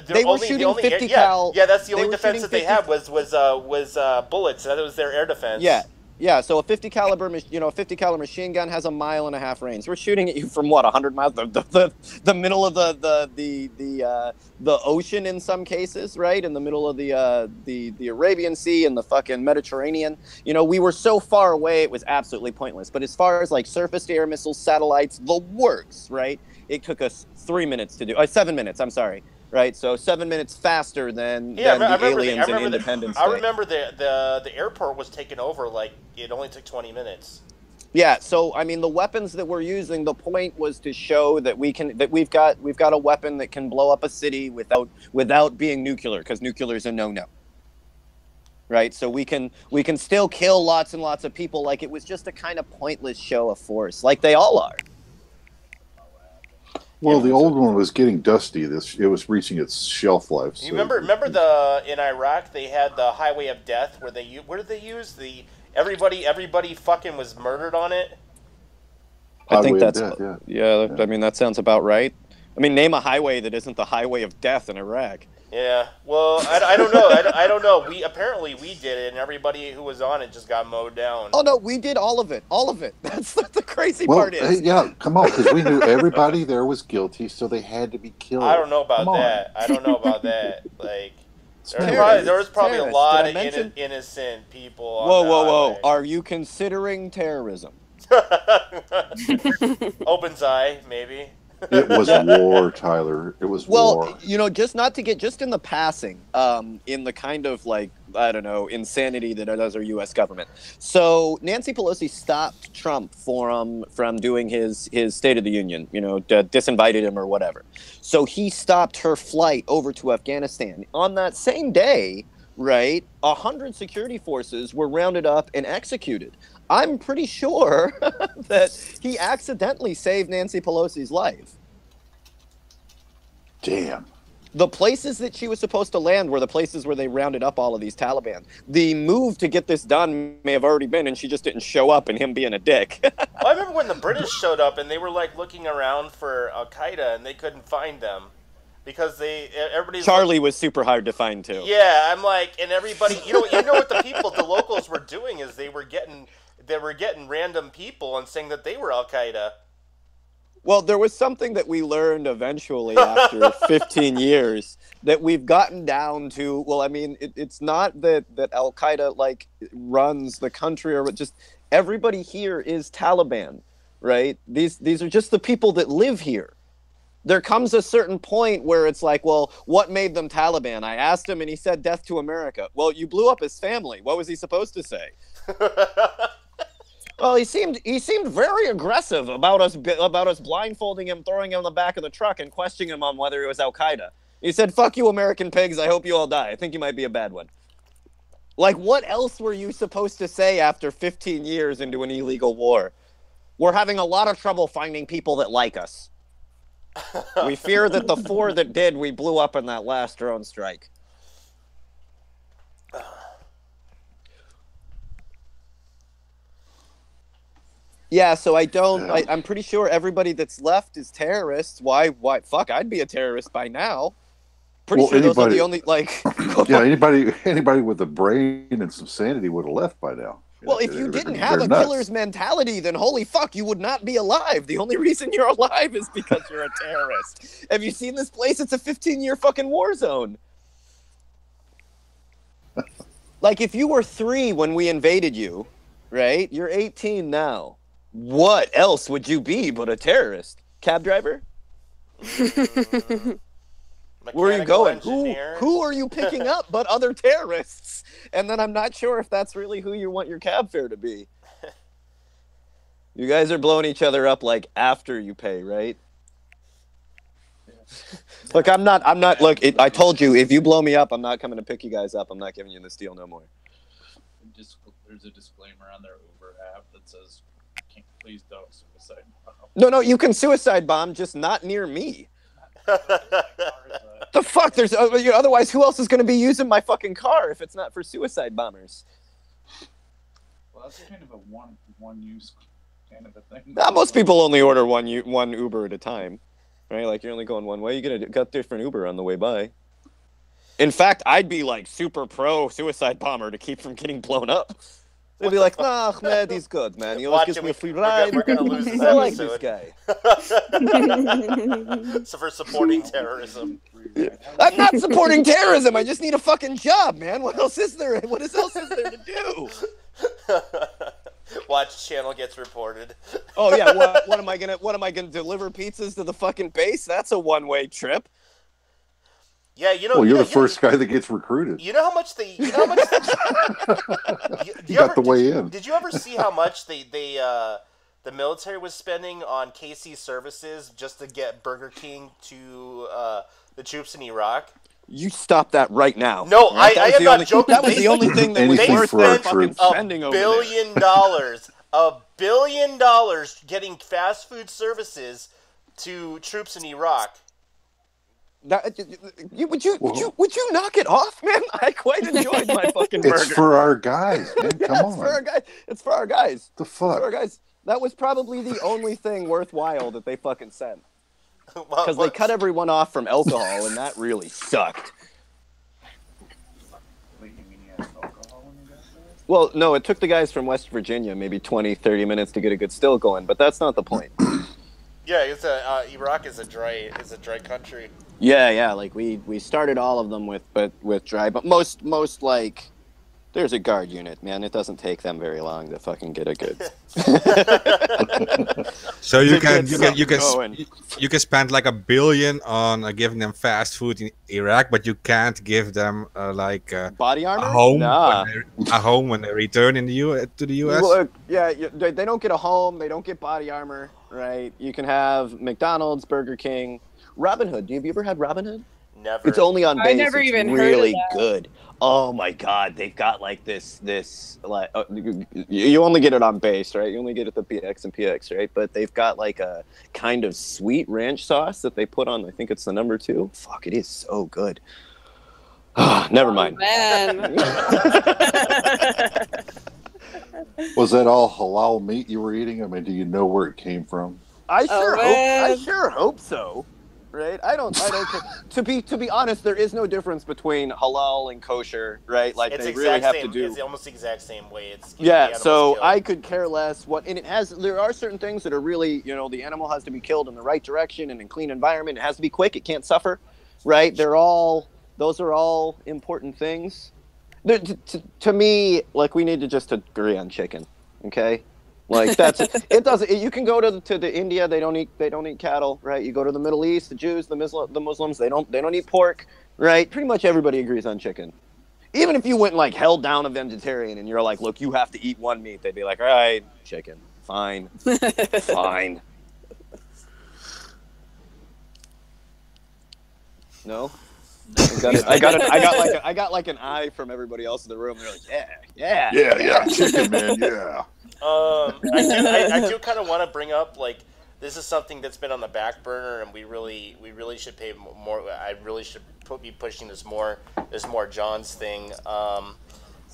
they were shooting 50 cal. Yeah, that's the only defense that they had was bullets. That was their air defense. Yeah. So a 50 caliber machine gun has a 1.5 mile range. We're shooting at you from what, 100 miles, the middle of the ocean in some cases, right? In the middle of the Arabian Sea and the fucking Mediterranean. You know, we were so far away it was absolutely pointless. But as far as like surface-to-air missiles, satellites, the works, right? It took us 3 minutes to do. 7 minutes. I'm sorry. Right, so 7 minutes faster than the aliens in Independence Day. I remember the airport was taken over, like, it only took 20 minutes. Yeah, so I mean the weapons that we're using, the point was to show that we've got a weapon that can blow up a city without being nuclear, because nuclear is a no-no. Right, so we can still kill lots and lots of people. Like, it was just a kind of pointless show of force, like they all are. Well, the old one was getting dusty. It was reaching its shelf life. So. You remember in Iraq they had the Highway of Death where what did they use? Everybody fucking was murdered on it. I think that's yeah. I mean, that sounds about right. I mean, name a highway that isn't the Highway of Death in Iraq. Yeah, well, I don't know. I don't know. Apparently we did it, and everybody who was on it just got mowed down. Oh no, we did all of it. All of it. That's what the crazy part is. Yeah, come on, because we knew everybody there was guilty, so they had to be killed. I don't know about that. I don't know about that. Like, there was probably a lot of innocent people. Whoa! Are you considering terrorism? Opens eye, maybe. It was war, Tyler. It was war. Well, you know, just in the passing, in the kind of, like, I don't know, insanity that does our U.S. government. So Nancy Pelosi stopped Trump from doing his State of the Union, you know, disinvited him or whatever. So he stopped her flight over to Afghanistan. On that same day, right, 100 security forces were rounded up and executed. I'm pretty sure that he accidentally saved Nancy Pelosi's life. Damn. The places that she was supposed to land were the places where they rounded up all of these Taliban. The move to get this done may have already been, and she just didn't show up, and him being a dick. Well, I remember when the British showed up, and they were, like, looking around for Al-Qaeda, and they couldn't find them. Because Charlie was super hard to find, too. Yeah, I'm like, and everybody, you know what the locals were doing is they were getting random people and saying that they were Al-Qaeda. Well, there was something that we learned eventually after 15 years that we've gotten down to. Well, I mean, it's not that Al-Qaeda, like, runs the country, or just everybody here is Taliban, right? These are just the people that live here. There comes a certain point where it's like, well, what made them Taliban? I asked him, and he said, death to America. Well, you blew up his family. What was he supposed to say? Well, he seemed very aggressive about us blindfolding him, throwing him in the back of the truck, and questioning him on whether it was Al-Qaeda. He said, "Fuck you, American pigs. I hope you all die. I think you might be a bad one." Like, what else were you supposed to say after 15 years into an illegal war? We're having a lot of trouble finding people that like us. We fear that the 4 that did, we blew up in that last drone strike. Yeah, so I don't. I'm pretty sure everybody that's left is terrorists. Why? Fuck, I'd be a terrorist by now. Pretty sure those are the only like. Yeah, anybody with a brain and some sanity would have left by now. Well, if you didn't have a killer's mentality, then holy fuck, you would not be alive. The only reason you're alive is because you're a terrorist. Have you seen this place? It's a 15-year fucking war zone. Like, if you were 3 when we invaded you, right? You're 18 now. What else would you be but a terrorist? Cab driver? Where are you going? Who are you picking up but other terrorists? And then I'm not sure if that's really who you want your cab fare to be. You guys are blowing each other up like after you pay, right? Look, I'm not, look, I told you, if you blow me up, I'm not coming to pick you guys up. I'm not giving you this deal no more. There's a disclaimer on their Uber app that says, please don't suicide bomb. No, you can suicide bomb, just not near me. The fuck? There's otherwise, who else is going to be using my fucking car if it's not for suicide bombers? Well, that's kind of a one-use kind of a thing. Most people only order one Uber at a time, right? Like you're only going one way. You're gonna got different Uber on the way by. In fact, I'd be like super pro suicide bomber to keep from getting blown up. They'd be like, nah, Ahmed, he's good, man. He always gives me a free ride. We're gonna lose this I like this guy. So for supporting terrorism. I'm not supporting terrorism. I just need a fucking job, man. What else is there? What else is there to do? Watch channel gets reported. Oh yeah, what am I gonna deliver pizzas to the fucking base? That's a one-way trip. Yeah, you know. Well, you're the first guy that gets recruited. You know how much they. You got the way in. Did you ever see how much the military was spending on KC services just to get Burger King to the troops in Iraq? You stop that right now. No, I am not joking. That was the only thing that was worth their fucking spending over there. $1 billion getting fast food services to troops in Iraq. Would you knock it off, man? I quite enjoyed my fucking burger. It's for our guys, man. Come on. It's for our guys. The fuck? It's for our guys. That was probably the only thing worthwhile that they fucking sent. Because they cut everyone off from alcohol, and that really sucked. Well, no, it took the guys from West Virginia maybe 20, 30 minutes to get a good still going, but that's not the point. Yeah, Iraq is a dry country. Yeah, like we started all of them with dry, but most like there's a guard unit, man. It doesn't take them very long to fucking get a good. So you can spend like $1 billion on giving them fast food in Iraq, but you can't give them body armor, a home when they return to the U.S. Well, they don't get a home. They don't get body armor, right? You can have McDonald's, Burger King, Robinhood. Have you ever had Robinhood? Never. It's only on base. I never even heard of that. Good. Oh my god, they've got like this like you only get it on base, right? You only get it at the PX and PX, right? But they've got like a kind of sweet ranch sauce that they put on. I think it's the number 2. Fuck, it is so good. Never mind. Man. Was that all halal meat you were eating? I mean, do you know where it came from? I sure hope so. Right? I don't to be honest, there is no difference between halal and kosher, right? Like they really have to do. It's almost the exact same way. So killed. I could care less there are certain things that are really, the animal has to be killed in the right direction and in clean environment. It has to be quick. It can't suffer, right? Those are all important things. To me, like we need to just agree on chicken, okay? Like that's it. Doesn't you can go to the India, they don't eat cattle, right? You go to the Middle East, the Jews, the Muslims, they don't eat pork, right? Pretty much everybody agrees on chicken. Even if you went like held down a vegetarian and you're like, look, you have to eat one meat, they'd be like, all right, chicken, fine, fine. No. I got like an eye from everybody else in the room. They're like, yeah, chicken, man, yeah. I do kind of want to bring up, like, this is something that's been on the back burner, and we really should pay more. I really should be pushing this more. This more John's thing.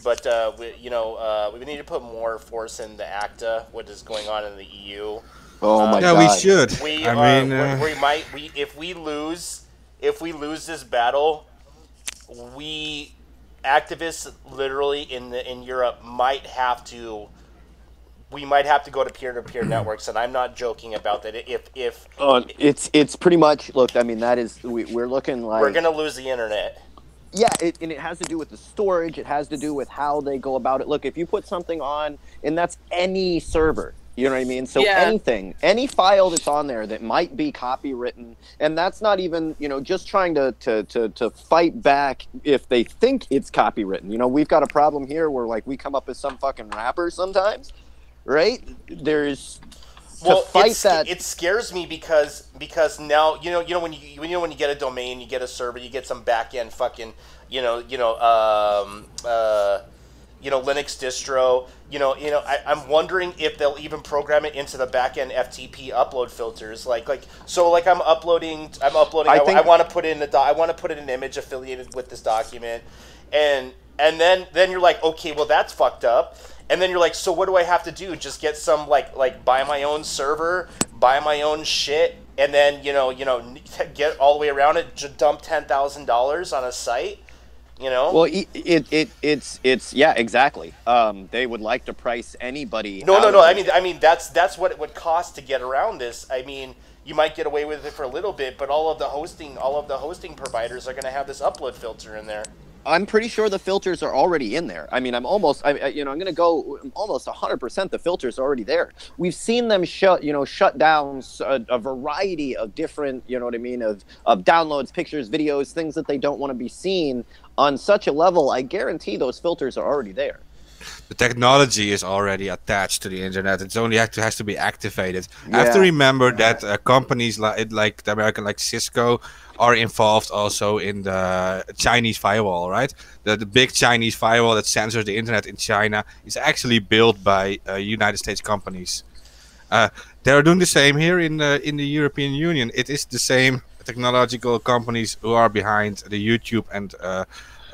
But we need to put more force in the ACTA, what is going on in the EU. Oh my God! Yeah, we should. If we lose this battle, we activists literally in Europe might have to go to peer-to-peer networks, and I'm not joking about that. It's pretty much, look, I mean, that is, we're looking like we're gonna lose the internet. Yeah, and it has to do with the storage. It has to do with how they go about it. Look, if you put something on, and that's any server, you know what I mean? So anything, any file that's on there that might be copywritten, and that's not even, just trying to fight back if they think it's copywritten. We've got a problem here where, like, we come up as some fucking rapper sometimes, right? There's... It scares me because now when you get a domain, you get a server, you get some back end fucking Linux distro. I'm wondering if they'll even program it into the back end FTP upload filters. I'm uploading. I want to put in an image affiliated with this document, and then you're like, okay, well that's fucked up. And then you're like, so what do I have to do? Just get some like buy my own server, buy my own shit, and then get all the way around it. Just dump $10,000 on a site, Well, it's yeah, exactly. They would like to price anybody. No. I mean that's what it would cost to get around this. I mean, you might get away with it for a little bit, but all of the hosting providers are going to have this upload filter in there. I'm pretty sure the filters are already in there. I mean, I'm going to go almost 100%. The filters are already there. We've seen them shut down a variety of different, of downloads, pictures, videos, things that they don't want to be seen on such a level. I guarantee those filters are already there. The technology is already attached to the internet. It's only has to be activated. I have to remember that companies like the American, like Cisco, are involved also in the Chinese firewall, right? The big Chinese firewall that censors the internet in China is actually built by United States companies. They are doing the same here in the European Union. It is the same technological companies who are behind the YouTube and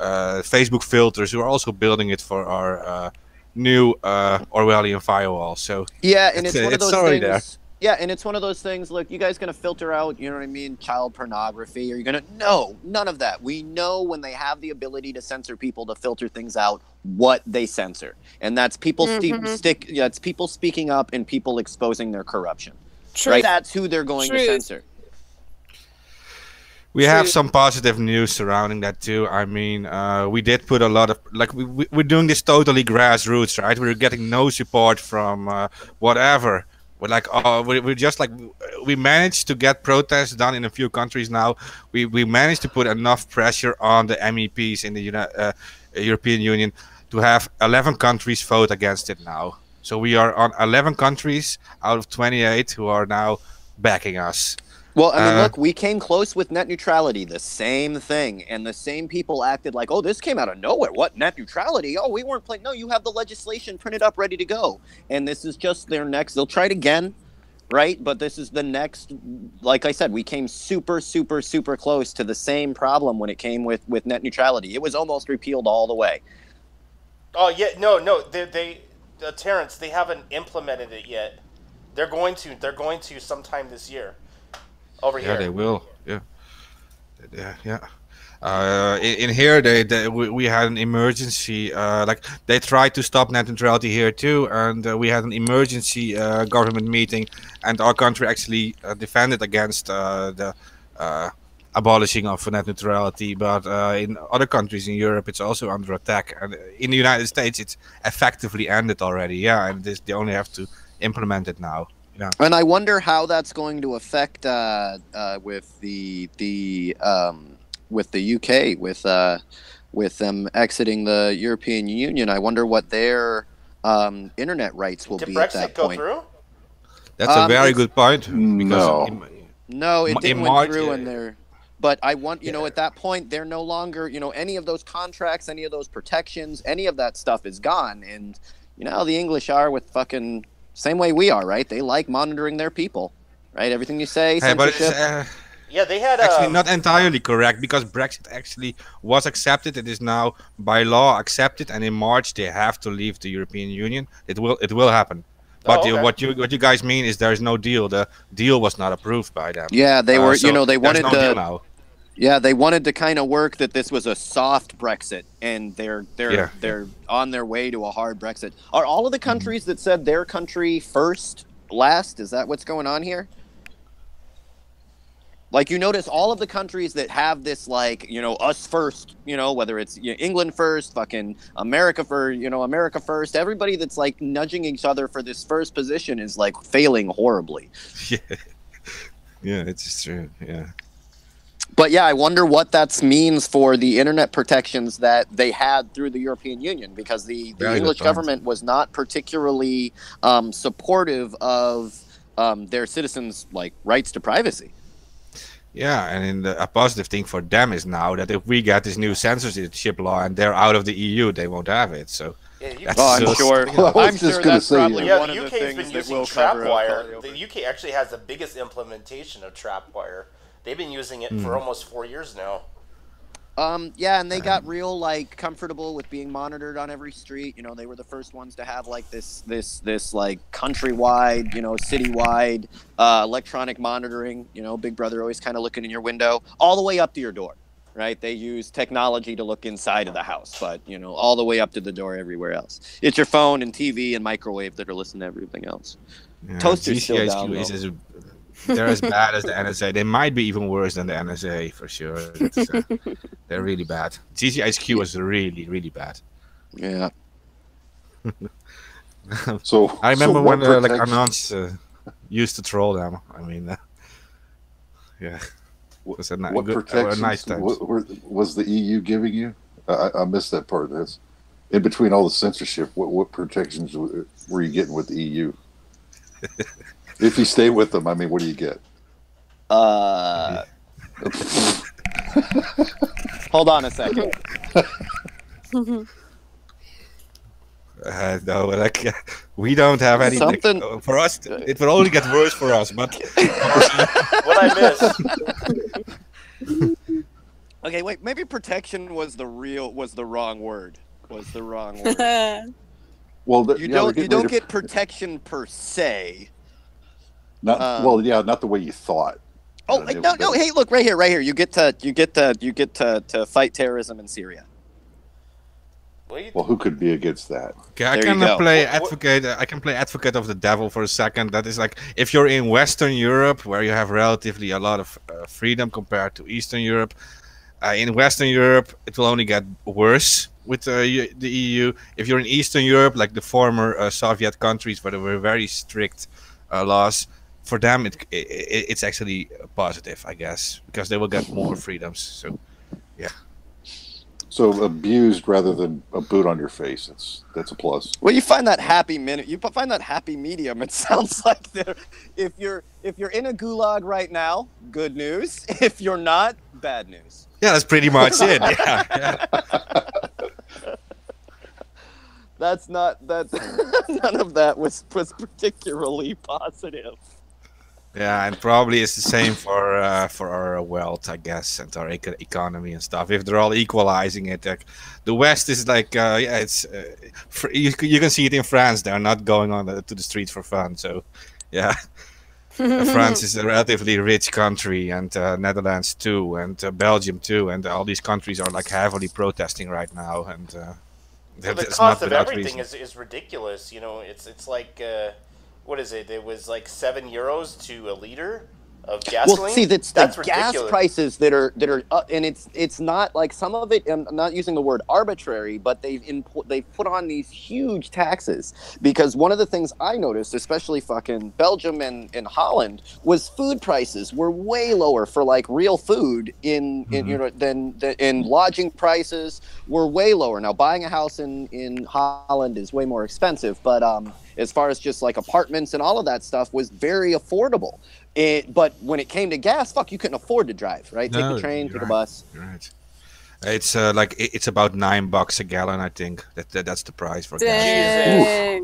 Facebook filters who are also building it for our new Orwellian firewall. So yeah, and it's one of those already things. there. Yeah, and it's one of those things, look, you guys going to filter out, child pornography? Are you going to... No, none of that. We know when they have the ability to censor people, to filter things out, what they censor. And that's people it's people speaking up and people exposing their corruption. True. Right? That's who they're going to censor. We have some positive news surrounding that too. I mean, we did put a lot of, we're doing this totally grassroots, right? We're getting no support from whatever. We managed to get protests done in a few countries now. We managed to put enough pressure on the MEPs in the European Union to have 11 countries vote against it now. So we are on 11 countries out of 28 who are now backing us. Well, I mean, look, we came close with net neutrality, the same thing, and the same people acted like, oh, this came out of nowhere. What, net neutrality? Oh, we weren't playing. No, you have the legislation printed up, ready to go. And this is just their next. They'll try it again, right? But this is the next. Like I said, we came super, super, super close to the same problem when it came with net neutrality. It was almost repealed all the way. Oh, yeah, no, Terrence, they haven't implemented it yet. They're going to sometime this year. Over here. Yeah, they will. Yeah. In here, we had an emergency. They tried to stop net neutrality here too, and we had an emergency government meeting, and our country actually defended against the abolishing of net neutrality. But in other countries in Europe, it's also under attack, and in the United States, it's effectively ended already. Yeah, and they only have to implement it now. Yeah. And I wonder how that's going to affect with the UK with them exiting the European Union. I wonder what their internet rights will be at that point. Through? That's a very good point. No, it didn't went through in there. But I want, at that point, they're no longer, any of those contracts, any of those protections, any of that stuff is gone. And you know how the English are with fucking. Same way we are, right? They like monitoring their people, right? Everything you say, censorship. Yeah, they had actually not entirely correct, because Brexit actually was accepted. It is now by law accepted, and in March they have to leave the European Union. It will happen. But what you guys mean is there is no deal. The deal was not approved by them. Yeah, they were. So you know, they wanted deal now. Yeah, they wanted to kind of work that this was a soft Brexit, and they're on their way to a hard Brexit. Are all of the countries that said their country first last? Is that what's going on here? Like, you notice all of the countries that have this, like, you know, us first, you know, whether it's England first, fucking America America first, everybody that's like nudging each other for this first position is like failing horribly. Yeah, it's true. Yeah. But yeah, I wonder what that means for the internet protections that they had through the European Union, because the English government was not particularly supportive of their citizens' like rights to privacy. Yeah, and a positive thing for them is now that if we get this new censorship law and they're out of the EU, they won't have it. So I'm sure. I'm sure that's probably one of the UK's things been that will using cover Trapwire. The UK actually has the biggest implementation of Trapwire. They've been using it for almost 4 years now. Yeah, and they got real like comfortable with being monitored on every street. You know, they were the first ones to have like this like countrywide, you know, citywide electronic monitoring. You know, Big Brother always kind of looking in your window, all the way up to your door. Right? They use technology to look inside of the house, but you know, all the way up to the door everywhere else. It's your phone and TV and microwave that are listening to everything else. Yeah, Toaster's still down. They're as bad as the NSA. They might be even worse than the NSA for sure. They're really bad. GCHQ was really, really bad. Yeah. So I remember when like Anons used to troll them. I mean, yeah. What protections nice was the EU giving you? I missed that part. That's in between all the censorship. What protections were you getting with the EU? If you stay with them, I mean, what do you get? Hold on a second. No, like we don't have any. For us, it will only get worse for us. But what I miss. Okay, wait. Maybe protection was the wrong word. Well, you don't get protection per se. Not not the way you thought. Oh, no. Hey, look right here. You get to fight terrorism in Syria. Well, who could be against that? Okay, I can play advocate. I can play advocate of the devil for a second. That is like if you're in Western Europe, where you have relatively a lot of freedom compared to Eastern Europe. In Western Europe, it will only get worse with the EU. If you're in Eastern Europe, like the former Soviet countries, where there were very strict laws, for them it's actually positive, I guess, because they will get more freedoms. So, yeah. So abused rather than a boot on your face. That's a plus. Well, you find that happy medium. It sounds like if you're in a gulag right now, good news. If you're not, bad news. Yeah, that's pretty much it. Yeah. That's none of that was particularly positive. Yeah, and probably it's the same for our wealth, I guess, and our economy and stuff. If they're all equalizing it, like, the West is like, it's you can see it in France. They're not going on to the streets for fun. So, yeah, France is a relatively rich country, and Netherlands too, and Belgium too, and all these countries are like heavily protesting right now. And so the cost of everything is ridiculous. You know, it's like. What is it? It was like €7 to a liter of gasoline. Well, see, that's the gas ridiculous. prices that are and it's not like some of it. I'm not using the word arbitrary, but they've put on these huge taxes, because one of the things I noticed, especially fucking Belgium and Holland, was food prices were way lower for like real food in than lodging prices were way lower. Now, buying a house in Holland is way more expensive, but as far as just like apartments and all of that stuff was very affordable. But when it came to gas, you couldn't afford to drive, right? Take the train, take a bus. You're right. It's like it's about $9 a gallon, I think. That's the price for gas.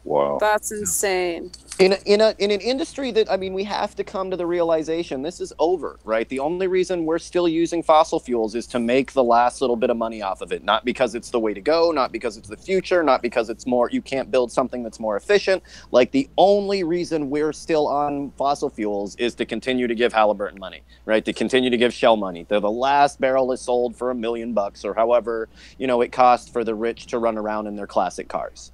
Wow. That's insane. In an industry that, I mean, we have to come to the realization this is over, right? The only reason we're still using fossil fuels is to make the last little bit of money off of it. Not because it's the way to go, not because it's the future, not because it's more, you can't build something that's more efficient. Like, the only reason we're still on fossil fuels is to continue to give Halliburton money, right? To continue to give Shell money. They're the last barrel is sold for $1 million or however, it costs for the rich to run around in their classic cars.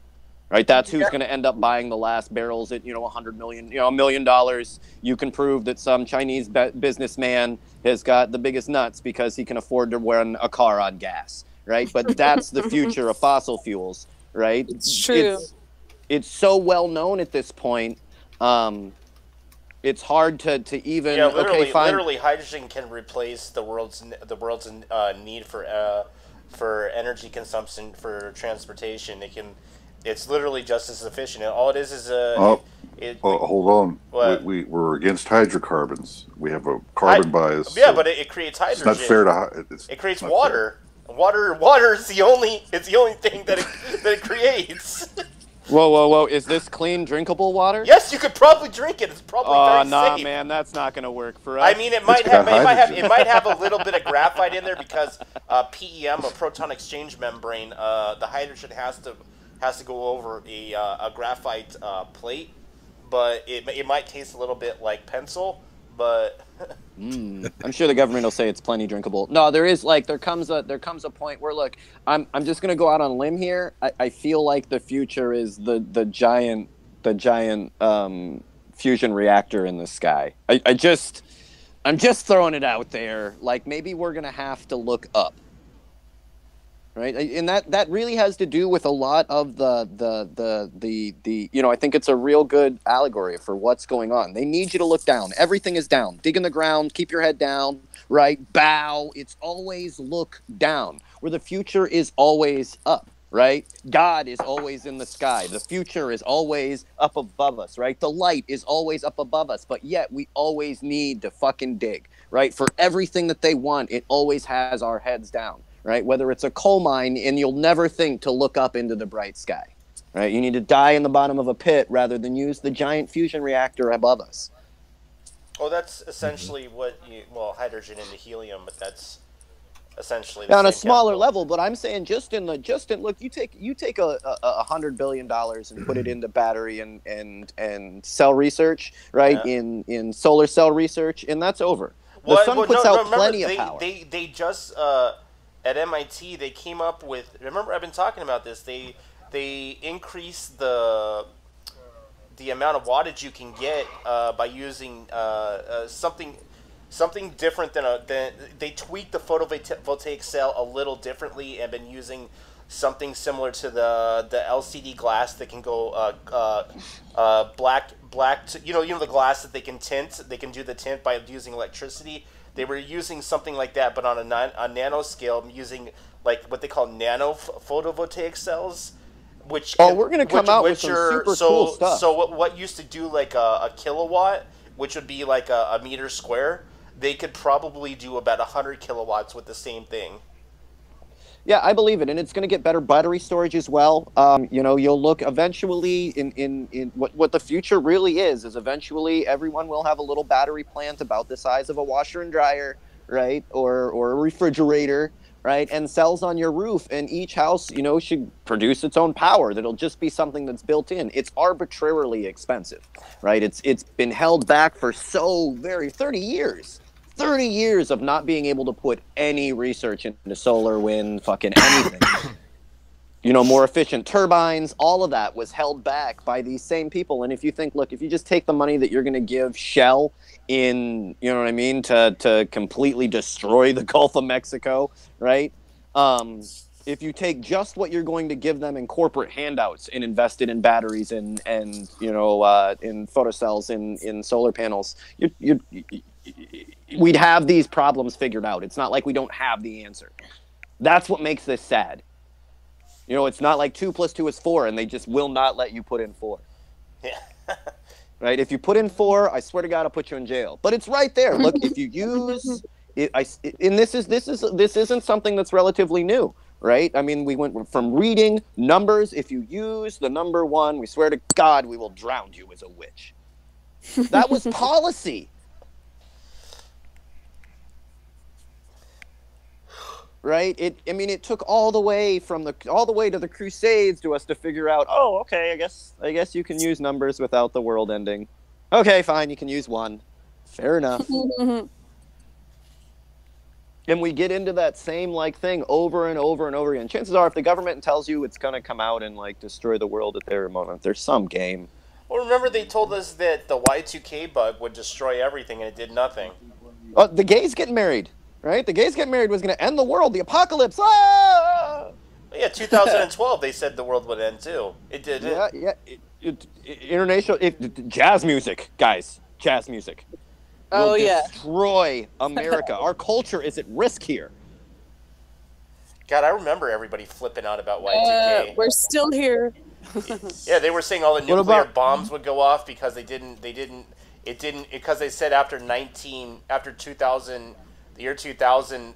Right, that's who's going to end up buying the last barrels at $100 million, $1 million. You can prove that some Chinese businessman has got the biggest nuts because he can afford to run a car on gas, right? But that's the future of fossil fuels, right? It's true. It's so well known at this point. It's hard to even literally hydrogen can replace the world's need for energy consumption for transportation. It's literally just as efficient. And all it is hold on. We're against hydrocarbons. We have a carbon bias. Yeah, but it creates hydrogen. It's not fair to. It creates water. Water is the only thing that it creates. Whoa! Is this clean, drinkable water? Yes, you could probably drink it. It's probably very nah, safe. Man, that's not going to work for us. I mean, it might have a little bit of graphite in there because PEM, a proton exchange membrane, the hydrogen has to go over a graphite plate, but it might taste a little bit like pencil, but I'm sure the government will say it's plenty drinkable. No, there comes a point where, look, I'm just gonna go out on a limb here. I feel like the future is the giant fusion reactor in the sky. I'm just throwing it out there. Like, maybe we're gonna have to look up. Right, and that really has to do with a lot of the I think it's a real good allegory for what's going on. They need you to look down. Everything is down. Dig in the ground. Keep your head down. Right, bow. It's always look down. Where the future is always up. Right, God is always in the sky. The future is always up above us. Right, the light is always up above us. But yet we always need to fucking dig. Right, for everything that they want, it always has our heads down. Right, whether it's a coal mine, and you'll never think to look up into the bright sky. Right, you need to die in the bottom of a pit rather than use the giant fusion reactor above us. Oh, that's essentially hydrogen into helium, but that's essentially the on same a smaller chemical. level. But I'm saying look, you take $100 billion and put it into battery and cell research, right? Yeah. In solar cell research, and that's over. The sun puts out plenty of power. They just at MIT, they came up with. Remember, I've been talking about this. They increased the amount of wattage you can get by using something different than they tweaked the photovoltaic cell a little differently and been using something similar to the LCD glass that can go black to, the glass that they can tint. They can do the tint by using electricity. They were using something like that, but on a nanoscale, using like what they call nano photovoltaic cells, which we're going to come out with some super cool stuff. So what used to do like a kilowatt, which would be like a meter square, they could probably do about 100 kilowatts with the same thing. Yeah, I believe it, and it's going to get better battery storage as well. You'll look eventually in what the future really is eventually everyone will have a little battery plant about the size of a washer and dryer, right, or a refrigerator, right, and cells on your roof, and each house, should produce its own power. That'll just be something that's built in. It's arbitrarily expensive, right? It's been held back for 30 years. 30 years of not being able to put any research into solar, wind, fucking anything. More efficient turbines, all of that was held back by these same people. And if you think, look, if you just take the money that you're going to give Shell in, to completely destroy the Gulf of Mexico, right? If you take just what you're going to give them in corporate handouts and invest it in batteries and in photocells, in solar panels, we'd have these problems figured out. It's not like we don't have the answer. That's what makes this sad. It's not like 2 + 2 is 4, and they just will not let you put in 4. Yeah. Right? If you put in 4, I swear to God, I'll put you in jail. But it's right there. Look, if you use it, and this isn't something that's relatively new. right? I mean, we went from reading numbers. If you use the number 1, we swear to God, we will drown you as a witch. That was policy. Right? It took all the way to the Crusades to us to figure out, oh, okay, I guess you can use numbers without the world ending. Okay, fine, you can use 1. Fair enough. And we get into that same thing over and over and over again. Chances are, if the government tells you it's gonna come out and destroy the world at their moment, there's some game. Well, remember they told us that the Y2K bug would destroy everything, and it did nothing. The gays getting married, right? The gays getting married was gonna end the world, the apocalypse. Ah! Yeah, 2012 they said the world would end too. It did. International jazz music, guys. Jazz music. Oh, yeah. Destroy America. Our culture is at risk here. God, I remember everybody flipping out about Y2K. We're still here. Yeah, they were saying all the nuclear bombs would go off because because they said after 2000, the year 2000,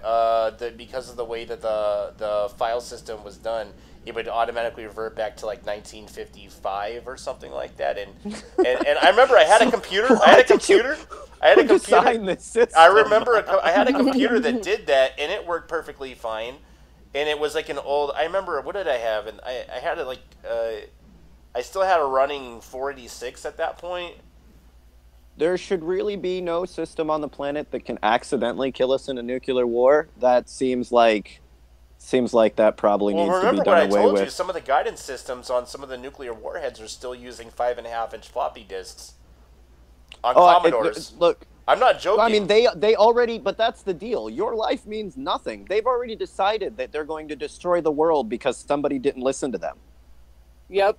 because of the way that the file system was done, it would automatically revert back to 1955 or something like that. And I remember I had a computer. I remember I had a computer that did that, and it worked perfectly fine. And it was an old. I remember, what did I have? And I had it I still had a running 486 at that point. There should really be no system on the planet that can accidentally kill us in a nuclear war. That seems like that probably needs to be done away with. Remember what I told you? Some of the guidance systems on some of the nuclear warheads are still using 5.5-inch floppy disks on Commodores. Look, I'm not joking. I mean, they already, but that's the deal. Your life means nothing. They've already decided that they're going to destroy the world because somebody didn't listen to them. Yep.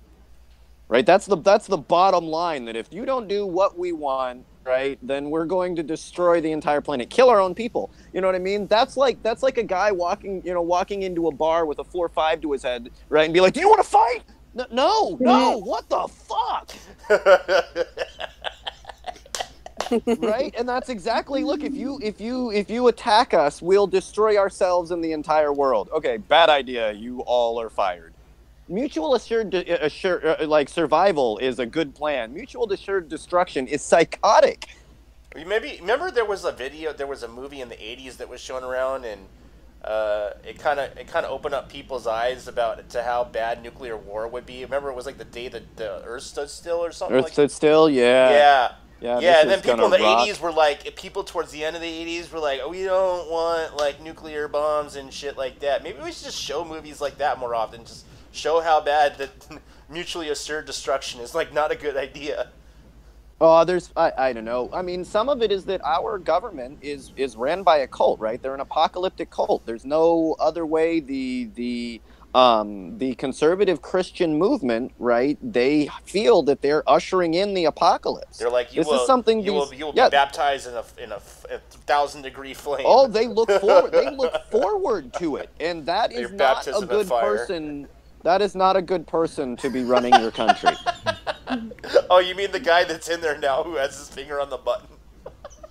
Right? That's the bottom line, that if you don't do what we want, right, then we're going to destroy the entire planet, kill our own people. You know what I mean? That's like a guy walking into a bar with a 4.5 to his head, right, and be like, "Do you want to fight?" No, what the fuck? Right? And that's exactly, look, if you attack us, we'll destroy ourselves and the entire world. Okay, bad idea. You all are fired. Mutual assured survival is a good plan. Mutual assured destruction is psychotic. Remember there was a movie in the 80s that was shown around, and it kind of opened up people's eyes to how bad nuclear war would be. Remember, it was the day that the Earth stood still or something. Earth stood still, yeah. Yeah, and then people in the 80s were people towards the end of the 80s were like, we don't want nuclear bombs and shit like that. Maybe we should just show movies like that more often. Just show how bad that mutually assured destruction is not a good idea. Oh, I don't know. I mean, some of it is that our government is ran by a cult, right? They're an apocalyptic cult. There's no other way. The conservative Christian movement, right? They feel that they're ushering in the apocalypse. They're like, you will be baptized in a 1,000-degree flame. Oh, they look forward. They look forward to it, and that is not a good person. That is not a good person to be running your country. Oh, you mean the guy that's in there now who has his finger on the button?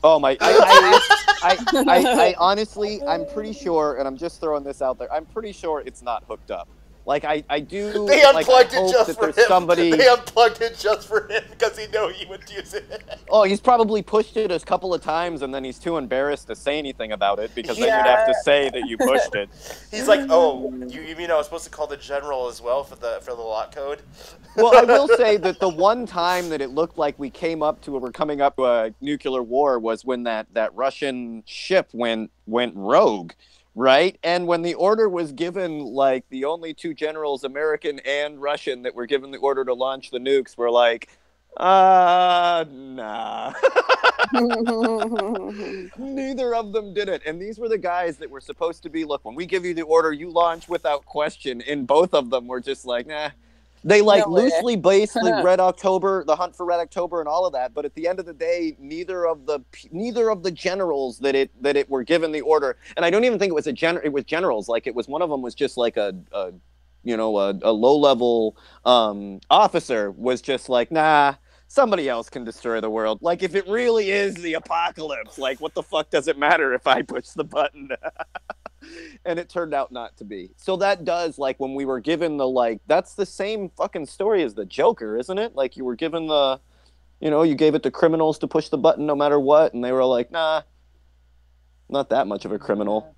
Oh my! I honestly, I'm pretty sure, and I'm just throwing this out there. I'm pretty sure it's not hooked up. I do. They unplugged it just for him. Somebody... They unplugged it just for him because he knew he would use it. Oh, he's probably pushed it a couple of times, and then he's too embarrassed to say anything about it because then you'd have to say that you pushed it. He's like, "Oh, you mean I was supposed to call the general as well for the lot code?" Well, I will say that the one time that it looked like we're coming up to a nuclear war was when that Russian ship went rogue. Right? And when the order was given, the only two generals, American and Russian, that were given the order to launch the nukes were like, nah. Neither of them did it. And these were the guys that were supposed to be, look, when we give you the order, you launch without question. And both of them were just like, nah. They loosely based the Red October, the Hunt for Red October, and all of that. But at the end of the day, neither of the generals that it were given the order, and I don't even think it was it was generals. It was one of them was just a low level officer was just like, nah, somebody else can destroy the world. If it really is the apocalypse, what the fuck does it matter if I push the button? And it turned out not to be. So that does, like, when we were given the, like, that's the same fucking story as the Joker, isn't it? Like, you were given the, you know, you gave it to criminals to push the button no matter what, and they were like, nah, not that much of a criminal.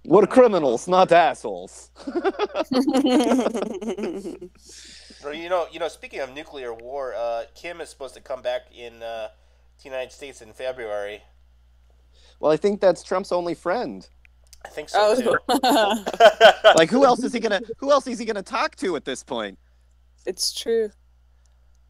What are criminals, not assholes? Well, you know, speaking of nuclear war, Kim is supposed to come back in the United States in February. Well, I think that's Trump's only friend. I think so too. Like, who else is he gonna talk to at this point? It's true.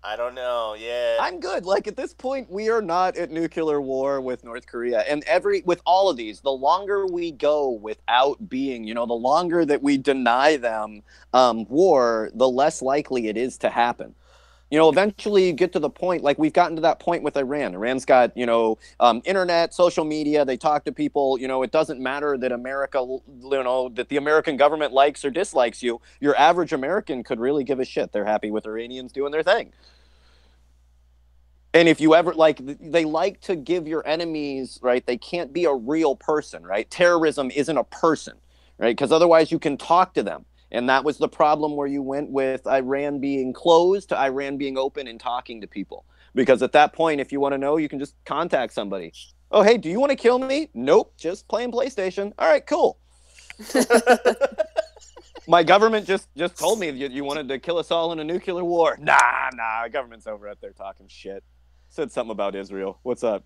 I don't know. Yeah. I'm good. Like, at this point, we are not at nuclear war with North Korea. And with all of these, the longer we go without being, you know, the longer that we deny them war, the less likely it is to happen. You know, eventually you get to the point, like we've gotten to that point with Iran. Iran's got, you know, internet, social media. They talk to people. You know, it doesn't matter that America, you know, that the American government likes or dislikes you. Your average American could really give a shit. They're happy with Iranians doing their thing. And if you ever, like, they like to give your enemies, right, they can't be a real person, right? Terrorism isn't a person, right? Because otherwise you can talk to them. And that was the problem where you went with Iran being closed to Iran being open and talking to people. Because at that point, if you want to know, you can just contact somebody. Oh, hey, do you want to kill me? Nope, just playing PlayStation. All right, cool. My government just told me you wanted to kill us all in a nuclear war. Nah, government's over out there talking shit. Said something about Israel. What's up?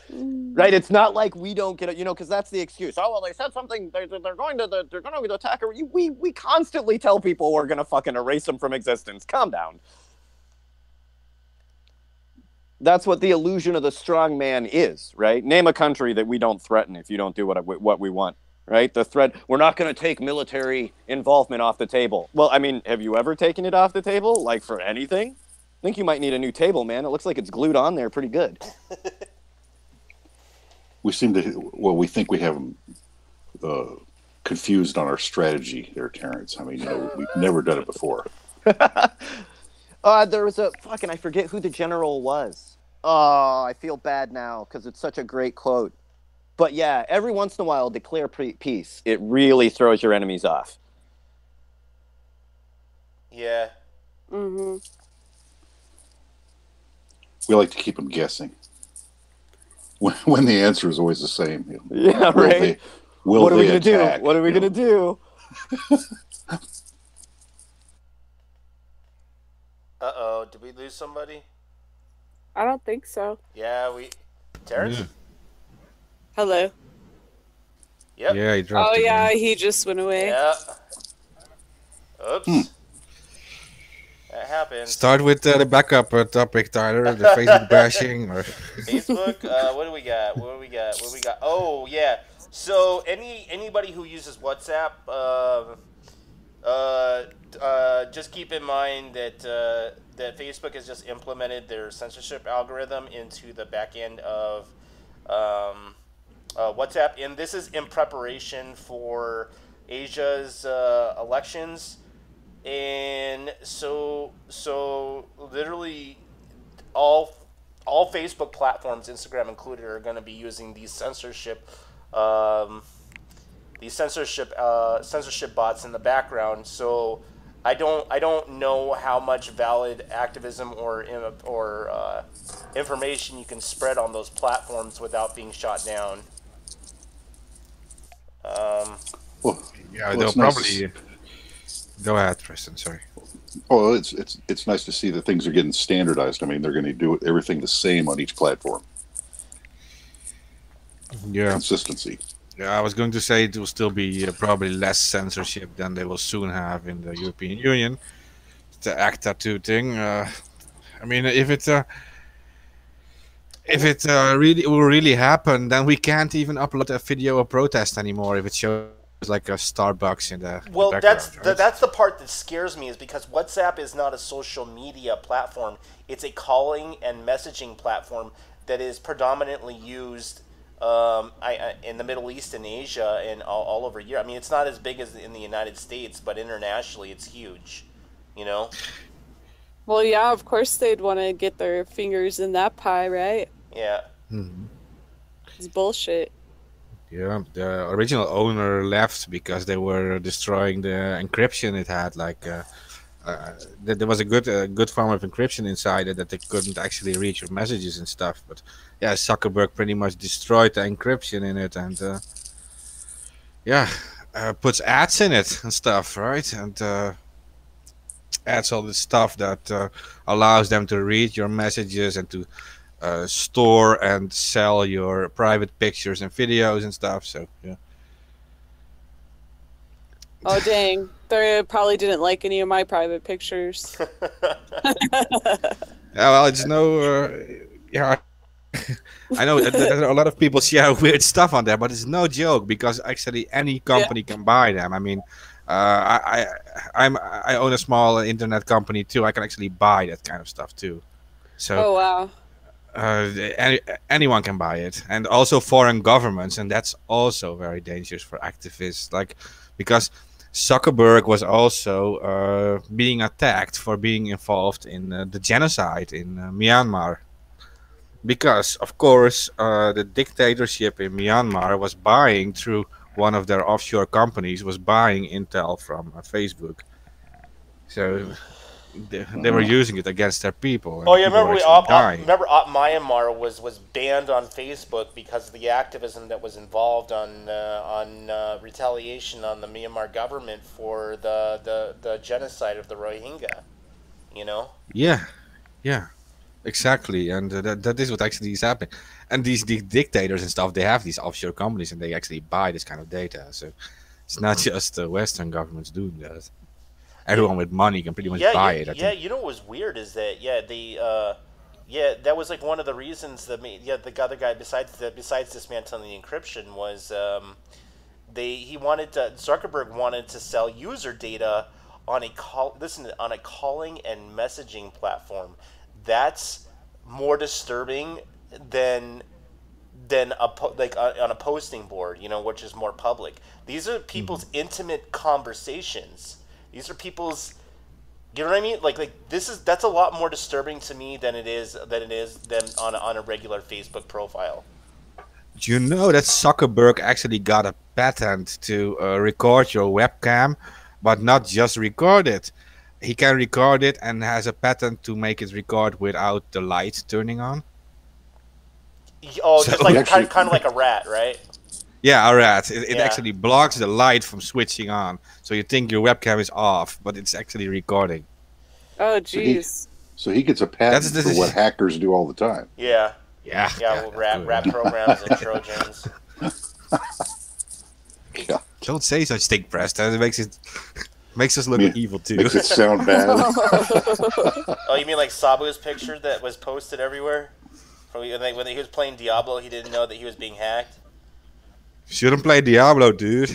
Right? It's not like we don't get it, you know, because that's the excuse. Oh, well, they said something. They're going to attack her. We constantly tell people we're going to fucking erase them from existence. Calm down. That's what the illusion of the strong man is, right? Name a country that we don't threaten if you don't do what we want, right? The threat, we're not going to take military involvement off the table. Well, I mean, have you ever taken it off the table, like for anything? I think you might need a new table, man. It looks like it's glued on there pretty good. We seem to, well, we think we have them confused on our strategy there, Terrence. I mean, you know, we've never done it before. There was I forget who the general was. Oh, I feel bad now because it's such a great quote. But yeah, every once in a while, declare peace. It really throws your enemies off. Yeah. Mm-hmm. We like to keep them guessing. When the answer is always the same. You know, yeah, right. What are we going to do? What are we going to do? Uh-oh, did we lose somebody? I don't think so. Yeah, Terrence? Yeah. Hello. Yep. Yeah, he dropped. Oh yeah, he just went away. Yeah. Oops. That happens. Start with the backup topic, Tyler. The Facebook bashing. Or... Facebook. What do we got? Oh yeah. So anybody who uses WhatsApp, just keep in mind that that Facebook has just implemented their censorship algorithm into the back end of WhatsApp, and this is in preparation for Asia's elections. And so literally all Facebook platforms, Instagram included, are going to be using these censorship bots in the background. So I don't know how much valid activism or information you can spread on those platforms without being shot down. They'll probably. Go ahead, Preston. Sorry. Oh, it's nice to see that things are getting standardized. I mean, they're going to do everything the same on each platform. Yeah. Consistency. Yeah, I was going to say it will still be probably less censorship than they will soon have in the European Union. The ACTA 2 thing. I mean, if it really will really happen, then we can't even upload a video of protest anymore if it shows like a Starbucks in the that's the part that scares me, is because WhatsApp is not a social media platform. It's a calling and messaging platform that is predominantly used in the Middle East and Asia and all over Europe. I mean, it's not as big as in the United States, but internationally it's huge, you know? Well, yeah, of course they'd want to get their fingers in that pie, right? Yeah. Mm-hmm. It's bullshit. Yeah, the original owner left because they were destroying the encryption it had. Like, there was a good form of encryption inside it that they couldn't actually read your messages and stuff. But yeah, Zuckerberg pretty much destroyed the encryption in it, and yeah, puts ads in it and stuff, right? And adds all this stuff that allows them to read your messages and to store and sell your private pictures and videos and stuff. So yeah. Oh dang! They probably didn't like any of my private pictures. Yeah, well, it's no. Yeah, I know that a lot of people share weird stuff on there, but it's no joke because actually any company can buy them. I mean, I own a small internet company too. I can actually buy that kind of stuff too. So. Oh wow. Anyone can buy it, and also foreign governments, and that's also very dangerous for activists. Like, because Zuckerberg was also being attacked for being involved in the genocide in Myanmar. Because, of course, the dictatorship in Myanmar was buying through one of their offshore companies, was buying intel from Facebook. So they were using it against their people. Oh yeah, remember Myanmar was banned on Facebook because of the activism that was involved on retaliation on the Myanmar government for the genocide of the Rohingya. You know? Yeah, exactly, and that is what actually is happening. And these dictators and stuff, they have these offshore companies, and they actually buy this kind of data. So it's not just the Western governments doing that. Everyone with money can pretty much buy it. You know what was weird is that that was like one of the reasons that the other guy besides dismantling the encryption was Zuckerberg wanted to sell user data on a calling and messaging platform. That's more disturbing than on a posting board, you know, which is more public. These are people's intimate conversations. These are people's, you know what I mean? Like that's a lot more disturbing to me than it is them on a regular Facebook profile. Do you know that Zuckerberg actually got a patent to record your webcam, but not just record it? He can record it and has a patent to make it record without the light turning on. Oh, so, just like kind of like a rat, right? Yeah, a rat. It actually blocks the light from switching on, so you think your webcam is off, but it's actually recording. Oh, jeez. So he gets a patent for what hackers do all the time. Yeah. Yeah. Well, rat programs and Trojans. Yeah. Don't say such thing, Preston. It makes us look evil too. Makes it sound bad. Oh, you mean like Sabu's picture that was posted everywhere? When he was playing Diablo, he didn't know that he was being hacked. Shouldn't play Diablo, dude.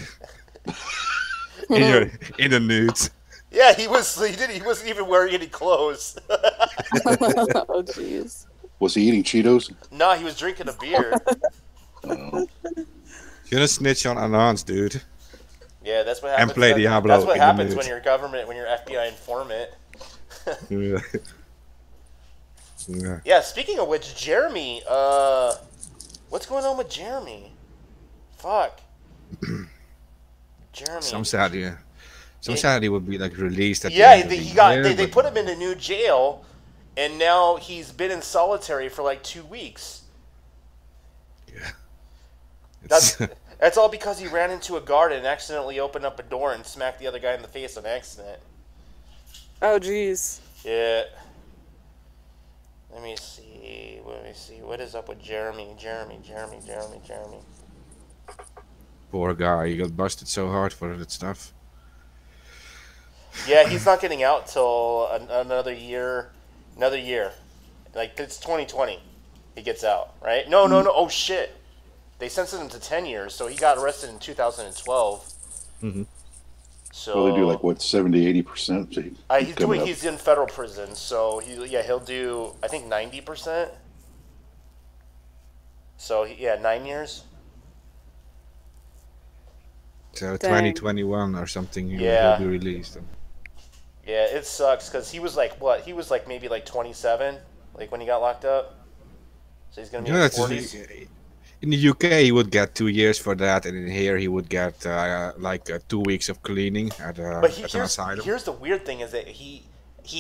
in the nudes. Yeah, he wasn't even wearing any clothes. Oh jeez. Was he eating Cheetos? No, he was drinking a beer. Shouldn't snitch on Anons, dude. Yeah, that's what happens. And play Diablo. That's what happens when you're government, when you're FBI informant. Yeah. Speaking of which, Jeremy. What's going on with Jeremy? Fuck. Jeremy. Some Saturday would be like released. At they put him in a new jail, and now he's been in solitary for like 2 weeks. Yeah. That's all because he ran into a guard and accidentally opened up a door and smacked the other guy in the face on accident. Oh jeez. Yeah. Let me see. What is up with Jeremy? Poor guy. He got busted so hard for that stuff. Yeah, he's not getting out till another year. Like, it's 2020. He gets out, right? No. Oh, shit. They sentenced him to 10 years, so he got arrested in 2012. Mm-hmm. So they do like what 70-80%. He's in federal prison, so he'll do I think 90%. So 9 years. So 2021 or something, he'll be released. Yeah, it sucks because he was like maybe like 27, like when he got locked up. So he's gonna be in his 40s. In the UK, he would get 2 years for that, and in here he would get 2 weeks of cleaning at an asylum. Here's the weird thing: is that he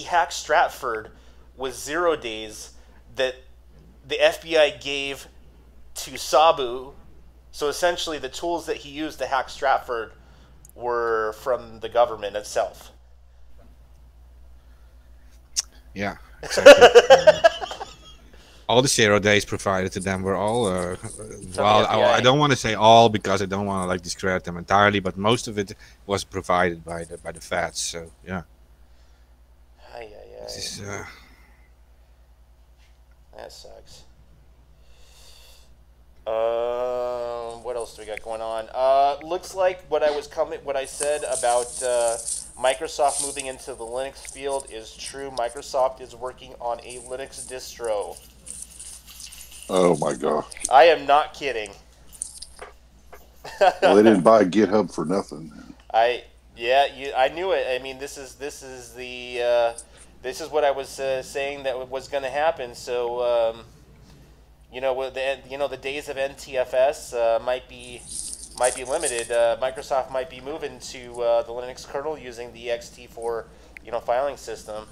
hacked Stratford with 0 days that the FBI gave to Sabu. So essentially, the tools that he used to hack Stratford were from the government itself. Yeah, exactly. All the 0 days provided to them were all, I don't want to say all because I don't want to discredit them entirely, but most of it was provided by the feds. So yeah. This is, that sucks. What else do we got going on? Looks like what I said about Microsoft moving into the Linux field is true. Microsoft is working on a Linux distro. Oh my god! I am not kidding. Well, they didn't buy GitHub for nothing. I knew it. I mean, this is what I was saying that was going to happen. So the days of NTFS might be limited. Microsoft might be moving to the Linux kernel using the XT4 filing system.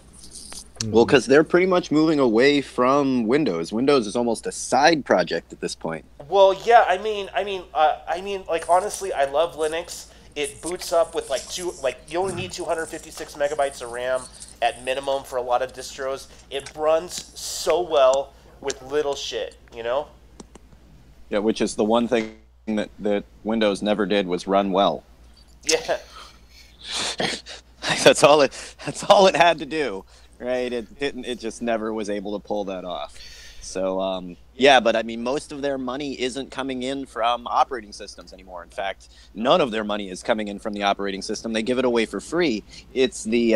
Well, because they're pretty much moving away from Windows. Windows is almost a side project at this point. Well, yeah, I mean, honestly, I love Linux. It boots up with you only need 256 megabytes of RAM at minimum for a lot of distros. It runs so well with little shit, Yeah, which is the one thing that Windows never did was run well. Yeah. That's all it had to do. Right, it just never was able to pull that off. So yeah, but I mean, most of their money isn't coming in from operating systems anymore. In fact, none of their money is coming in from the operating system. They give it away for free. It's the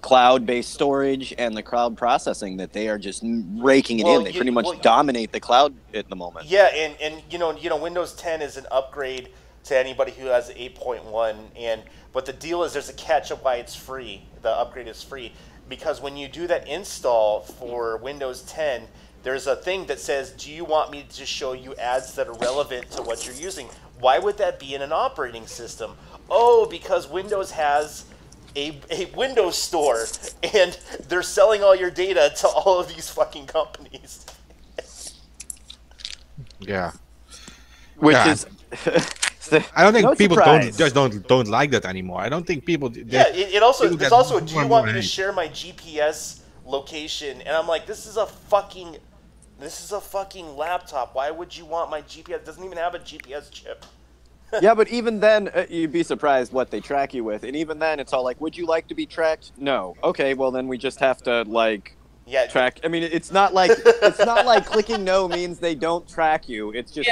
cloud-based storage and the cloud processing that they are just raking it in. They pretty much dominate the cloud at the moment. Yeah, and Windows 10 is an upgrade to anybody who has 8.1, but the deal is there's a catch of why it's free. The upgrade is free because when you do that install for Windows 10, there's a thing that says, do you want me to show you ads that are relevant to what you're using? Why would that be in an operating system? Oh, because Windows has a Windows store and they're selling all your data to all of these fucking companies. Yeah. Which is... I don't think people don't like that anymore. I don't think people. There's also. Do you want me to share my GPS location? And I'm like, this is a fucking laptop. Why would you want my GPS? It doesn't even have a GPS chip. Yeah, but even then, you'd be surprised what they track you with. And even then, it's all like, would you like to be tracked? No. Okay, well then we just have to track. I mean, it's not like clicking no means they don't track you. It's just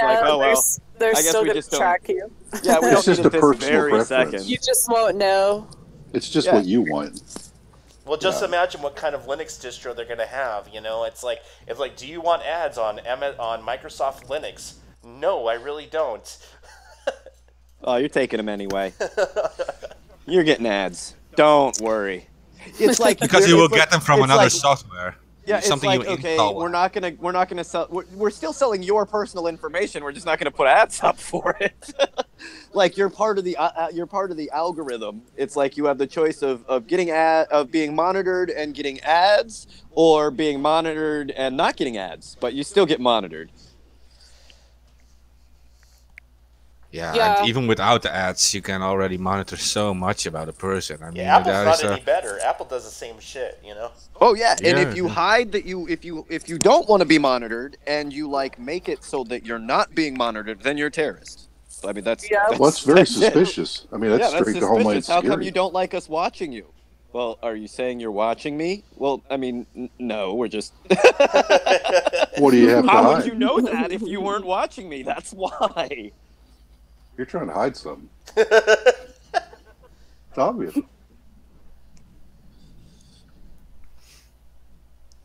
they're still going to track you. Yeah, we it's don't just need a personal preference. Second. You just won't know. It's just what you want. Well, just imagine what kind of Linux distro they're going to have. It's like, do you want ads on Microsoft Linux? No, I really don't. Oh, you're taking them anyway. You're getting ads. Don't worry. It's like because you will get them from another software. Yeah, it's we're not gonna sell. We're still selling your personal information. We're just not gonna put ads up for it. You're part of the algorithm. It's like you have the choice of being monitored and getting ads, or being monitored and not getting ads, but you still get monitored. Yeah, and even without the ads, you can already monitor so much about a person. I mean, Apple's not any better. Apple does the same shit, Oh yeah, and if you hide that if you don't want to be monitored and you make it so that you're not being monitored, then you're a terrorist. I mean, that's very suspicious. I mean, that's straight to Homeland Security. How come you don't like us watching you? Well, are you saying you're watching me? Well, I mean, no, we're just... What do you have to hide? How would you know that if you weren't watching me? That's why. You're trying to hide something. It's obvious.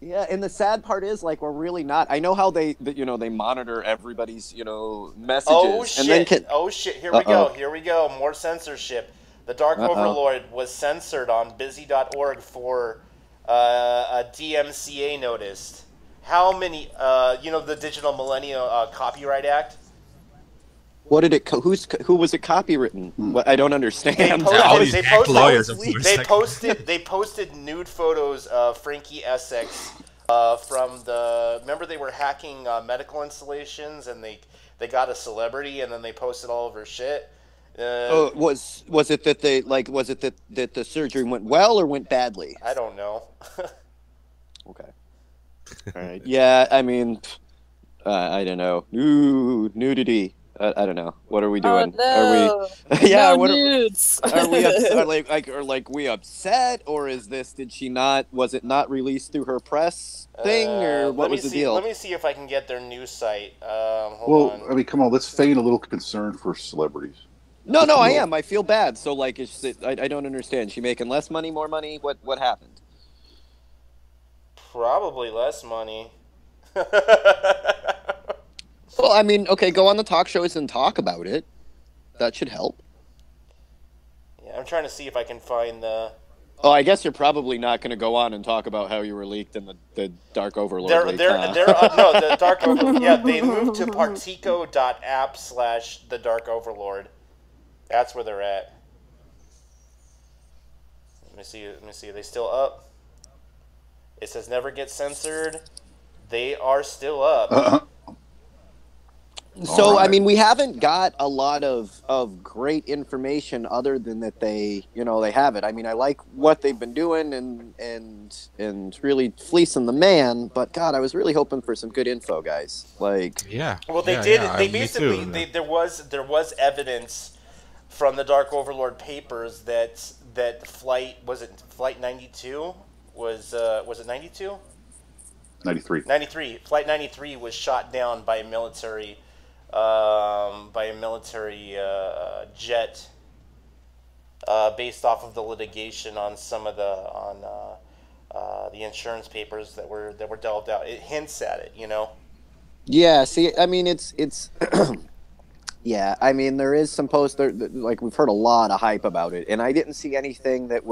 Yeah, and the sad part is, we're really not. I know how they monitor everybody's, messages. Oh shit! And then oh shit! Here we go. Here we go. More censorship. The Dark Overlord was censored on busy.org for a DMCA notice. how many, the Digital Millennium Copyright Act? What did it? Who was it copywritten? What, I don't understand. They posted nude photos of Frankie Essex from the. Remember, they were hacking medical installations, and they got a celebrity, and then they posted all of her shit. Was it that they Was it that the surgery went well or went badly? I don't know. Okay. All right. Yeah, I mean, I don't know. Ooh, nudity. I don't know. What are we doing? Oh, no. Are we? Yeah. No what nudes. Are we? Are we upset, or is this? Did she not? Was it not released through her press thing, or what was the deal? Let me see if I can get their news site. Hold on. I mean, come on. Let's feign a little concern for celebrities. No, I am. I feel bad. So, like, I don't understand. Is she making less money, more money? What happened? Probably less money. Well, I mean, okay, go on the talk shows and talk about it. That should help. Yeah, I'm trying to see if I can find the... Oh, I guess you're probably not going to go on and talk about how you were leaked in the Dark Overlord leak, no, the Dark Overlord. Yeah, they moved to partico.app/the Dark Overlord. That's where they're at. Let me see. Are they still up? It says never get censored. They are still up. So, right. I mean, we haven't got a lot of great information other than that they have it. I mean, I like what they've been doing and really fleecing the man, but God, I was really hoping for some good info, guys. Like, yeah. Well, they did. They basically there was evidence from the Dark Overlord papers that flight 92 was it 92? 93. 93. Flight 93 was shot down by a military jet based off of the litigation on some of the insurance papers that were delved out. It hints at it, Yeah. See, I mean, it's yeah. I mean, there is some posts there. Like, we've heard a lot of hype about it, and I didn't see anything that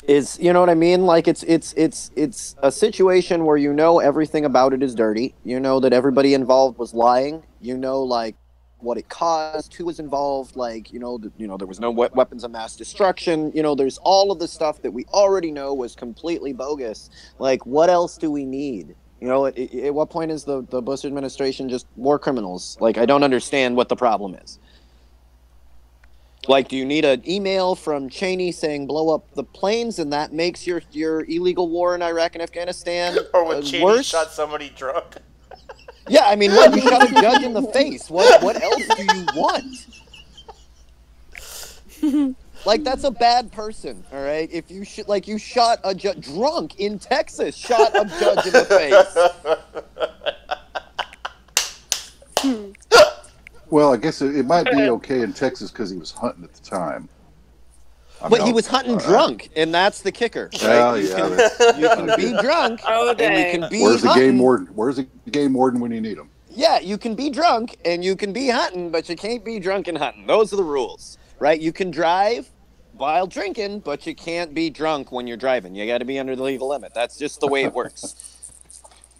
is you know what I mean? Like, it's a situation where everything about it is dirty. That everybody involved was lying. Like what it caused, who was involved. Like there was no weapons of mass destruction. There's all of the stuff that we already know was completely bogus. Like, what else do we need? At what point is the Bush administration just war criminals? Like, I don't understand what the problem is. Like, do you need an email from Cheney saying blow up the planes, and that makes your illegal war in Iraq and Afghanistan or when Cheney worse? Shot somebody drunk? Yeah, I mean, what? You shot a judge in the face. What else do you want? Like, that's a bad person, all right? If you you shot a judge drunk in Texas, shot a judge in the face. Well, I guess it might be okay in Texas because he was hunting at the time. But he was hunting drunk, and that's the kicker. Right? You can be drunk, and you can be Where's hunting. the game warden? Where's the game warden when you need him? Yeah, you can be drunk, and you can be hunting, but you can't be drunk and hunting. Those are the rules, right? You can drive while drinking, but you can't be drunk when you're driving. You got to be under the legal limit. That's just the way it works.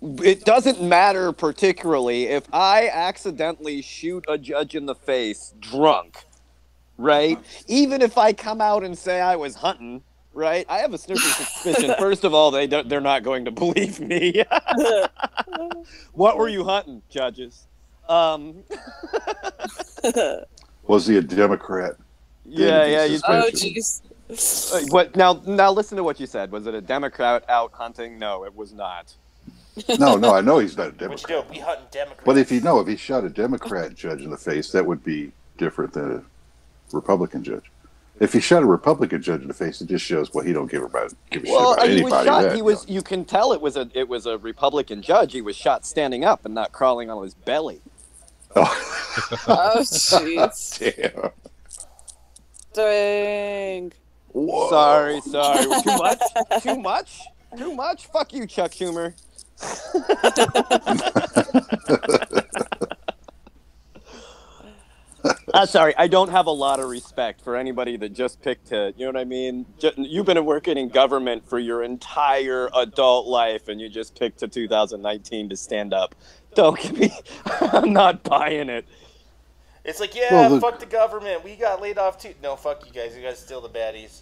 It doesn't matter particularly if I accidentally shoot a judge in the face drunk, right? Even if I come out and say I was hunting, right? I have a sniffing suspicion. First of all, they're not going to believe me. What were you hunting, judges? Was he a Democrat? Yeah. Oh, jeez. What? Now listen to what you said. Was it a Democrat out hunting? No, it was not. No, I know he's not a Democrat. We hunting Democrats. But if he shot a Democrat judge in the face, that would be different than a Republican judge. If he shot a Republican judge in the face, it just shows he don't give a shit about anybody. You can tell it was a Republican judge. He was shot standing up and not crawling on his belly. Oh, jeez. Damn. Dang. Whoa. Sorry. Too much? Fuck you, Chuck Schumer. Sorry, I don't have a lot of respect for anybody that just picked to, you know what I mean? You've been working in government for your entire adult life, and you just picked to 2019 to stand up. Don't get me. I'm not buying it. It's like, yeah, fuck the government. We got laid off too. No, fuck you guys. You guys still the baddies.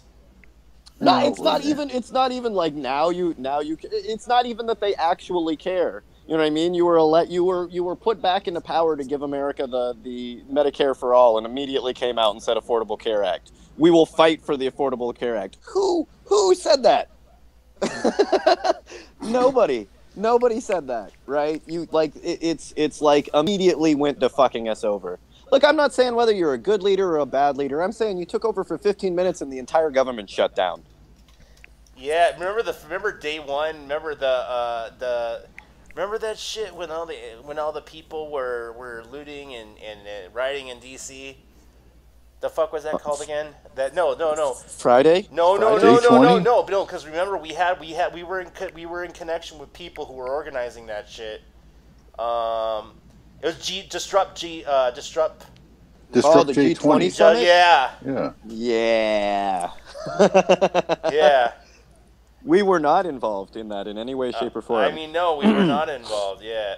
No, it's not even. It's not even like now you. It's not even that they actually care. You know what I mean? You were put back into power to give America the Medicare for all, and immediately came out and said Affordable Care Act. We will fight for the Affordable Care Act. Who said that? Nobody said that, right? You like it's like immediately went to fucking us over. Look, I'm not saying whether you're a good leader or a bad leader. I'm saying you took over for 15 minutes and the entire government shut down. Yeah, remember day one? Remember remember that shit when all the people were looting and rioting in DC? The fuck was that called again? No. Friday? No, because remember we were in connection with people who were organizing that shit. It was Disrupt the G20 summit? Yeah. Yeah. We were not involved in that in any way, shape, or form. I mean, no, we were not involved. Yeah.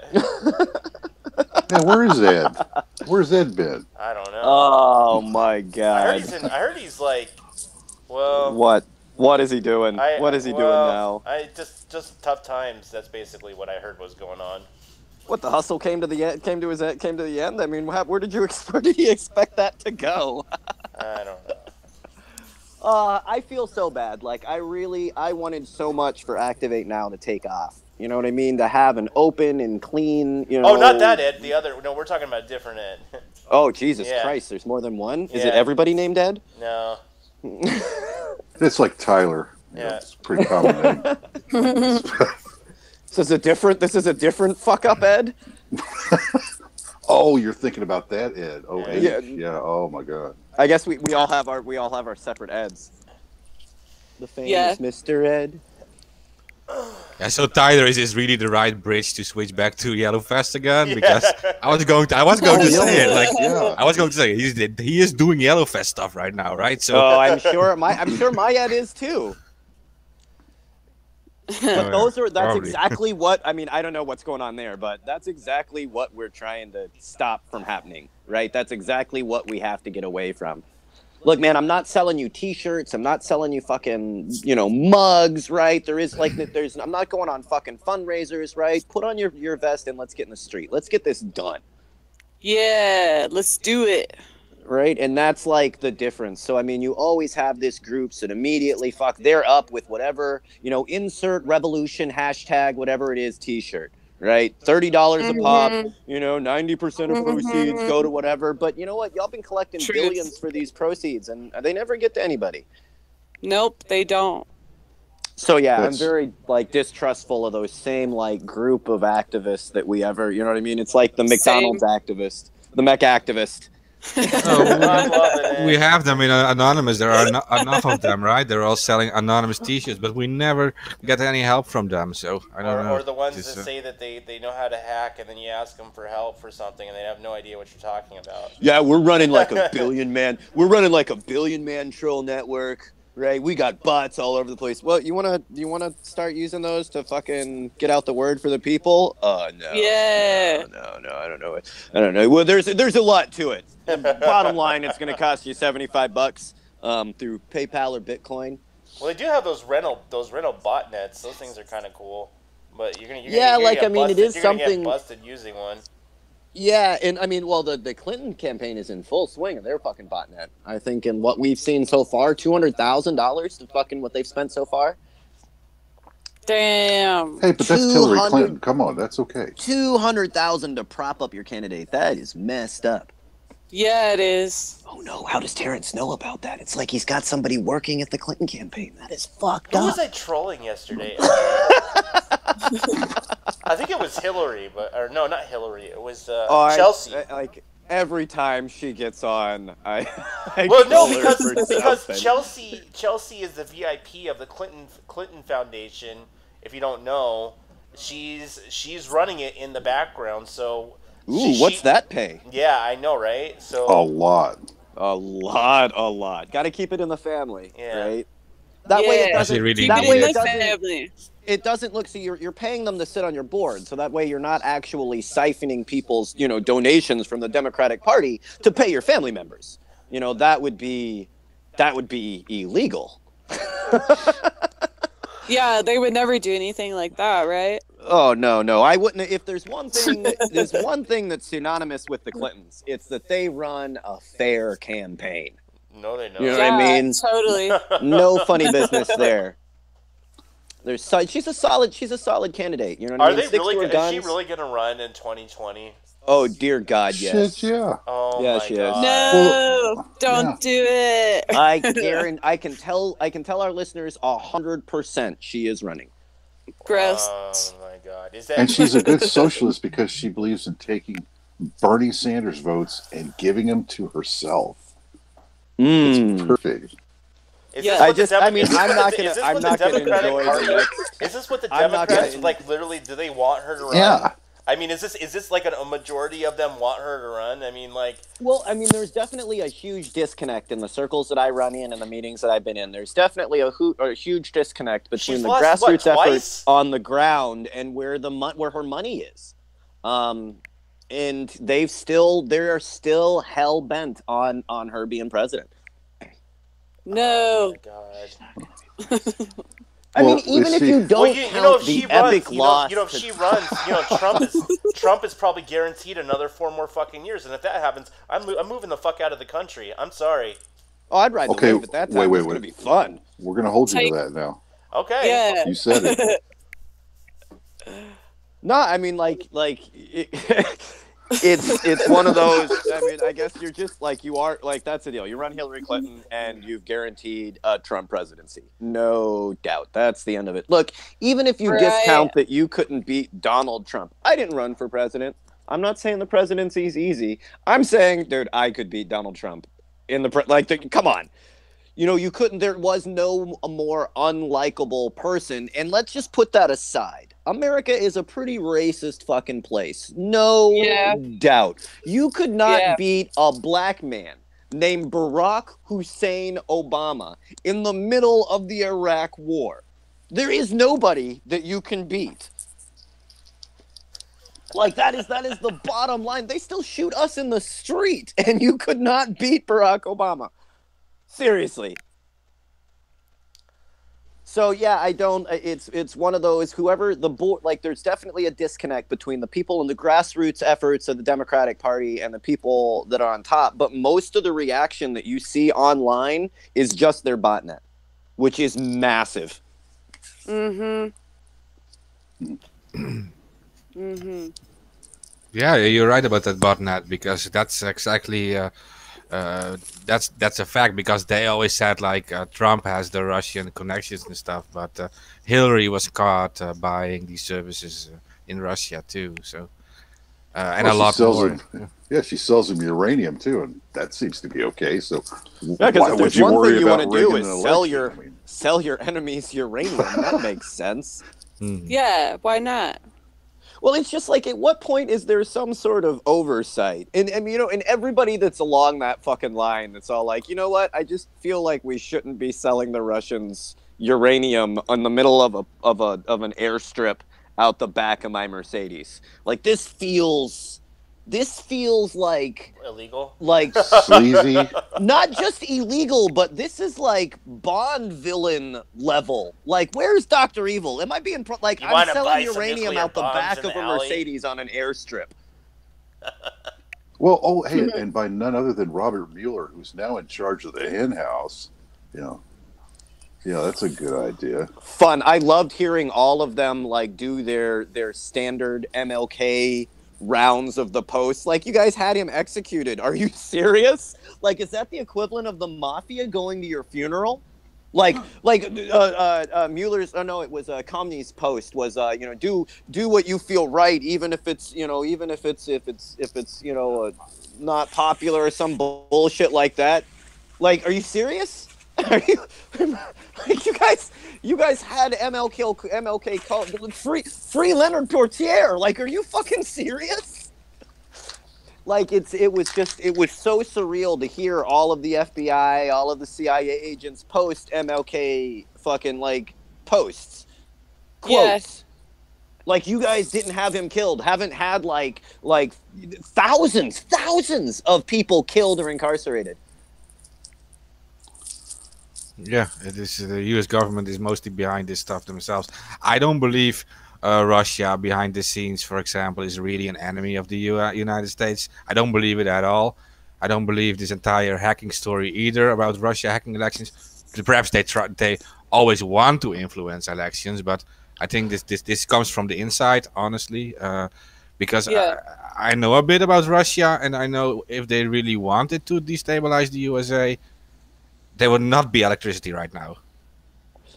Yeah, where is Ed? Where's Ed been? I don't know. Oh my god. I heard he's like, well. What is he doing? What is he doing now? Just tough times. That's basically what I heard was going on. What, the hustle came to the end? Came to the end. I mean, where did he expect that to go? I don't know. I feel so bad. Like, I wanted so much for Activate Now to take off. You know what I mean? To have an open and clean, you know. Oh, not that Ed. The other. No, we're talking about a different Ed. Oh, Jesus Christ. There's more than one? Is it everybody named Ed? No. It's like Tyler. Yeah. It's a pretty common name. This is a different fuck up Ed? Oh, you're thinking about that Ed. Oh, yeah. Yeah. Oh my god. I guess we all have our separate Eds. The famous Mr. Ed. Yeah, so Tyler is really the right bridge to switch back to Yellowfest again, because I was going to say it, like I was going to say he is doing Yellowfest stuff right now, right? So I'm sure my Ed is too. But that's exactly what I mean. I don't know what's going on there, but that's exactly what we're trying to stop from happening, right? That's exactly what we have to get away from. Look, man, I'm not selling you T-shirts. I'm not selling you fucking, mugs, right? I'm not going on fucking fundraisers, right? Put on your vest and let's get in the street. Let's get this done. Yeah, let's do it. Right? And that's like the difference. So, I mean, you always have this groups that immediately they're up with whatever, insert revolution, hashtag, whatever it is, T-shirt. Right? $30 a pop, 90% of proceeds go to whatever. But you know what? Y'all been collecting billions for these proceeds, and they never get to anybody. Nope, they don't. So, yeah, I'm very, distrustful of those same, group of activists that we ever, you know what I mean? It's like the McDonald's activist, the Mech activist. We have them in Anonymous. There are enough of them, right? They're all selling anonymous T-shirts, but we never get any help from them. So I don't know. Or the ones that say that they know how to hack, and then you ask them for help for something, and they have no idea what you're talking about. Yeah, we're running like a billion man. We're running like a billion man troll network. Right, we got bots all over the place. Well, you wanna start using those to fucking get out the word for the people? No. Yeah. No, I don't know. Well, there's a lot to it. Bottom line, it's gonna cost you $75 through PayPal or Bitcoin. Well, they do have those rental botnets. Those things are kind of cool, but you're gonna it is something. You're gonna get busted using one. Yeah, and I mean, well, the Clinton campaign is in full swing of their fucking botnet. I think in what we've seen so far, $200,000 to fucking what they've spent so far. Damn. Hey, but that's Hillary Clinton. Come on, that's okay. $200,000 to prop up your candidate. That is messed up. Yeah, it is. Oh no, how does Terrence know about that? It's like he's got somebody working at the Clinton campaign. That is fucked up. Who was I trolling yesterday? I think it was Hillary, or no, not Hillary. It was Chelsea. Every time she gets on, because Chelsea is the VIP of the Clinton Foundation. If you don't know, she's running it in the background. So Ooh, what's that pay? Yeah, I know, right? So A lot. A lot. Got to keep it in the family, Yeah. right? That way it Does it doesn't. really That need way it? it doesn't. It doesn't look. So you're paying them to sit on your board, so that way you're not actually siphoning people's donations from the Democratic Party to pay your family members. That would be illegal. Yeah, they would never do anything like that, right? Oh no, I wouldn't. If there's one thing, that's synonymous with the Clintons, it's that they run a fair campaign. No, they don't. You know what I mean? Totally. No funny business there. She's a solid candidate. You know what I mean? Is she really gonna run in 2020? Oh dear God, yes. Shit, yeah. Oh Yeah, my she is. God. No, don't do it. I can tell our listeners 100% she is running. Gross. Oh my God. And she's a good socialist because she believes in taking Bernie Sanders votes and giving them to herself. It's perfect. I'm not gonna enjoy the Is this what the Democrats literally? Do they want her to run? Yeah. I mean, is this like a majority of them want her to run? I mean, Well, I mean, there's definitely a huge disconnect in the circles that I run in and the meetings that I've been in. There's definitely a huge disconnect between the grassroots efforts on the ground and where her money is. And they're still hell bent on her being president. No. Oh my God. I mean, even if you don't count the epic loss, if she runs, Trump is probably guaranteed another 4 more fucking years, and if that happens, I'm moving the fuck out of the country. I'm sorry. Oh, I'd ride the wave at that time. It's going to be fun. We're going to hold you to that now. Okay. Yeah. You said it. No, I mean, it's one of those. I mean, I guess you're just that's the deal. You run Hillary Clinton and you've guaranteed a Trump presidency. No doubt. That's the end of it. Look, even if you discount that you couldn't beat Donald Trump, I didn't run for president. I'm not saying the presidency is easy. I'm saying, dude, I could beat Donald Trump come on. You couldn't. There was no more unlikable person. And let's just put that aside. America is a pretty racist fucking place. No doubt. You could not beat a black man named Barack Hussein Obama in the middle of the Iraq War. There is nobody that you can beat. That is the bottom line. They still shoot us in the street, and you could not beat Barack Obama. Seriously. So yeah, I don't. It's one of those. Whoever the board, there's definitely a disconnect between the people in the grassroots efforts of the Democratic Party and the people that are on top. But most of the reaction that you see online is just their botnet, which is massive. Mm-hmm. Yeah, you're right about that botnet because that's exactly. That's a fact because they always said Trump has the Russian connections and stuff, but Hillary was caught buying these services in Russia too. So and a lot more. She sells them uranium too, and that seems to be okay. So why would you worry about rigging an election? Sell your enemies uranium. That makes sense. Yeah, why not? Well, it's just at what point is there some sort of oversight? And and everybody that's along that fucking line that's all you know what? I just feel like we shouldn't be selling the Russians uranium in the middle of an airstrip out the back of my Mercedes. This feels like illegal, sleazy. Not just illegal, but this is Bond villain level. Where's Dr. Evil? Am I being I'm selling uranium out the back of a Mercedes on an airstrip? Well, hey, and by none other than Robert Mueller, who's now in charge of the hen house. Yeah, that's a good idea. Fun. I loved hearing all of them do their standard MLK rounds of the posts. You guys had him executed. Are you serious? Is that the equivalent of the mafia going to your funeral? Mueller's, it was Comey's post was, do what you feel right, even if it's not popular or some bullshit like that. Are you serious? Are you you guys had MLK call free Leonard Portier. Are you fucking serious? Like it was so surreal to hear all of the FBI, all of the CIA agents post MLK fucking like posts, quotes. Like, you guys didn't have him killed, haven't had like thousands of people killed or incarcerated. Yeah, it is. The U.S. government is mostly behind this stuff themselves. I don't believe Russia behind the scenes, for example, is really an enemy of the United States. I don't believe it at all. I don't believe this entire hacking story either about Russia hacking elections. Perhaps they always want to influence elections, but I think this comes from the inside, honestly, because I know a bit about Russia, and I know if they really wanted to destabilize the USA, there would not be electricity right now,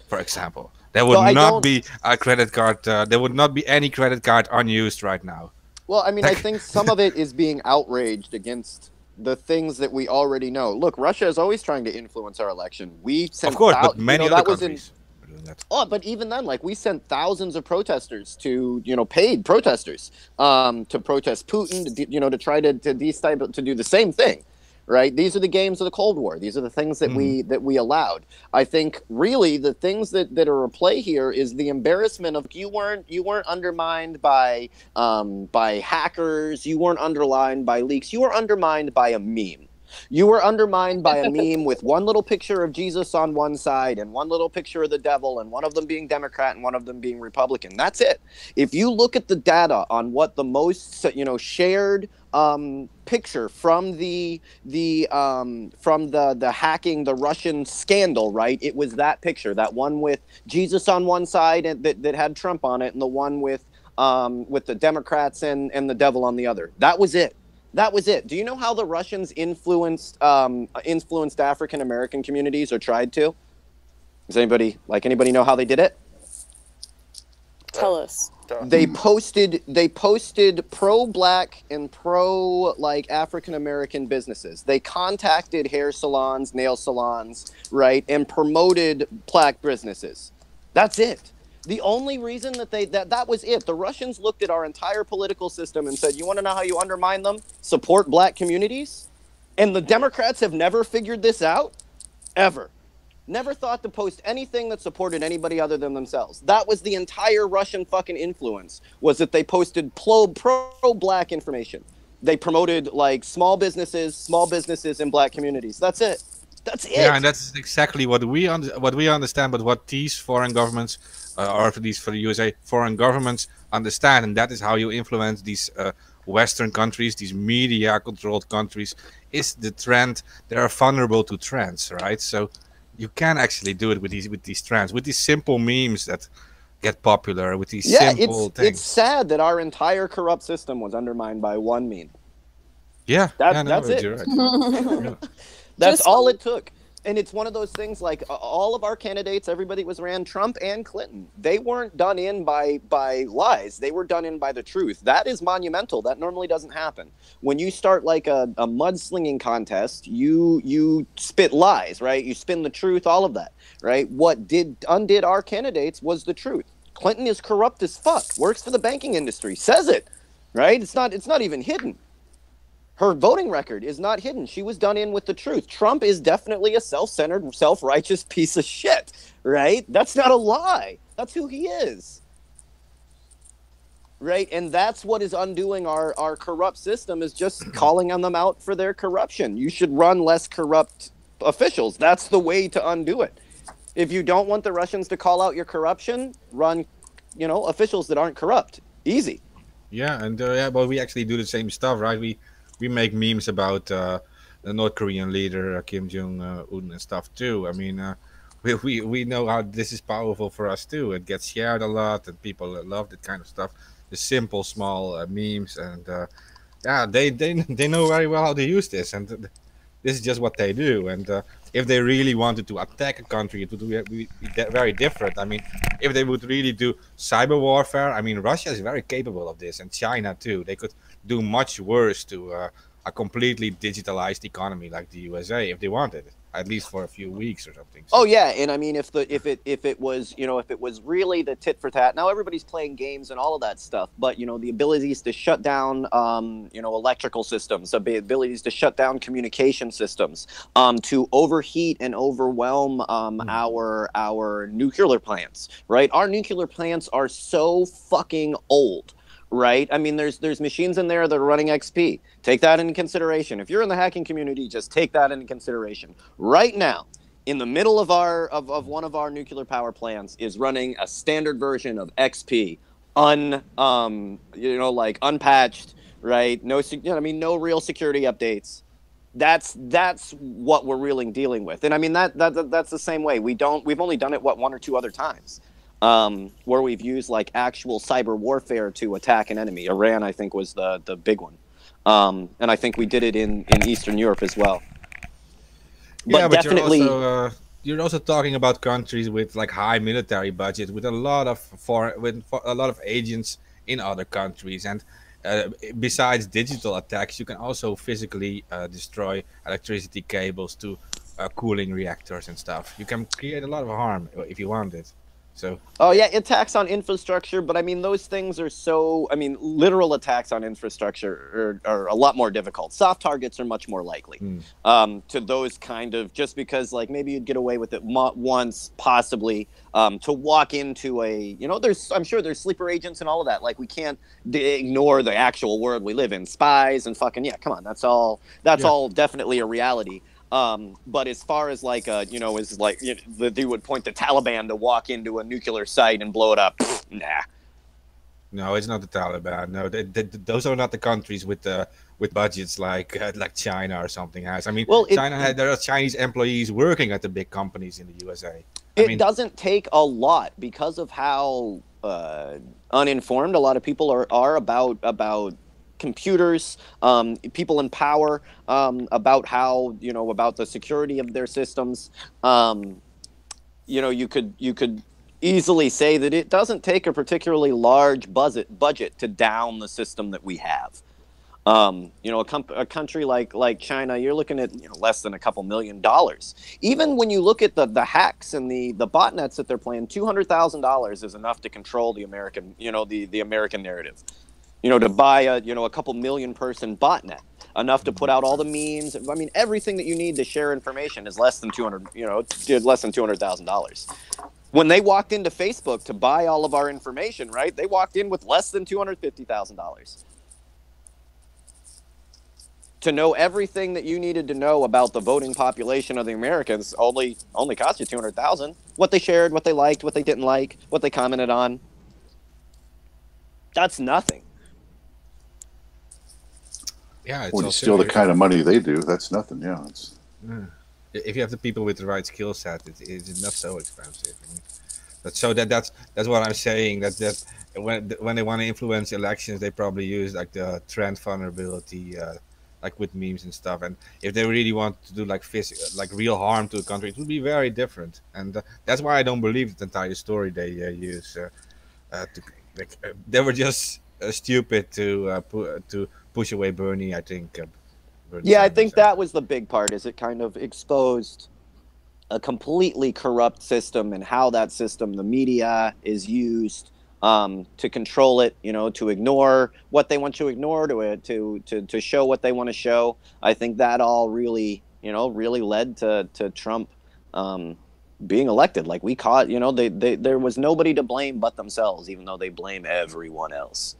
for example. There would not be a credit card. There would not be any credit card unused right now. Well, I mean, I think some of it is being outraged against the things that we already know. Look, Russia is always trying to influence our election. We sent, of course, but many other countries. Oh, but even then, like, we sent thousands of protesters to, paid protesters, to protest Putin, to try to destabilize, to do the same thing, right? These are the games of the Cold War. These are the things that we allowed. I think really the things that are at play here is the embarrassment of you weren't undermined by hackers. You weren't undermined by leaks. You were undermined by a meme. You were undermined by a meme with one little picture of Jesus on one side and one little picture of the devil, and one of them being Democrat and one of them being Republican. That's it. If you look at the data on what the most shared picture from the hacking, the Russian scandal, right? It was that picture, that one with Jesus on one side and that had Trump on it, and the one with the Democrats and the devil on the other. That was it. That was it. Do you know how the Russians influenced African American communities, or tried to? Does anybody know how they did it? Tell us. They posted pro-black and pro-like African American businesses. They contacted hair salons, nail salons, right, and promoted black businesses. That's it. The only reason that was it. The Russians looked at our entire political system and said, you want to know how you undermine them? Support black communities? And the Democrats have never figured this out, ever. Never thought to post anything that supported anybody other than themselves. That was the entire Russian fucking influence, was that they posted pro-black information. They promoted like small businesses in black communities. That's it. That's it. Yeah, and that's exactly what we understand, but what these foreign governments, or at least for the USA, foreign governments understand, and that is how you influence these Western countries, these media-controlled countries, is the trend. They are vulnerable to trends, right? So you can actually do it with these trends, with these simple memes that get popular, with these simple things. It's sad that our entire corrupt system was undermined by one meme. Yeah, that's it. You're right. Yeah. That's all it took. And it's one of those things, like all of our candidates, everybody was ran, Trump and Clinton. They weren't done in by lies. They were done in by the truth. That is monumental. That normally doesn't happen. When you start like a mudslinging contest, you spit lies, right? You spin the truth, all of that, right? What undid our candidates was the truth. Clinton is corrupt as fuck, works for the banking industry, says it, right? It's not even hidden. Her voting record is not hidden. She was done in with the truth. Trump is definitely a self-centered, self-righteous piece of shit, right? That's not a lie. That's who he is, right? And that's what is undoing our corrupt system, is just calling on them out for their corruption. You should run less corrupt officials. That's the way to undo it. If you don't want the Russians to call out your corruption, run, officials that aren't corrupt. Easy. Yeah, and but we actually do the same stuff, right? We make memes about the North Korean leader Kim Jong-un and stuff too. I mean, we know how this is powerful for us too. It gets shared a lot, and people love that kind of stuff. The simple, small memes, and yeah, they know very well how to use this, and this is just what they do. And if they really wanted to attack a country, it would be very different. I mean, if they would really do cyber warfare, I mean, Russia is very capable of this, and China too. They could do much worse to a completely digitalized economy like the USA if they wanted. at least for a few weeks or something. So. Oh yeah, and I mean, if it was, you know, if it was really the tit for tat. Now everybody's playing games and all of that stuff, but you know, the abilities to shut down, you know, electrical systems, the abilities to shut down communication systems, to overheat and overwhelm our nuclear plants. Right, our nuclear plants are so fucking old. Right? I mean, there's machines in there that are running XP. Take that into consideration. If you're in the hacking community, just take that into consideration. Right now, in the middle of one of our nuclear power plants is running a standard version of XP, like unpatched, right? No, I mean, no real security updates. That's what we're really dealing with. And I mean, that's the same way. We've only done it, one or two other times. Where we've used like actual cyber warfare to attack an enemy. Iran, I think, was the big one. And I think we did it in Eastern Europe as well. But yeah, but definitely, you're also talking about countries with like high military budget, with a lot of agents in other countries, and besides digital attacks, you can also physically destroy electricity cables to cooling reactors and stuff. You can create a lot of harm if you want it. So. Oh yeah, attacks on infrastructure, but I mean those things are so. I mean, literal attacks on infrastructure are a lot more difficult. Soft targets are much more likely to those kind of, just because like maybe you'd get away with it once, possibly. To walk into I'm sure there's sleeper agents and all of that. Like we can't ignore the actual world we live in. Spies and fucking come on, that's all definitely a reality. But as far as like they would point the Taliban to walk into a nuclear site and blow it up. Nah. No, it's not the Taliban. No, those are not the countries with budgets like China or something has. I mean, there are Chinese employees working at the big companies in the USA. It doesn't take a lot because of how uninformed a lot of people are about computers, people in power, about how, about the security of their systems. You could easily say that it doesn't take a particularly large budget to down the system that we have. A country like China, you're looking at less than a couple $1 million. Even when you look at the hacks and the botnets that they're playing, $200,000 is enough to control the American, the American narrative. To buy a couple million person botnet, enough to put out all the memes. I mean, everything that you need to share information is less than $200,000. When they walked into Facebook to buy all of our information, right? They walked in with less than $250,000. To know everything that you needed to know about the voting population of the Americans only cost you $200,000. What they shared, what they liked, what they didn't like, what they commented on. That's nothing. Yeah, when you steal the kind of money they do, that's nothing. Yeah, if you have the people with the right skill set, it's not so expensive. That's what I'm saying. That when they want to influence elections, they probably use like the trend vulnerability, like with memes and stuff. And if they really want to do like real harm to a country, it would be very different. And that's why I don't believe the entire story they use. They were just stupid to push away Bernie, I think. I think that was the big part, is it kind of exposed a completely corrupt system and how that system, the media, is used to control it, to ignore what they want to ignore, to show what they want to show. I think that all really led to Trump being elected. Like we caught, there was nobody to blame but themselves, even though they blame everyone else.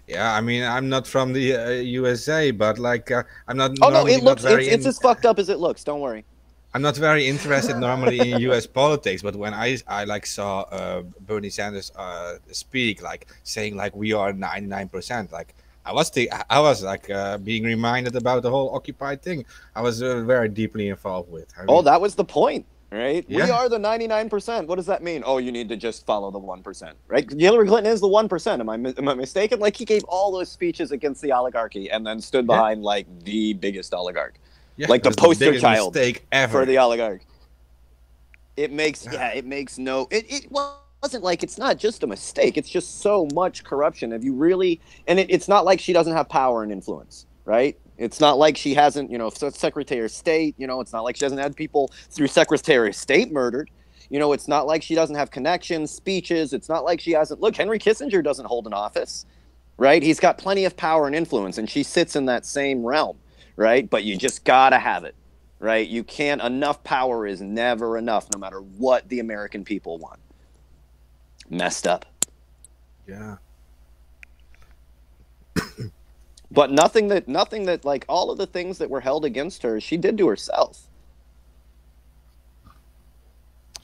Yeah, I mean, I'm not from the USA, but like I'm not. Oh no, it's as fucked up as it looks. Don't worry. I'm not very interested normally in U.S. politics, but when I saw Bernie Sanders speak, like saying like we are 99%, like I was like being reminded about the whole Occupy thing. I was very deeply involved with. That was the point. Right? Yeah. We are the 99%. What does that mean? Oh, you need to just follow the 1%, right? Hillary Clinton is the 1%. Am I mistaken? Like he gave all those speeches against the oligarchy and then stood behind like the biggest oligarch, like the poster child for the oligarch. It makes no. It wasn't like, it's not just a mistake. It's just so much corruption. Have you really? And it's not like she doesn't have power and influence, right? It's not like she hasn't, Secretary of State, it's not like she hasn't had people through Secretary of State murdered. It's not like she doesn't have connections, speeches. It's not like she hasn't. Look, Henry Kissinger doesn't hold an office, right? He's got plenty of power and influence, and she sits in that same realm, right? But you just got to have it, right? You can't. Enough power is never enough, no matter what the American people want. Messed up. Yeah. But nothing that like all of the things that were held against her, she did to herself.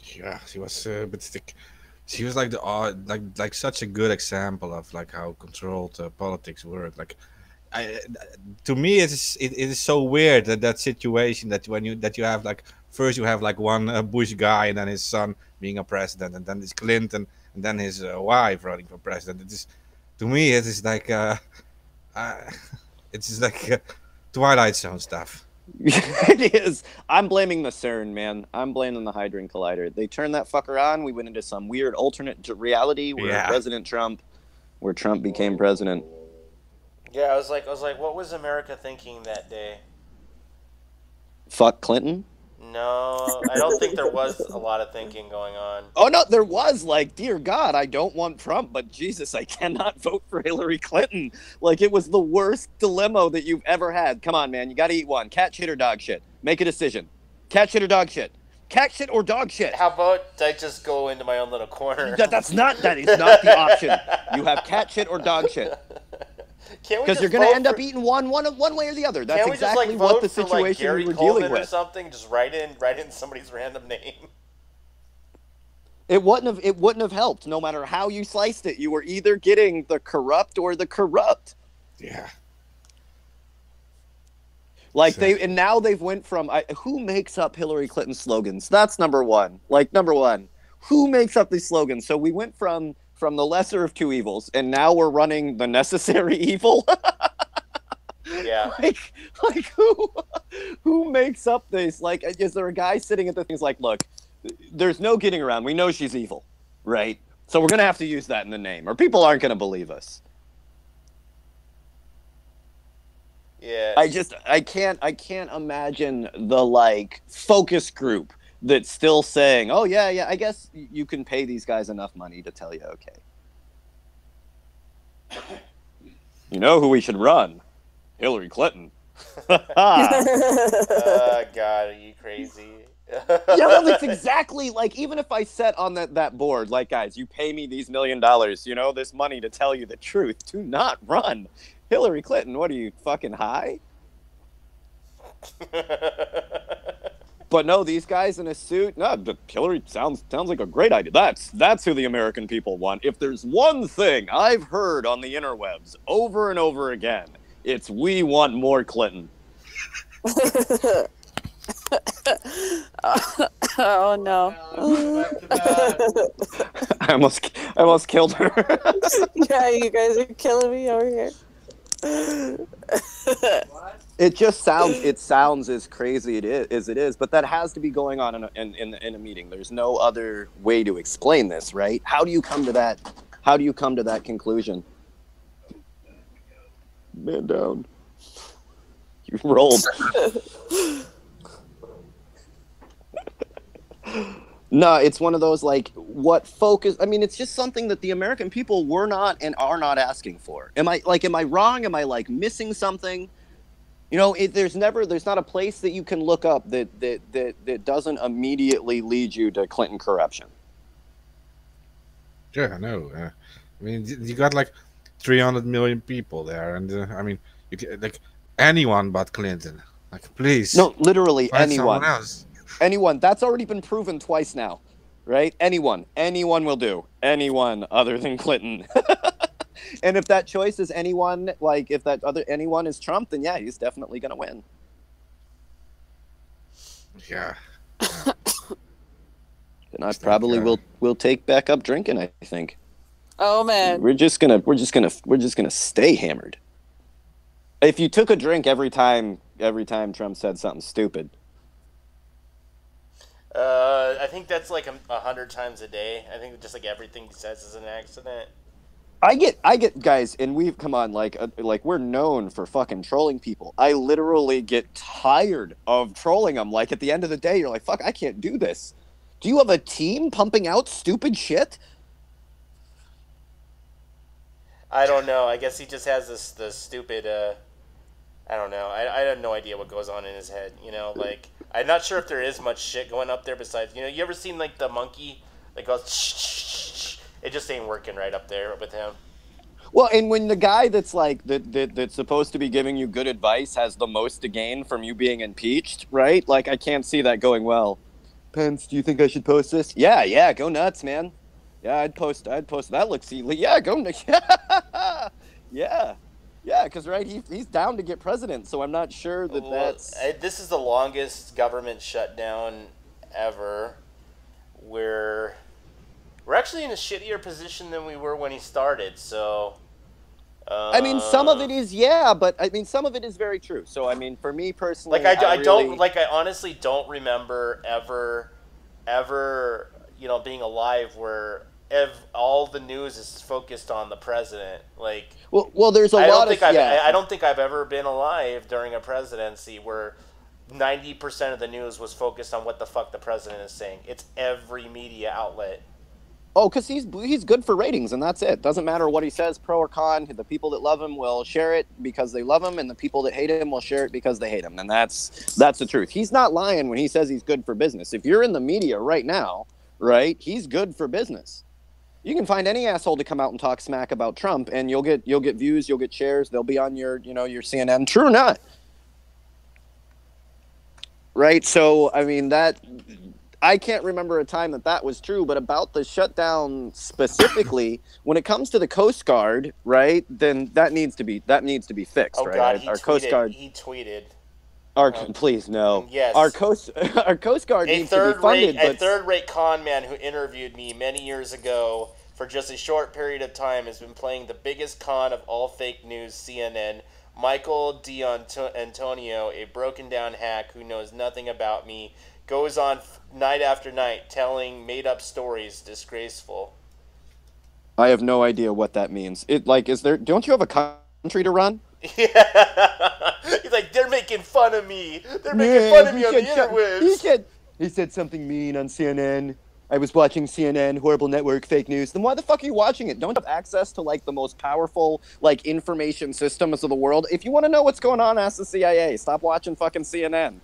Yeah, she was, but she was like like such a good example of like how controlled politics work. Like, to me, it is so weird that situation that when you have like first you have like one Bush guy and then his son being a president and then it's Clinton and then his wife running for president. It is, to me, it is like it's just like Twilight Zone stuff. It is. I'm blaming the CERN, man. I'm blaming the Hadron Collider. They turned that fucker on. We went into some weird alternate reality where where Trump became president. Yeah, I was like, what was America thinking that day? Fuck Clinton? No, I don't think there was a lot of thinking going on. Oh, no, there was. Like, dear God, I don't want Trump, but Jesus, I cannot vote for Hillary Clinton. Like, it was the worst dilemma that you've ever had. Come on, man, you got to eat one. Cat shit or dog shit? Make a decision. Cat shit or dog shit? Cat shit or dog shit? How about I just go into my own little corner? That is not the option. You have cat shit or dog shit. Because you're going to end up eating one way or the other. That's exactly what the situation we were dealing with. Or something, just write in somebody's random name. It wouldn't have helped. No matter how you sliced it, you were either getting the corrupt or the corrupt. Yeah. Like now they've went from who makes up Hillary Clinton slogans? That's number one. Like number one, who makes up these slogans? So we went from the lesser of two evils, and now we're running the necessary evil. Yeah. Like who makes up this? Like, is there a guy sitting at the things like, look, there's no getting around. We know she's evil, right? So we're gonna have to use that in the name, or people aren't gonna believe us. Yeah. I can't imagine the like focus group that's still saying, oh yeah, I guess you can pay these guys enough money to tell you, okay. You know who we should run? Hillary Clinton. God, are you crazy? Yeah, well, that's exactly, like, even if I set on that board, like, guys, you pay me these $1 million, this money to tell you the truth. Do not run Hillary Clinton. What are you, fucking high? But no, these guys in a suit, no, Hillary sounds like a great idea. That's who the American people want. If there's one thing I've heard on the interwebs over and over again, it's we want more Clinton. Oh no. I almost killed her. Yeah, you guys are killing me over here. It sounds as crazy as it is, but that has to be going on in a meeting. There's no other way to explain this, right? How do you come to that conclusion? Man down. You rolled. No, it's one of those, like, what focus... I mean, it's just something that the American people were not and are not asking for. Am I wrong? Am I, like, missing something? There's not a place that you can look up that doesn't immediately lead you to Clinton corruption. Yeah, I know. I mean, you got, like, 300 million people there, and, I mean, like, anyone but Clinton. Like, please. No, literally anyone. Someone else. Anyone. That's already been proven twice now, right? Anyone will do. Anyone other than Clinton. And if that choice is anyone, like if that other anyone is Trump, then yeah, he's definitely going to win. Yeah. And I probably will take back up drinking, I think. Oh man. We're just going to stay hammered. If you took a drink every time Trump said something stupid, I think that's like 100 times a day. I think just like everything he says is an accident. I get guys, and we've come on, like we're known for fucking trolling people. I literally get tired of trolling them. Like at the end of the day, you're like, fuck, I can't do this. Do you have a team pumping out stupid shit? I don't know. I guess he just has this stupid. I don't know. I have no idea what goes on in his head. You know, like I'm not sure if there is much shit going up there besides. You know, you ever seen like the monkey that goes? Shh. It just ain't working right up there with him. Well, and when the guy that's like that's supposed to be giving you good advice has the most to gain from you being impeached, right? Like I can't see that going well. Pence, do you think I should post this? Yeah, go nuts, man. Yeah, I'd post. That looks elite. Yeah, go. Yeah, because right, he's down to get president. So I'm not sure that's. This is the longest government shutdown ever. We're actually in a shittier position than we were when he started. So. I mean, some of it is, but I mean, some of it is very true. So I mean, for me personally, I honestly don't remember ever, you know, being alive where all the news is focused on the president. Like, well, there's a lot of. I don't think I've ever been alive during a presidency where 90% of the news was focused on what the fuck the president is saying. It's every media outlet. Oh, because he's good for ratings, and that's it. Doesn't matter what he says, pro or con. The people that love him will share it because they love him, and the people that hate him will share it because they hate him. And that's the truth. He's not lying when he says he's good for business. If you're in the media right now, right, he's good for business. You can find any asshole to come out and talk smack about Trump, and you'll get views, you'll get shares. They'll be on your your CNN. True or not? Right. So I mean that. I can't remember a time that was true, but about the shutdown specifically, when it comes to the Coast Guard, right? Then that needs to be fixed, right? God, our Coast Guard. He tweeted. Please no. Yes. Our Coast Guard needs to be funded. A third-rate con man who interviewed me many years ago for just a short period of time has been playing the biggest con of all fake news. CNN. Michael D'Antonio, a broken-down hack who knows nothing about me, goes on night after night telling made-up stories. Disgraceful. I have no idea what that means. Don't you have a country to run? Yeah. He's like, they're making fun of me. They're making fun of me on the interwebs. He said something mean on CNN. I was watching CNN, horrible network, fake news. Then why the fuck are you watching it? Don't you have access to the most powerful information systems of the world? If you want to know what's going on, ask the CIA. Stop watching fucking CNN.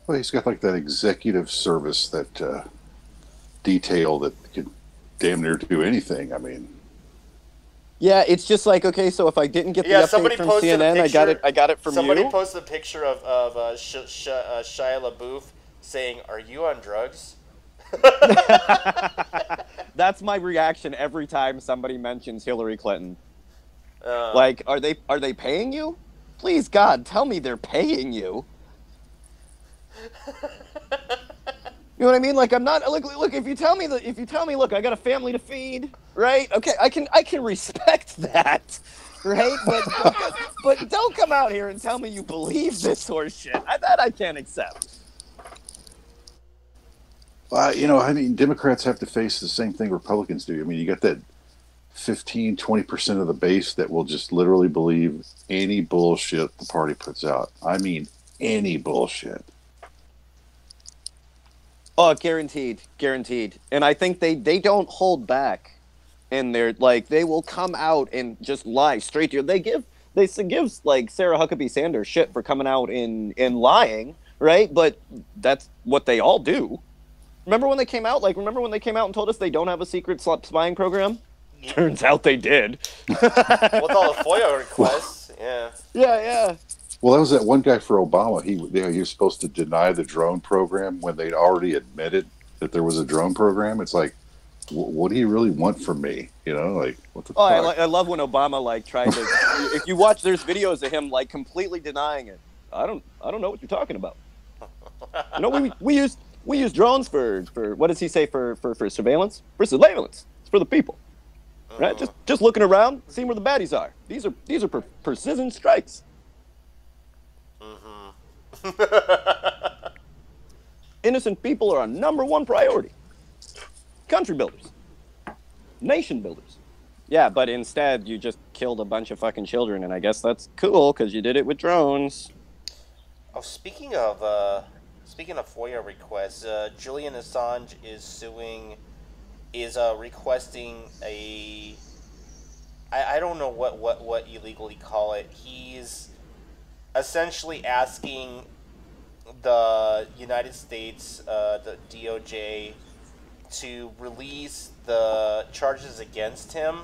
Well, he's got that executive service that detail that could damn near do anything. I mean, yeah, it's just okay. So if I didn't get the update from CNN, I got it from somebody you. Somebody posted a picture of Shia LaBeouf saying, "Are you on drugs?" That's my reaction every time somebody mentions Hillary Clinton. Are they paying you? Please God, tell me they're paying you. You know what I mean? I'm not look. If you tell me, look, I got a family to feed, right? Okay, I can respect that, right? But don't come out here and tell me you believe this horse shit. That I can't accept. Democrats have to face the same thing Republicans do. I mean, you got that 15-20% of the base that will just literally believe any bullshit the party puts out. I mean, any bullshit. Oh, guaranteed. And I think they don't hold back, and they're they will come out and just lie straight to you. They give Sarah Huckabee Sanders shit for coming out and lying, right? But that's what they all do. Remember when they came out? And told us they don't have a secret spying program? Turns out they did. With all the FOIA requests, yeah. Yeah. Well, that was that one guy for Obama. He was supposed to deny the drone program when they'd already admitted that there was a drone program. It's what do you really want from me? What the fuck? I love when Obama tried to. If you watch, there's videos of him completely denying it. I don't know what you're talking about. We use drones for what does he say for surveillance? For surveillance. It's for the people, right? Just looking around, seeing where the baddies are. These are precision strikes. Innocent people are our number one priority. Country builders, nation builders. Yeah, but instead you just killed a bunch of fucking children, and I guess that's cool because you did it with drones. Oh, speaking of FOIA requests, Julian Assange is requesting a. I don't know what illegally call it. He's essentially asking the United States, the DOJ, to release the charges against him.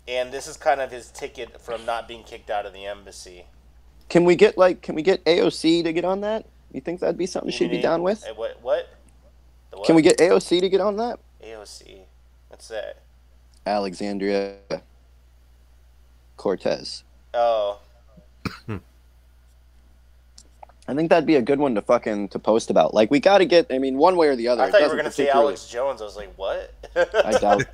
And this is kind of his ticket from not being kicked out of the embassy. Can we get AOC to get on that? You think that'd be something she'd be down with? What? Can we get AOC to get on that? AOC. What's that? Alexandria Cortez. Oh. I think that'd be a good one to post about. Like, we got to get. I mean, one way or the other. I thought you were gonna say Alex Jones. I was like, what? I doubt.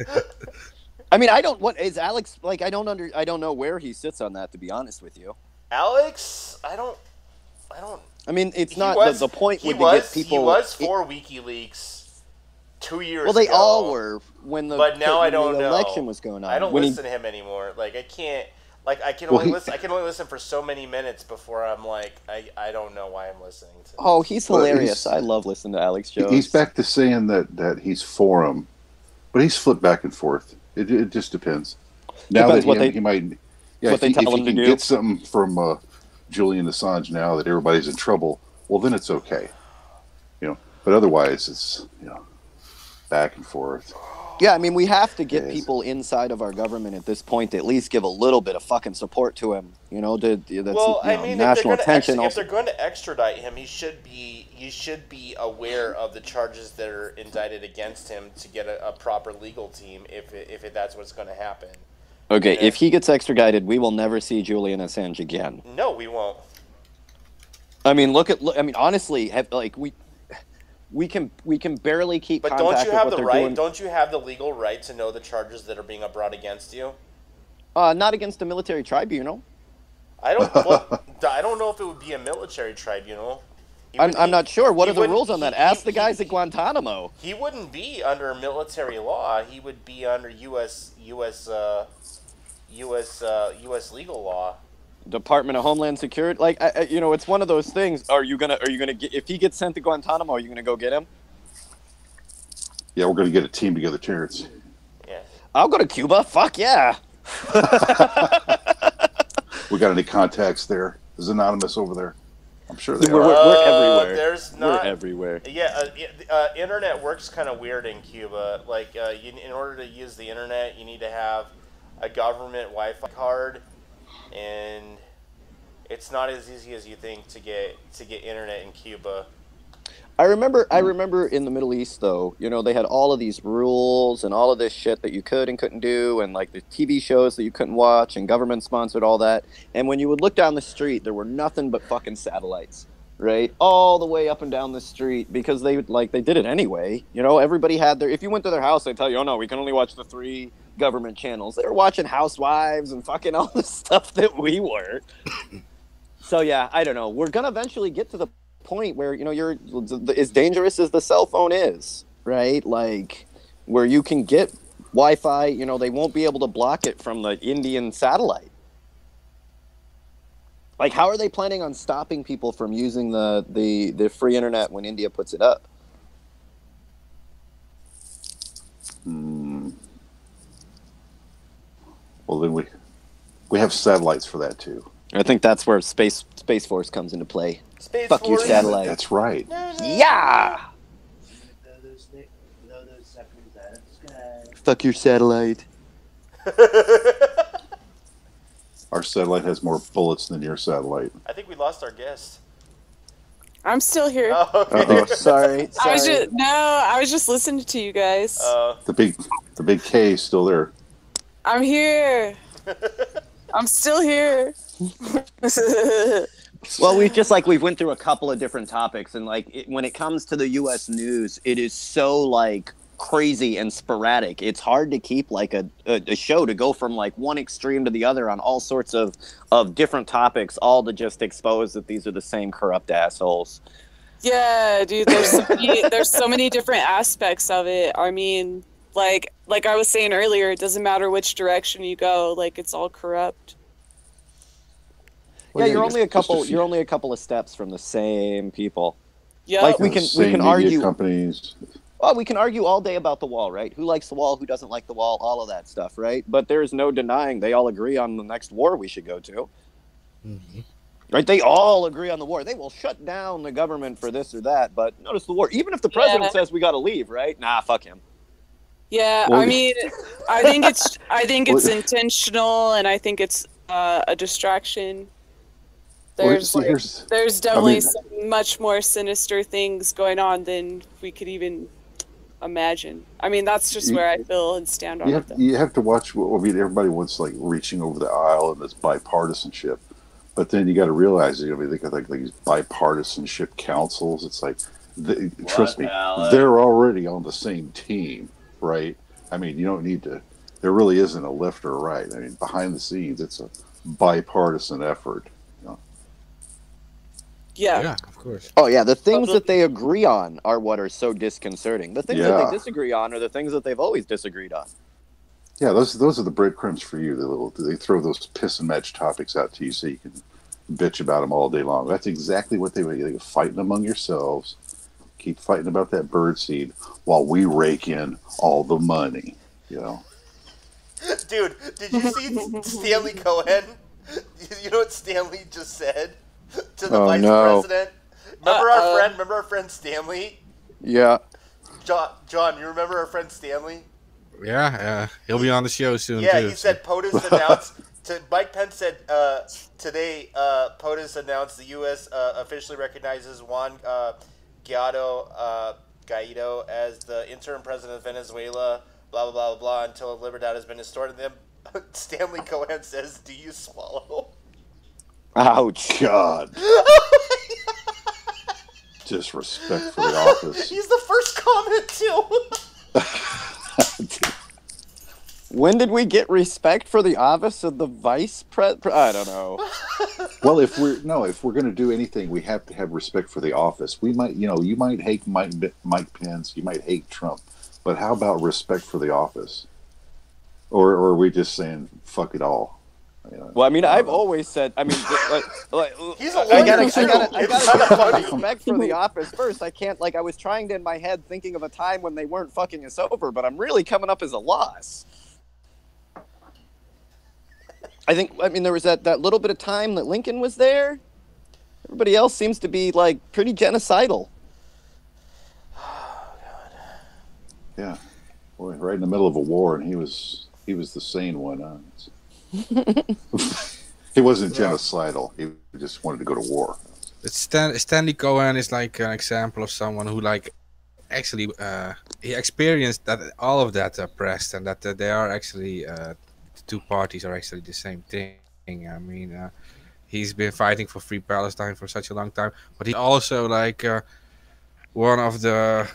I mean, I don't. What is Alex like? I don't know where he sits on that. To be honest with you, Alex, I don't. I mean, it's not the point. He was. Get people, he was for WikiLeaks 2 years. Well, they ago, all were when the. But now I don't the know. Election was going on. I don't listen to him anymore. Like I can't. Like I can only listen for so many minutes before I'm like I don't know why I'm listening to him. Oh, he's hilarious. I love listening to Alex Jones. He's back to saying that he's for him, but he's flipped back and forth. It just depends. Now depends that he might, yeah, if he can do. get something from Julian Assange now that everybody's in trouble, well then it's okay, But otherwise, it's back and forth. Yeah, I mean, we have to get people inside of our government at this point to at least give a little bit of fucking support to him. National attention. If they're going to extradite him, he should be aware of the charges that are indicted against him to get a proper legal team if that's what's going to happen. Okay, if he gets extradited, we will never see Julian Assange again. No, we won't. I mean, honestly, we can barely keep. But don't you have the right? Doing. Don't you have the legal right to know the charges that are being brought against you? Not against a military tribunal. I don't know if it would be a military tribunal. I'm not sure. What are the rules on that? Ask the guys at Guantanamo. He wouldn't be under military law. He would be under U.S. legal law. Department of Homeland Security, it's one of those things. Are you gonna get, if he gets sent to Guantanamo? Are you gonna go get him? Yeah, we're gonna get a team together, Terrence. Yeah, I'll go to Cuba. Fuck yeah. We got any contacts there? Is Anonymous over there? I'm sure they are. We're everywhere. We're everywhere. Yeah, internet works kind of weird in Cuba. Like, in order to use the internet, you need to have a government Wi-Fi card. And it's not as easy as you think to get internet in Cuba. I remember in the Middle East though, they had all of these rules and all of this shit that you could and couldn't do, and like the TV shows that you couldn't watch, and government sponsored all that. And when you would look down the street, there were nothing but fucking satellites, right? All the way up and down the street, because they did it anyway. Everybody had their. If you went to their house, they'd tell you, "Oh no, we can only watch the 3 government channels." They were watching Housewives and fucking all the stuff that we were. So yeah, I don't know. We're gonna eventually get to the point where you're as dangerous as the cell phone is, right? Like where you can get Wi-Fi. They won't be able to block it from the Indian satellite. Like, how are they planning on stopping people from using the free internet when India puts it up? Well, then we have satellites for that too. I think that's where Space Force comes into play. Fuck your satellite. That's right. Yeah. Fuck your satellite. Our satellite has more bullets than your satellite. I think we lost our guest. I'm still here. Oh, okay. Sorry. I was just listening to you guys. The big K is still there. I'm here. I'm still here. Well, we've went through a couple of different topics, and when it comes to the U.S. news, it is so crazy and sporadic. It's hard to keep a show to go from one extreme to the other on all sorts of different topics, all to just expose that these are the same corrupt assholes. Yeah, dude. There's so many different aspects of it. I mean, like I was saying earlier, it doesn't matter which direction you go, like it's all corrupt. Yeah, you're only a couple of steps from the same people. Yeah, like we can argue companies. Well, we can argue all day about the wall, right? Who likes the wall? Who doesn't like the wall? All of that stuff, right? But there's no denying they all agree on the next war we should go to. Mm-hmm. Right? They all agree on the war. They will shut down the government for this or that, but notice the war. Even if the president says we got to leave, right? Nah, fuck him. Yeah, Well, I mean, I think it's intentional, and I think it's a distraction. There's definitely some much more sinister things going on than we could even imagine. I mean, that's just where I feel and stand on it. You have to watch. I mean, everybody wants like reaching over the aisle and this bipartisanship, but then you got to realize, you know, they got like these bipartisanship councils. It's like, trust me, they're already on the same team, right? I mean, you don't need to. There really isn't a left or a right. I mean, behind the scenes, it's a bipartisan effort. Yeah, of course. Oh yeah, the things that they agree on are what are so disconcerting. The things that Yeah. they disagree on are the things that they've always disagreed on. Yeah, those are the breadcrumbs for you. They throw those piss and match topics out to you so you can bitch about them all day long. That's exactly what they fighting among yourselves. Keep fighting about that birdseed while we rake in all the money. You know. Dude, did you see Stanley Cohen? You know what Stanley just said to the vice president? Remember our friend Stanley? Yeah. John, you remember our friend Stanley? Yeah, he'll be on the show soon. Yeah, too, he said POTUS announced. Mike Pence said today POTUS announced the U.S. Officially recognizes Juan Guaido as the interim president of Venezuela. Blah blah blah blah until Libertad has been restored. And then Stanley Cohen says, "Do you swallow?" Ouch! God. Disrespect for the office. He's the first comment too. When did we get respect for the office of the vice president? I don't know. Well, if we're going to do anything, we have to have respect for the office. We might, you might hate Mike Pence, you might hate Trump, but how about respect for the office? Or are we just saying fuck it all? Well, I mean, I've always said, I mean, he's a lawyer. I gotta respect for the office first. I can't, I was trying to in my head thinking of a time when they weren't fucking us over, but I'm really coming up as a loss. I mean, there was that little bit of time that Lincoln was there. Everybody else seems to be, pretty genocidal. Oh, God. Yeah. Boy, right in the middle of a war, and he was the sane one. He wasn't genocidal. He just wanted to go to war. Stanley Cohen is like an example of someone who actually he experienced that all of that pressed, and that they are actually the two parties are actually the same thing. I mean, he's been fighting for free Palestine for such a long time, but he's also one of the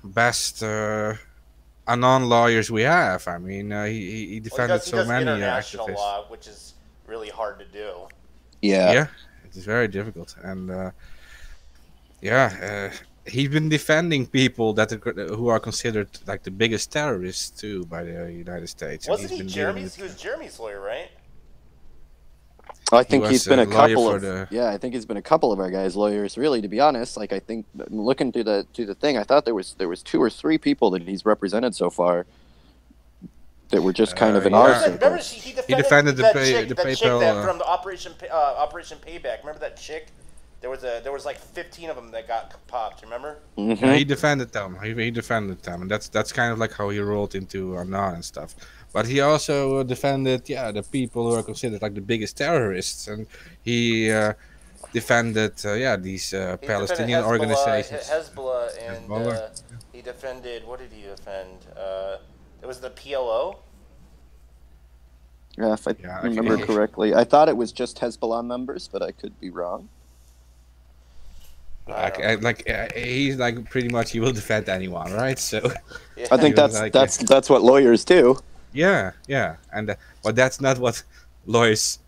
best Anon lawyers we have. I mean, he defended he does so many international activists. law, which is really hard to do. Yeah, it is very difficult, and he's been defending people who are considered the biggest terrorists too by the United States. Wasn't he Jeremy's? He was Jeremy's lawyer, right? I think he's been a couple of I think he's been a couple of our guys' lawyers. Really, to be honest, I think looking through the thing, I thought there was 2 or 3 people that he's represented so far that were just kind of in our circle. Remember, he defended the chick from the Operation Payback. Remember that chick? There was 15 of them that got popped. Remember? Mm-hmm. Yeah, he defended them. He defended them, and that's kind of how he rolled into Anon and stuff. But he also defended the people who are considered the biggest terrorists, and he defended these Palestinian organizations. Hezbollah, and he defended. What did he defend? It was the PLO. Yeah, if I remember correctly, I thought it was just Hezbollah members, but I could be wrong. He's pretty much he will defend anyone, right? So I think that's what lawyers do. Yeah, and but that's not what lawyers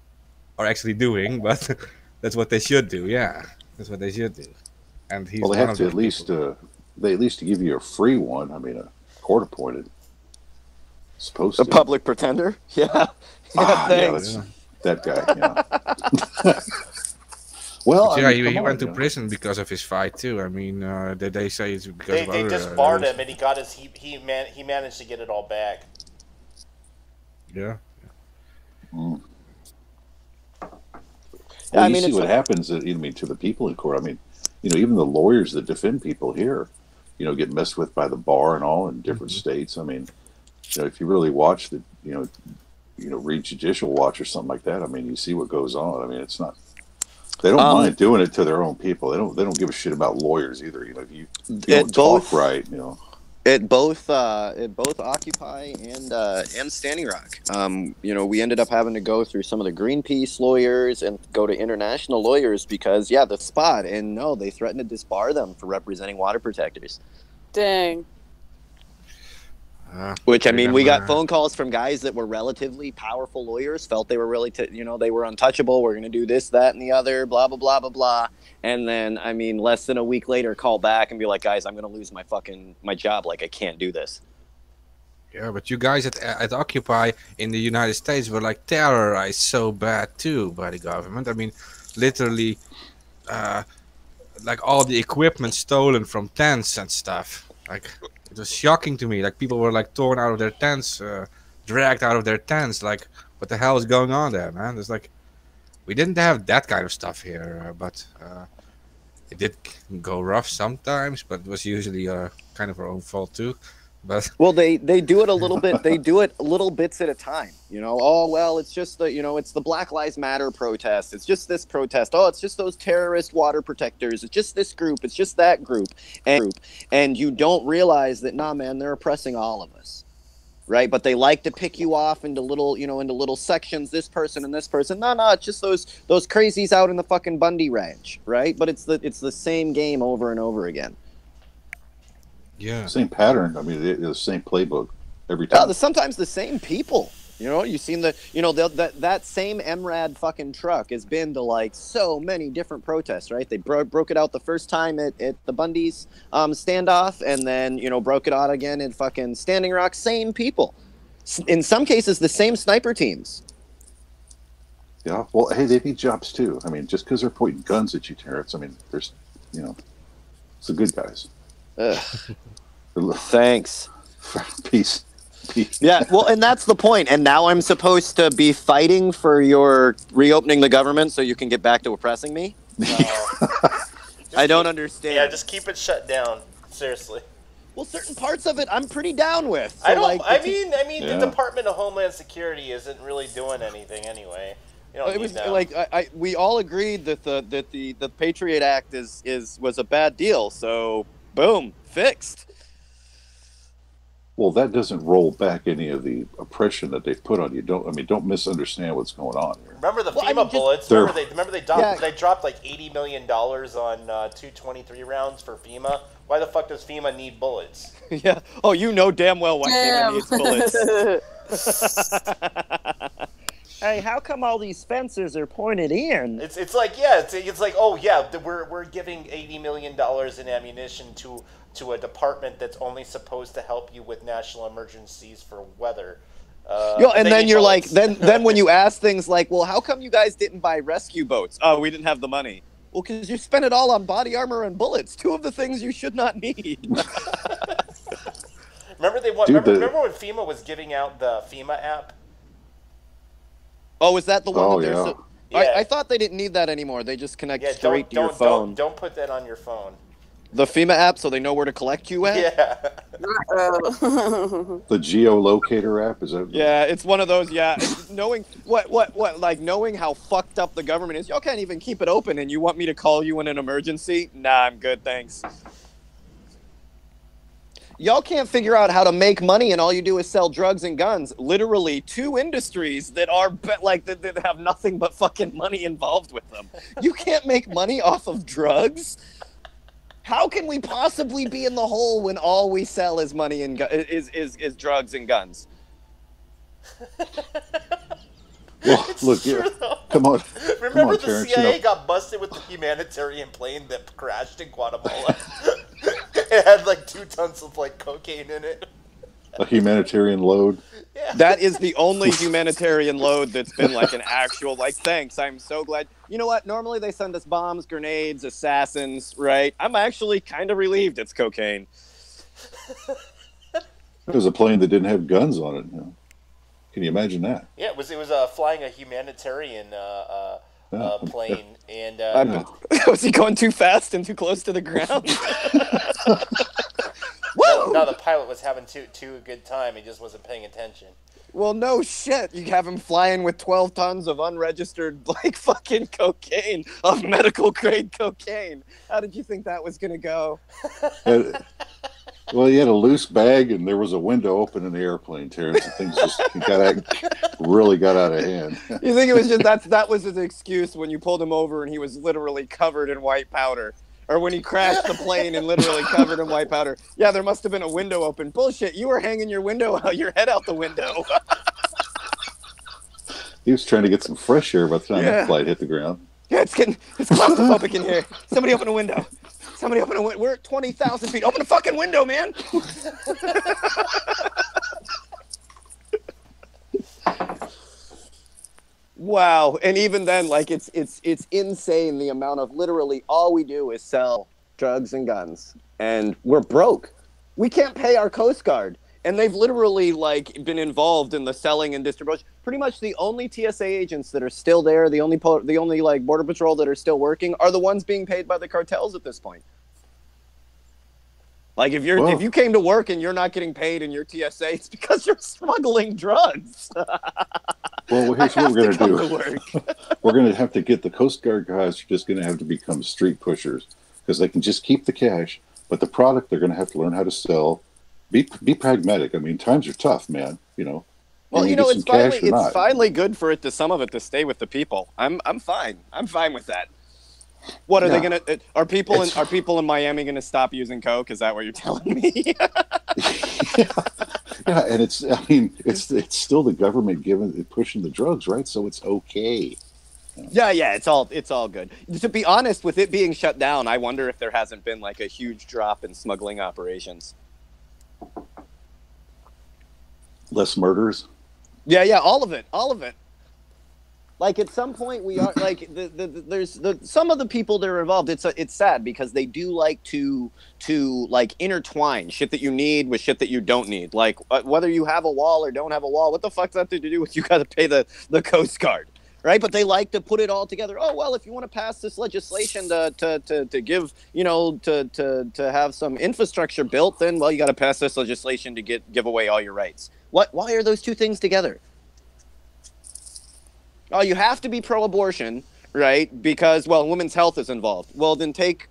are actually doing, but that's what they should do. Yeah, that's what they should do. And he's they have to at least give you a free one. I mean, a court appointed. Supposed The to. public pretender? Yeah. Thanks. That guy. Yeah. Well, But yeah, he went to prison because of his fight too. I mean, they say it's because of they other, disbarred him, and he got his he managed to get it all back. Yeah. Mm. Yeah, I you mean, see it's what happens. I mean, to the people in court. I mean, even the lawyers that defend people here, get messed with by the bar and all in different states. I mean, if you really watch the, read Judicial Watch or something like that. I mean, you see what goes on. I mean, it's not. They don't mind doing it to their own people. They don't give a shit about lawyers either. If you don't talk right, At both Occupy and Standing Rock, we ended up having to go through some of the Greenpeace lawyers and go to international lawyers because the spot, and no, they threatened to disbar them for representing water protectors. Dang. Which, I mean, we got phone calls from guys that were relatively powerful lawyers, felt they were really, they were untouchable. We're going to do this, that, and the other, blah, blah, blah, blah, blah. And then, I mean, less than a week later, call back and be like, guys, I'm going to lose my job. Like, I can't do this. Yeah, but you guys at Occupy in the United States were like terrorized so bad too by the government. I mean, literally, like all the equipment stolen from tents and stuff. Like, it was shocking to me. Like, people were like torn out of their tents, dragged out of their tents. Like, what the hell is going on there, man? There's like, we didn't have that kind of stuff here, but it did go rough sometimes. But it was usually kind of our own fault too. But well, they do it a little bit. They do it little bits at a time. Oh well, it's just the it's the Black Lives Matter protest. It's just this protest. Oh, it's just those terrorist water protectors. It's just this group. It's just that group. And you don't realize that, nah, man, they're oppressing all of us, right? But they like to pick you off into little into little sections. This person and this person. No, it's just those crazies out in the fucking Bundy Ranch, right? But it's the same game over and over again. Yeah, same pattern. I mean, it's the same playbook every time. Sometimes the same people. You've seen that same MRAD fucking truck has been to like so many different protests, right? They broke it out the first time at the Bundy's standoff, and then broke it out again in fucking Standing Rock. Same people. In some cases, the same sniper teams. Yeah. Well, hey, they need jobs too. I mean, just because they're pointing guns at you, Terrence. I mean, there's it's the good guys. Thanks. Peace. Yeah, well, and that's the point. And now I'm supposed to be fighting for your reopening the government so you can get back to oppressing me? I don't understand. Yeah, just keep it shut down. Seriously. Well, certain parts of it I'm pretty down with. So I don't. I mean, the Department of Homeland Security isn't really doing anything anyway. It was like we all agreed that the Patriot Act was a bad deal. So boom, fixed. Well, that doesn't roll back any of the oppression that they've put on you. Don't misunderstand what's going on here. Remember the FEMA bullets? Remember they dropped like $80 million on 223 rounds for FEMA. Why the fuck does FEMA need bullets? Yeah. Oh, damn well why FEMA needs bullets. Hey, how come all these fences are pointed in? It's like it's like, oh yeah, we're giving $80 million in ammunition to a department that's only supposed to help you with national emergencies for weather. And then you're bullets. Like, then when you ask things like, well, how come you guys didn't buy rescue boats? Oh, we didn't have the money. Well, because you spent it all on body armor and bullets, two of the things you should not need. Remember when FEMA was giving out the FEMA app? Oh, is that the one? Yeah. I thought they didn't need that anymore. They just connect straight to your phone. Don't put that on your phone. The FEMA app, so they know where to collect you at? Yeah. The geolocator app, is that? Yeah, it's one of those. Yeah, knowing knowing how fucked up the government is. Y'all can't even keep it open, and you want me to call you in an emergency? Nah, I'm good, thanks. Y'all can't figure out how to make money, and all you do is sell drugs and guns. Literally, two industries that are that have nothing but fucking money involved with them. You can't make money off of drugs. How can we possibly be in the hole when all we sell is money and is drugs and guns? Well, look, come on. Remember the CIA got busted with the humanitarian plane that crashed in Guatemala? It had like 2 tons of cocaine in it. A humanitarian load. That is the only humanitarian load that's been like an actual, like, thanks, I'm so glad. You know what? Normally they send us bombs, grenades, assassins, right? I'm actually kind of relieved it's cocaine. It was a plane that didn't have guns on it. You know? Can you imagine that? Yeah, it was flying a humanitarian plane, and was he going too fast and too close to the ground? No, the pilot was having too good time. He just wasn't paying attention. Well, no shit. You have him flying with 12 tons of unregistered, like, fucking cocaine, of medical grade cocaine. How did you think that was going to go? Well, he had a loose bag, and there was a window open in the airplane, Terrence, and things just really got out of hand. You think it was just that was his excuse when you pulled him over and he was literally covered in white powder? Or when he crashed the plane and literally covered in white powder? Yeah, there must have been a window open. Bullshit, you were hanging your head out the window. He was trying to get some fresh air by the time that flight hit the ground. Yeah, it's claustrophobic in here. Somebody open a window. Somebody open a window. We're at 20,000 feet. Open a fucking window, man. Wow. And even then, like, it's insane the amount of literally all we do is sell drugs and guns. And we're broke. We can't pay our Coast Guard. And they've literally, like, been involved in the selling and distribution. Pretty much the only TSA agents that are still there, the only like Border Patrol that are still working, are the ones being paid by the cartels at this point. Like, if you came to work and you're not getting paid in your TSA, it's because you're smuggling drugs. Well, here's what we're going to do. We're going to have to get the Coast Guard guys are just going to have to become street pushers because they can just keep the cash, but the product they're going to have to learn how to sell. Be pragmatic. I mean, times are tough, man. You know. Well, you know, it's finally good for some of it to stay with the people. I'm fine. I'm fine with that. What are they gonna? Are people in Miami gonna stop using coke? Is that what you're telling me? Yeah, and it's still the government pushing the drugs, right? So it's okay. Yeah, it's all good. To be honest, with it being shut down, I wonder if there hasn't been like a huge drop in smuggling operations. Less murders. Yeah, all of it. Like, at some point we are like there's some of the people that are involved. It's sad because they do like to like intertwine shit that you need with shit that you don't need. Like, whether you have a wall or don't have a wall, what the fuck's that to do with you got to pay the Coast Guard, right? But they like to put it all together. Oh well, if you want to pass this legislation to give, you know, to have some infrastructure built, then well, you got to pass this legislation to give away all your rights. Why are those two things together? Oh, you have to be pro-abortion, right? Because, well, women's health is involved. Well, then take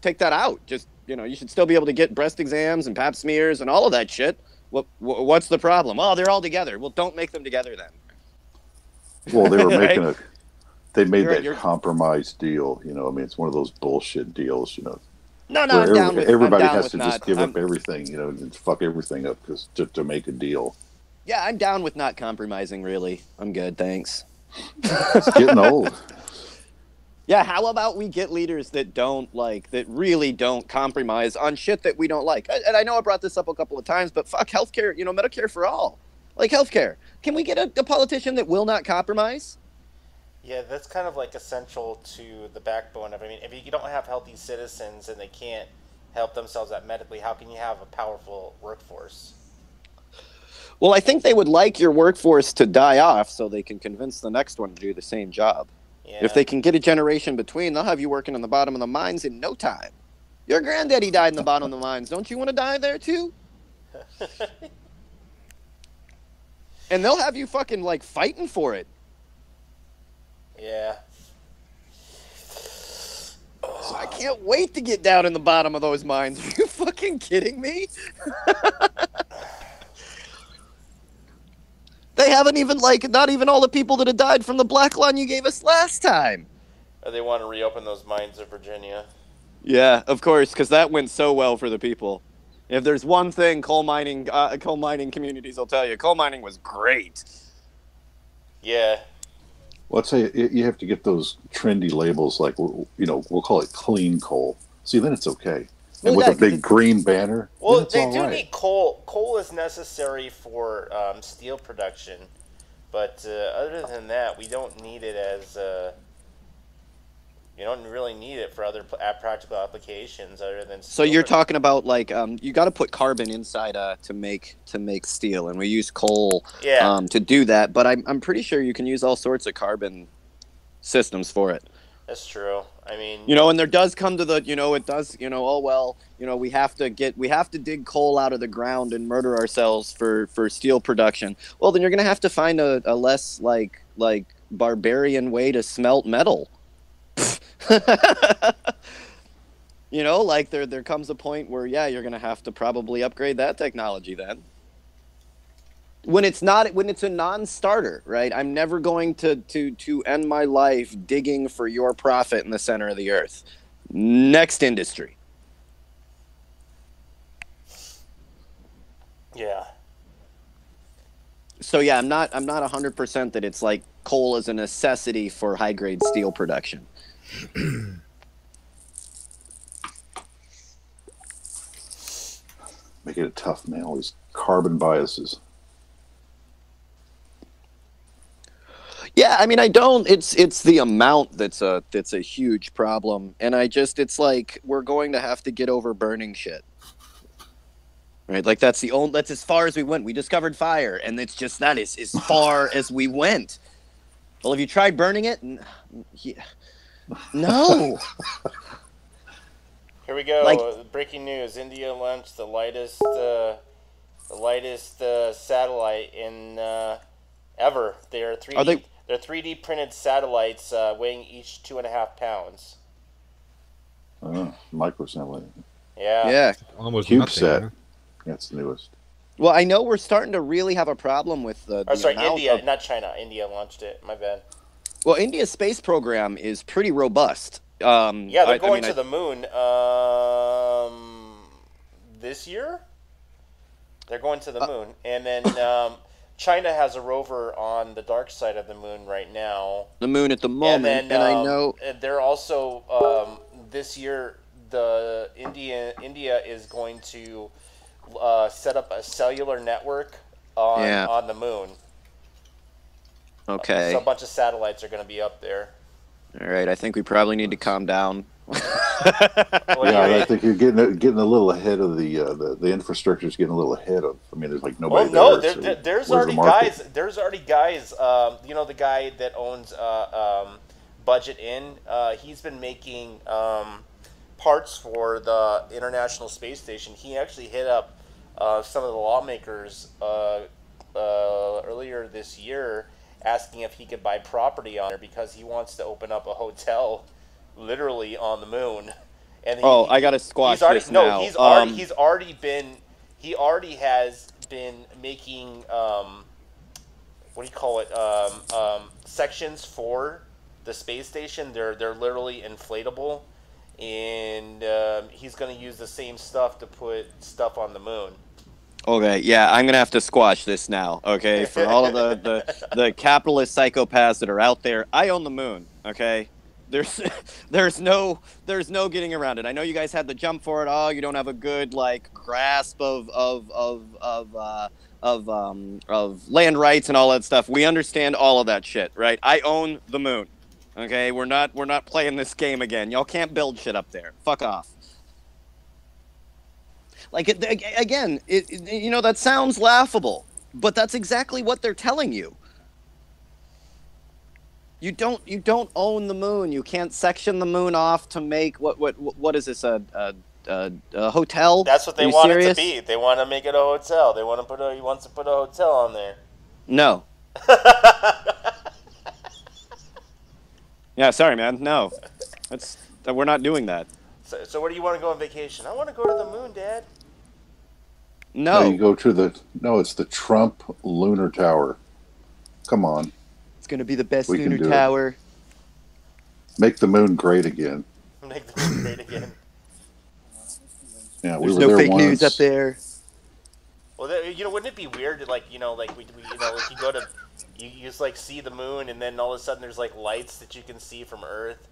that out. Just, you know, you should still be able to get breast exams and pap smears and all of that shit. What's the problem? Oh, they're all together. Well, don't make them together then. Well, they were making they made that compromise deal. You know, I mean, it's one of those bullshit deals. You know. No, I'm down with everybody has to just give up everything. You know, and fuck everything up to make a deal. Yeah, I'm down with not compromising. Really, I'm good. Thanks. It's getting old. Yeah, how about we get leaders that really don't compromise on shit that we don't like? And I know I brought this up a couple of times, but fuck healthcare, you know, Medicare for all. Like healthcare. Can we get a politician that will not compromise? Yeah, that's kind of like essential to the backbone of, I mean, if you don't have healthy citizens and they can't help themselves out medically, how can you have a powerful workforce? Well, I think they would like your workforce to die off so they can convince the next one to do the same job. Yeah. If they can get a generation between, they'll have you working on the bottom of the mines in no time. Your granddaddy died in the bottom of the mines. Don't you want to die there too? And they'll have you fucking, like, fighting for it. Yeah. So I can't wait to get down in the bottom of those mines. Are you fucking kidding me? They haven't even, like, not even all the people that had died from the black line you gave us last time. They want to reopen those mines in Virginia. Yeah, of course, because that went so well for the people. If there's one thing coal mining communities will tell you, coal mining was great. Yeah. Well, I'd say you have to get those trendy labels like, you know, we'll call it clean coal. See, then it's okay. And with a big green banner. Well, they do need coal. Coal is necessary for steel production, but other than that, we don't need it as. You don't really need it for other practical applications other than. So you're talking about like you got to put carbon inside to make steel, and we use coal to do that. But I'm pretty sure you can use all sorts of carbon systems for it. That's true. I mean, and there does come to the, it does, oh well, we have to dig coal out of the ground and murder ourselves for steel production. Well, then you're gonna have to find a less like barbarian way to smelt metal. Like there comes a point where you're gonna have to probably upgrade that technology then. When it's a non-starter, right? I'm never going to end my life digging for your profit in the center of the earth. Next industry. Yeah. So I'm not 100% that it's like coal is a necessity for high-grade steel production. Make it a tough man. All these carbon biases. Yeah, I mean, I don't. It's the amount that's a huge problem, and it's like we're going to have to get over burning shit, right? Like that's as far as we went. We discovered fire, and it's just that is as far as we went. Well, have you tried burning it? Yeah. No. Here we go. Breaking news: India launched the lightest satellite in ever. They're 3D. They're 3D printed satellites weighing each 2.5 pounds. Microsatellite. Yeah. Yeah. Almost CubeSat. That's the newest. Well, I know we're starting to really have a problem with the. India, not China. India launched it. My bad. Well, India's space program is pretty robust. They're going to the moon this year. They're going to the moon, and then China has a rover on the dark side of the moon right now. The moon at the moment, and I know they're also this year. India is going to set up a cellular network on the moon. Okay. So a bunch of satellites are going to be up there. All right, I think we probably need to calm down. I think you're getting a little ahead of the infrastructure's getting a little ahead of. I mean, there's like nobody. Well, no, there's already guys. There's already guys. The guy that owns Budget Inn. He's been making parts for the International Space Station. He actually hit up some of the lawmakers earlier this year, asking if he could buy property on there because he wants to open up a hotel literally on the moon. And I gotta squash this now. He already has been making sections for the space station. They're literally inflatable, and he's going to use the same stuff to put stuff on the moon. Okay, yeah, I'm gonna have to squash this now. Okay, for all of the capitalist psychopaths that are out there, I own the moon. Okay, there's no getting around it. I know you guys had the jump for it. Oh, you don't have a good grasp of land rights and all that stuff. We understand all of that shit, right? I own the moon. Okay, we're not playing this game again. Y'all can't build shit up there. Fuck off. That sounds laughable, but that's exactly what they're telling you. You don't own the moon. You can't section the moon off to make what is this a hotel? That's what they want it to be. They want to make it a hotel. He wants to put a hotel on there. No. Yeah, sorry, man. No, we're not doing that. So where do you want to go on vacation? I want to go to the moon, Dad. No. You go to it's the Trump Lunar Tower. Come on. It's going to be the best lunar tower. Make the moon great again. Make the moon great again. Yeah, there's no fake news up there. Well, wouldn't it be weird to you go to, you just see the moon, and then all of a sudden there's lights that you can see from Earth.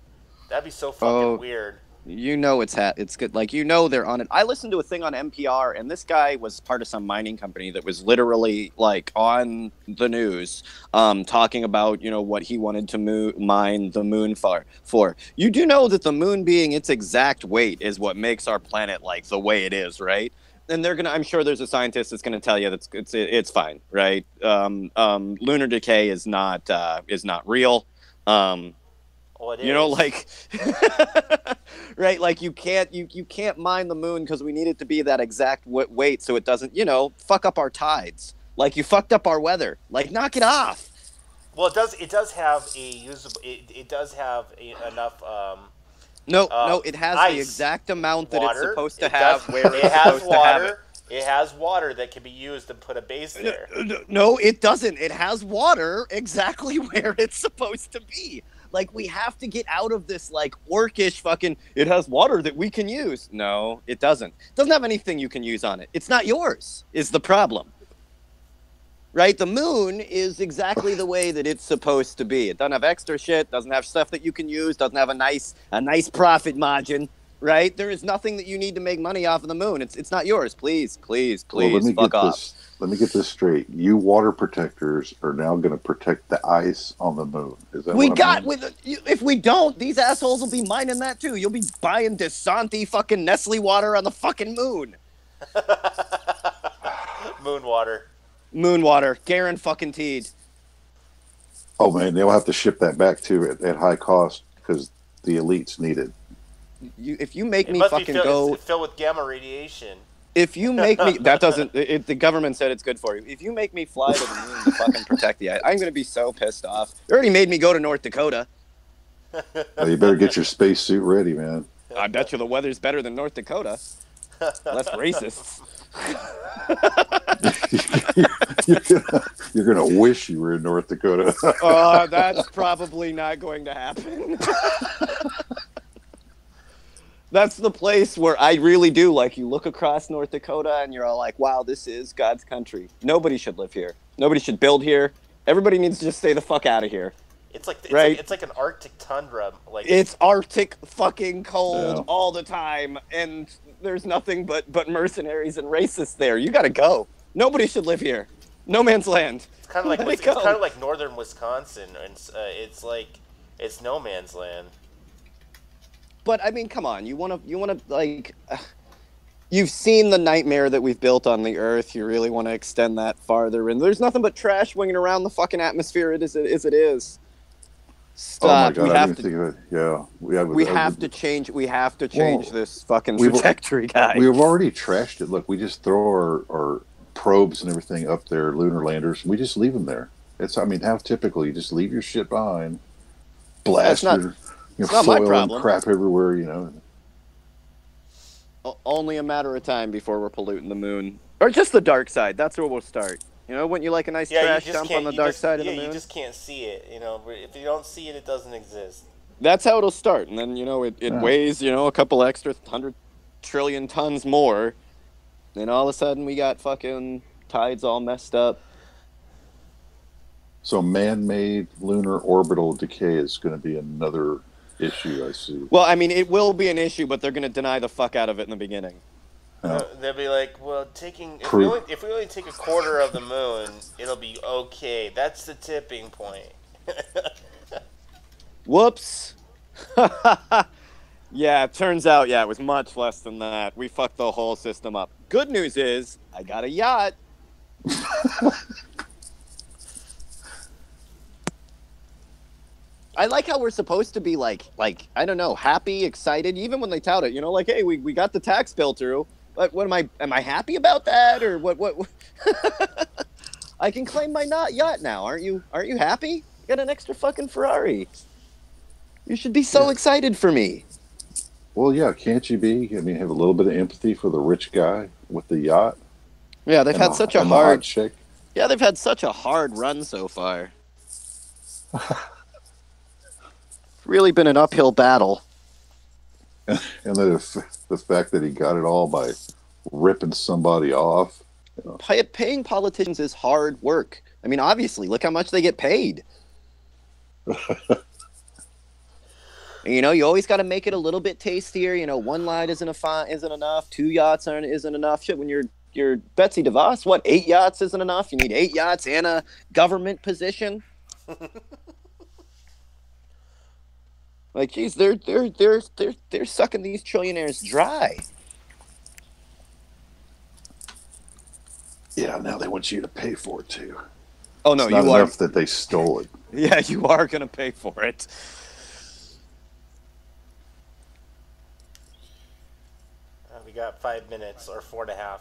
That'd be so fucking weird. You know it's good. Like, you know they're on it. I listened to a thing on NPR, and this guy was part of some mining company that was literally like on the news, talking about, you know, what he wanted to mine the moon for. You do know that the moon being its exact weight is what makes our planet like the way it is, right? And I'm sure there's a scientist that's gonna tell you that it's fine, right? Lunar decay is not real. You know, like, right? Like, you can't mine the moon because we need it to be that exact weight so it doesn't, you know, fuck up our tides. Like, you fucked up our weather. Like, knock it off. Well, it does have a usable. It does have enough. No, it has the exact amount that it's supposed to have. It has water that can be used to put a base there. No, it doesn't. It has water exactly where it's supposed to be. Like, we have to get out of this, like, orcish fucking, it has water that we can use. No, it doesn't. It doesn't have anything you can use on it. It's not yours, is the problem. Right? The moon is exactly the way that it's supposed to be. It doesn't have extra shit, doesn't have stuff that you can use, doesn't have a nice profit margin. Right? There is nothing that you need to make money off of the moon. It's not yours. Please, fuck off. Let me get this straight. You water protectors are now going to protect the ice on the moon. Is that if we don't, these assholes will be mining that too. You'll be buying DeSanti fucking Nestle water on the fucking moon. Moon water. Moon water. Guaranteed. Oh man, they'll have to ship that back too at high cost because the elites need it. If you make me fucking go filled with gamma radiation. If you make me, that doesn't. The government said it's good for you. If you make me fly to the moon to fucking protect the ice, I'm gonna be so pissed off. You already made me go to North Dakota. Well, you better get your spacesuit ready, man. I bet you the weather's better than North Dakota. Less racists. You're gonna wish you were in North Dakota. That's probably not going to happen. That's the place where I really do, like, you look across North Dakota and you're all like, wow, this is God's country. Nobody should live here. Nobody should build here. Everybody needs to just stay the fuck out of here. It's like an Arctic tundra. Like, it's Arctic fucking cold all the time, and there's nothing but mercenaries and racists there. You gotta go. Nobody should live here. No man's land. It's kind of like northern Wisconsin, and it's no man's land. But I mean, come on, you want to like, you've seen the nightmare that we've built on the Earth. You really want to extend that farther, and there's nothing but trash winging around the fucking atmosphere. As it is. Stop. Oh my God, I didn't think of it. Yeah, we have to change. We have to change this fucking trajectory, guys. We've already trashed it. Look, we just throw our probes and everything up there, lunar landers. We just leave them there. I mean, how typical. You just leave your shit behind, blast your. It's not my problem. And crap everywhere, you know. Only a matter of time before we're polluting the moon, or just the dark side. That's where we'll start. You know, wouldn't you like a nice trash dump on the dark side of the moon? You just can't see it. You know, if you don't see it, it doesn't exist. That's how it'll start, and then it weighs a couple extra 100 trillion tons more, then all of a sudden we got fucking tides all messed up. So man-made lunar orbital decay is going to be another issue, I see. Well, I mean, it will be an issue, but they're going to deny the fuck out of it in the beginning. They'll be like, well, if we only take a quarter of the moon, it'll be okay. That's the tipping point. Whoops. Yeah, it turns out, it was much less than that. We fucked the whole system up. Good news is, I got a yacht. I like how we're supposed to be like I don't know, happy, excited, even when they tout it, like, hey, we got the tax bill through. But what am I happy about that, or what? I can claim my yacht now. Aren't you happy? You got an extra fucking Ferrari. You should be so excited for me. Well, yeah, can't you be? I mean, have a little bit of empathy for the rich guy with the yacht. Yeah, they've had such a hard chick. Yeah, they've had such a hard run so far. Really been an uphill battle. And then the fact that he got it all by ripping somebody off. Paying politicians is hard work. I mean, obviously, look how much they get paid. You know, you always got to make it a little bit tastier. You know, one line isn't enough. 2 yachts isn't enough. Shit, when you're Betsy DeVos, what, 8 yachts isn't enough? You need 8 yachts and a government position. Like, geez, they're sucking these trillionaires dry. Yeah, now they want you to pay for it too. Oh no, it's not you are enough that they stole it. Yeah, you are gonna pay for it. We got 5 minutes or 4.5.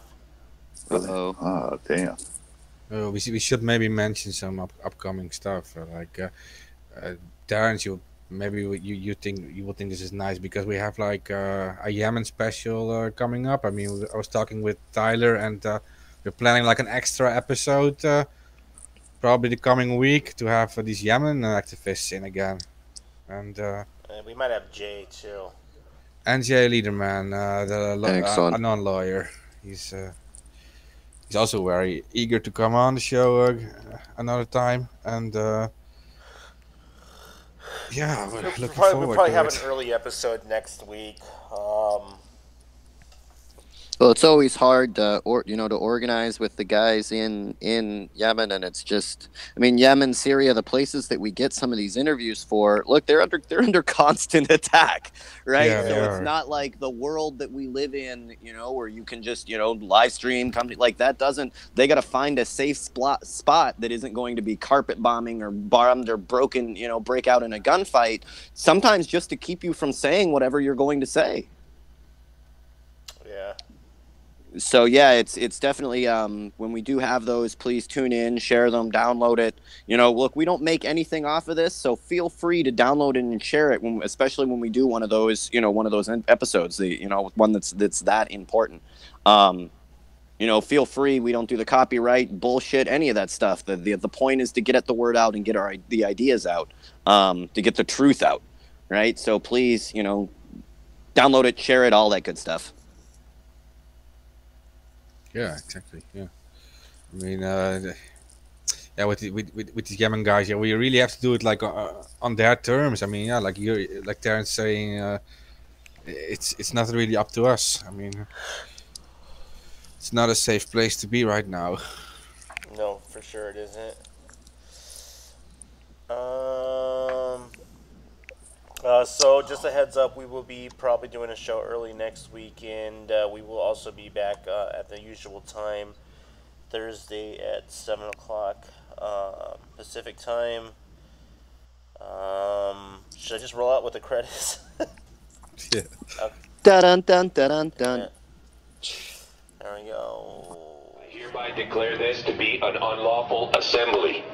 Uh-oh. Ah, damn. We should maybe mention some upcoming stuff. Terrence, you will think this is nice because we have like a Yemen special coming up. I mean, I was talking with Tyler, and we're planning like an extra episode, probably the coming week, to have these Yemen activists in again, and we might have Jay too. And Jay Liederman, the Anon lawyer. He's also very eager to come on the show another time, and yeah, we're looking forward we'll probably to have it. an early episode next week. Well, it's always hard to organize with the guys in Yemen, and it's just, I mean, Yemen, Syria, the places that we get some of these interviews for, look, they're under constant attack, right? Yeah, so it's not like the world that we live in, where you can just, live stream, like that doesn't, they got to find a safe spot that isn't going to be carpet bombing or bombed or broken, break out in a gunfight, sometimes just to keep you from saying whatever you're going to say. Yeah. So yeah, it's definitely when we do have those, please tune in, share them, download it. Look, we don't make anything off of this, so feel free to download it and share it, especially when we do one of those episodes, one that's that important. Feel free. We don't do the copyright bullshit, any of that stuff. The point is to get the word out and get the ideas out, to get the truth out, right? So please, download it, share it, all that good stuff. Yeah, exactly. Yeah, I mean, yeah, with the Yemen guys, yeah, we really have to do it like on their terms. I mean, yeah, like Terrence saying, it's not really up to us. I mean, it's not a safe place to be right now. No, for sure it isn't. So just a heads up, we will be probably doing a show early next week, and we will also be back at the usual time, Thursday at 7 o'clock Pacific time. Should I just roll out with the credits? Yeah. Okay. Dun dun dun dun. Yeah. There we go. I hereby declare this to be an unlawful assembly.